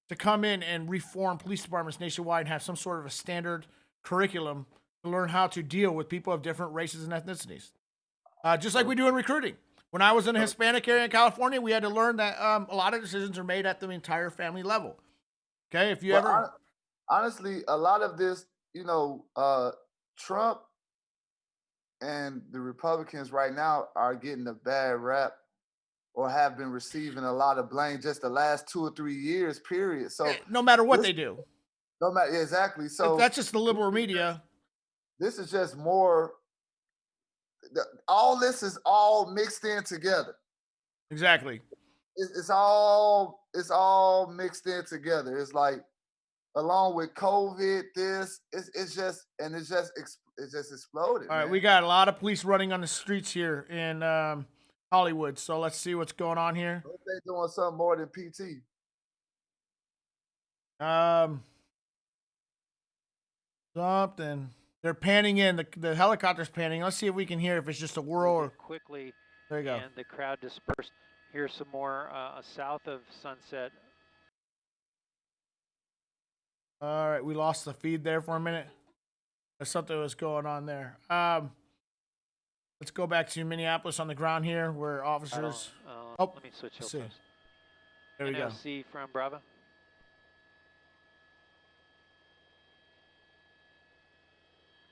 to come in and reform police departments nationwide and have some sort of a standard curriculum to learn how to deal with people of different races and ethnicities. Just like we do in recruiting. When I was in a Hispanic area in California, we had to learn that a lot of decisions are made at the entire family level. Okay, if you honestly, a lot of this, Trump and the Republicans right now are getting a bad rap or have been receiving a lot of blame just the last 2 or 3 years, period. So no matter what they do. No matter exactly. So that's just the liberal media. This is just more. All this is all mixed in together. Exactly. It's all mixed in together. It's like along with COVID, it's just exploded. All right, we got a lot of police running on the streets here in Hollywood. So let's see what's going on here. They're doing something more than PT. Something. They're panning in. The helicopter's panning. Let's see if we can hear if it's just a whirl or quickly. There you go. And the crowd dispersed. Here's some more south of Sunset. All right, we lost the feed there for a minute. There's something was going on there. Let's go back to Minneapolis on the ground here, where officers. Let me switch over. There we go. NOC from Bravo.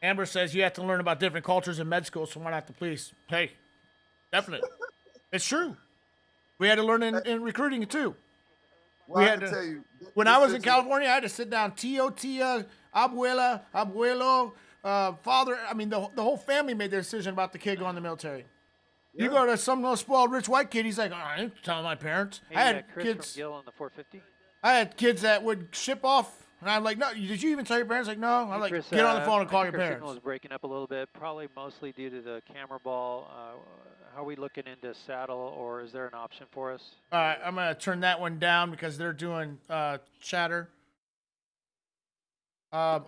Amber says you have to learn about different cultures in med school, so why not the police? Hey, definitely. It's true. We had to learn in recruiting too. Well, I can tell you, when I was in California, I had to sit down, tio, tia, abuela, abuelo, father. I mean, the whole family made their decision about the kid going to the military. Yeah. You go to some little spoiled rich white kid, he's like, oh, I didn't tell my parents. Hey, I had Chris kids. From Gill on the 450. I had kids that would ship off. And I'm like, no, did you even tell your parents? Like, no. I'm like, Chris, get on the phone and call your parents. Signal is breaking up a little bit, probably mostly due to the camera ball. How are we looking into saddle, or is there an option for us? All right, I'm going to turn that one down because they're doing chatter. I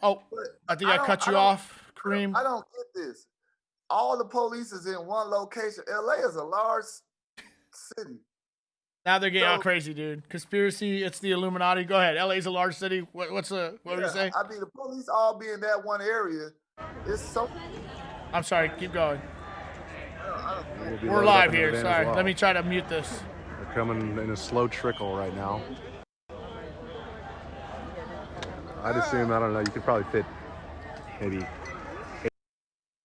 think I cut you off, Kareem. I don't get this. All the police is in one location. LA is a large city. Now they're getting all crazy, dude. Conspiracy, it's the Illuminati. Go ahead. LA's a large city. What did you say? I mean, the police all be in that one area. It's so. I'm sorry. Keep going. We're live here. Sorry. Let me try to mute this. coming in a slow trickle right now. I'd assume, I don't know, you could probably fit maybe.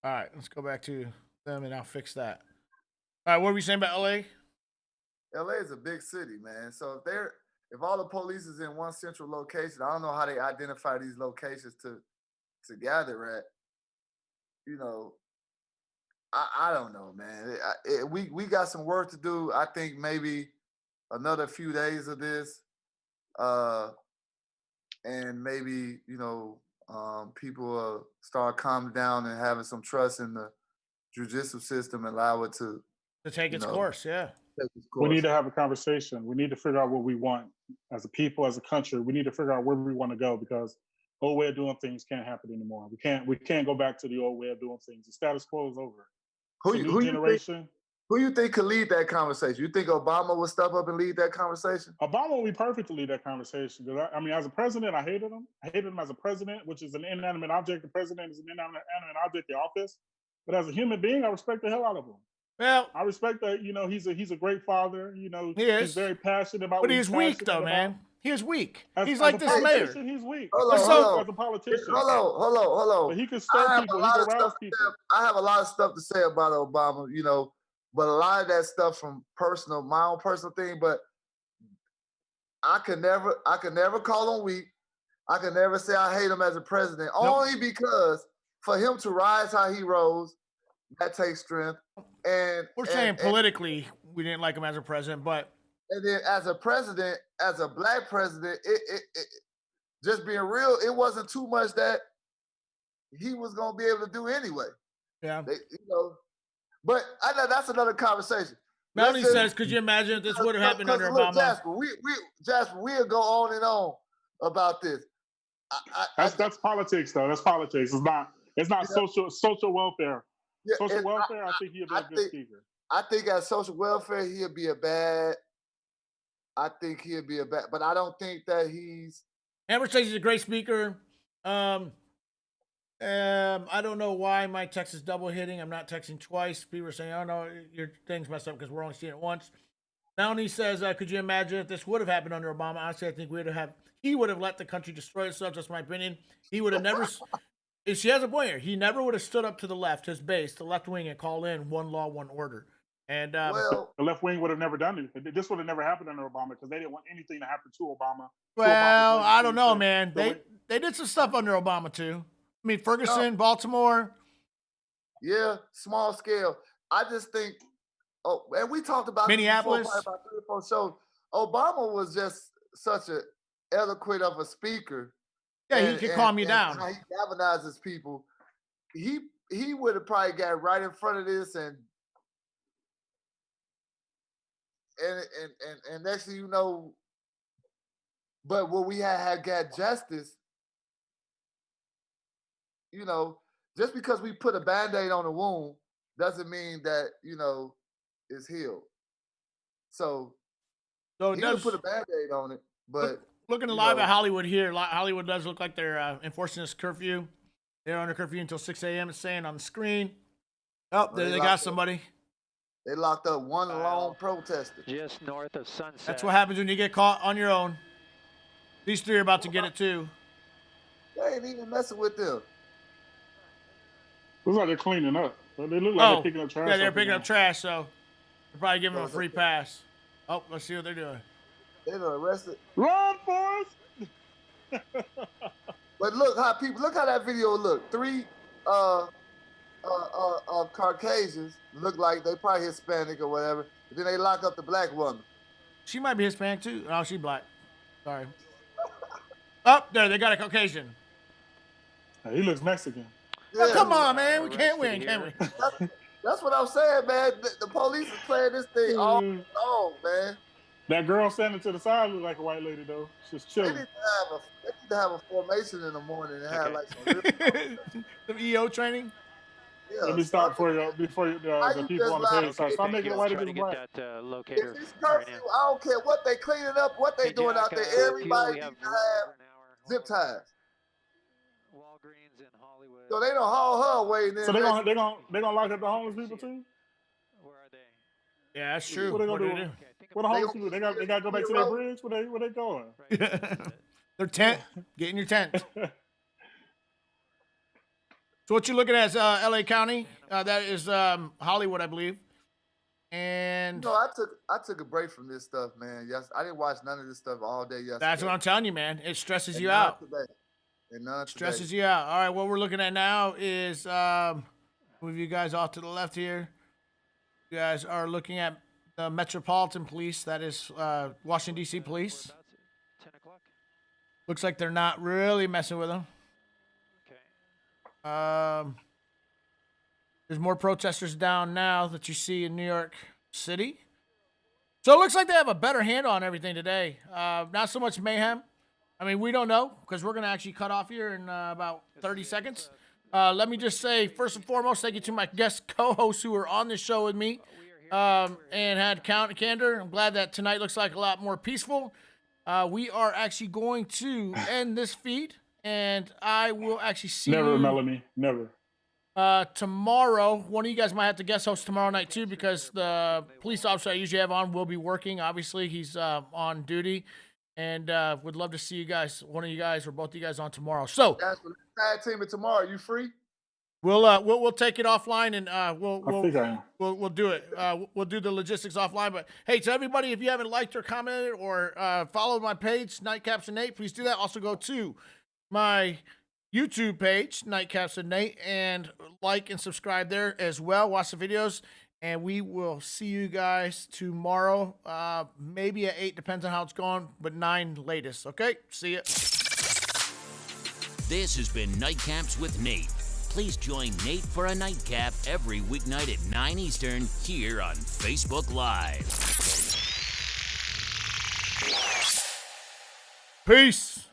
All right, let's go back to them and I'll fix that. All right, what were we saying about LA? LA is a big city, man. So if all the police is in one central location, I don't know how they identify these locations to gather at. You know, I don't know, man. We got some work to do. I think maybe another few days of this, and maybe people will start calming down and having some trust in the judicial system and allow it to take its course. Yeah. We need to have a conversation. We need to figure out what we want as a people, as a country. We need to figure out where we want to go because old way of doing things can't happen anymore. We can't go back to the old way of doing things. The status quo is over. Who you think could lead that conversation? You think Obama would step up and lead that conversation? Obama would be perfect to lead that conversation. Because I mean, as a president, I hated him. I hated him as a president, which is an inanimate object. The president is an inanimate object, the office. But as a human being, I respect the hell out of him. Well, I respect that. He's a great father. He's very passionate about. But he's weak, though, man. He's weak. He's like this mayor. mayor. He's weak. Hold on. As a politician. Hold on. But he can stir people. He can rouse people. I have a lot of stuff to say about Obama, but a lot of that stuff from my own personal thing. But I could never call him weak. I could never say I hate him as a president, only because for him to rise how he rose, that takes strength. And we're saying politically, we didn't like him as a president, but and then as a president, as a black president, it just being real, it wasn't too much that he was gonna be able to do anyway. Yeah, but I know that's another conversation. Melanie says, "Could you imagine if this would have happened under Obama?" Jasper, we'll go on and on about this. That's politics, though. That's politics. It's not social welfare. Yeah, social welfare, I think he'll be a good speaker. I think as social welfare, he'll be a bad. But I don't think that he's. Amber says he's a great speaker. I don't know why my text is double hitting. I'm not texting twice. People are saying, "Oh no, your thing's messed up because we're only seeing it once." Melanie says, "Could you imagine if this would have happened under Obama?" Honestly, I think he would have let the country destroy itself. That's my opinion. He would have never. She has a point here. He never would have stood up to the left, his base, the left wing, and called in one law, one order. And the left wing would have never done it. This would have never happened under Obama because they didn't want anything to happen to Obama. Well, I don't know, man. They did some stuff under Obama too. I mean, Ferguson, Baltimore. Yeah, small scale. I just think. Oh, and we talked about Minneapolis. This before, about 3 or 4 shows. Obama was just such an eloquent of a speaker. Yeah, he could calm you down. How he galvanizes people. He would have probably got right in front of this and next thing you know, but what we had got justice, just because we put a Band-Aid on a wound doesn't mean that, it's healed. So he does put a Band-Aid on it, but looking live at Hollywood here, Hollywood does look like they're enforcing this curfew. They're under curfew until 6 a.m. It's saying on the screen. Oh, there they got somebody. They locked up one lone protester. Just north of Sunset. That's what happens when you get caught on your own. These 3 are about to get it too. They ain't even messing with them. Looks like they're cleaning up. They look like they're picking up trash. Yeah, they're picking up trash, so they're probably giving them a free pass. Oh, let's see what they're doing. They're arrested. Run, Forrest! But look how that video look. 3 Caucasians look like they probably Hispanic or whatever. But then they lock up the black woman. She might be Hispanic too. Oh, she's black. Sorry. Oh, there, they got a Caucasian. He looks Mexican. Yeah. Oh, come on, man. We can't win, can we? That's what I'm saying, man. The police is playing this thing all along, man. That girl standing to the side look like a white lady, though. She's chilling. They need to have a formation in the morning and have like some EO training. Yeah, let me stop before the people on the page start. Stop making it white against black. Locator. If it's curfew, I don't care what they cleaning up, what they doing out there. Everybody needs to have zip ties. Walgreens in Hollywood. So they don't haul her away. So they're gonna lock up the homeless people too. Where are they? Yeah, that's true. What are they gonna do? Okay, I think What the homeless people? They got to go back to their bridge. Where they going? Their tent. Get in your tent. So what you're looking at is L.A. County. That is Hollywood, I believe. And I took a break from this stuff, man. Yes, I didn't watch none of this stuff all day yesterday. That's what I'm telling you, man. It stresses you out. Stresses you out. All right, what we're looking at now is move you guys off to the left here. You guys are looking at the Metropolitan Police. That is Washington, D.C. Police. 10 o'clock. Looks like they're not really messing with them. There's more protesters down now that you see in New York City. So it looks like they have a better handle on everything today. Not so much mayhem. I mean, we don't know because we're going to actually cut off here in about 30 seconds. Let me just say, first and foremost, thank you to my guest co-hosts who are on this show with me and had candor. I'm glad that tonight looks like a lot more peaceful. We are actually going to end this feed, and I will actually see Never, you. Melanie. Never. Tomorrow, one of you guys might have to guest host tomorrow night too, because the police officer I usually have on will be working. Obviously, he's on duty, and would love to see you guys, one of you guys or both of you guys on tomorrow. So, tag team it tomorrow. You free? We'll take it offline, and we'll do it. We'll do the logistics offline. But hey, to everybody, if you haven't liked or commented or followed my page, Nightcaps and Nate, please do that. Also go to my YouTube page, Nightcaps and Nate, and like and subscribe there as well. Watch the videos, and we will see you guys tomorrow. Maybe at 8, depends on how it's going, but 9 latest. Okay, see ya. This has been Nightcaps with Nate. Please join Nate for a nightcap every weeknight at 9 Eastern here on Facebook Live. Peace.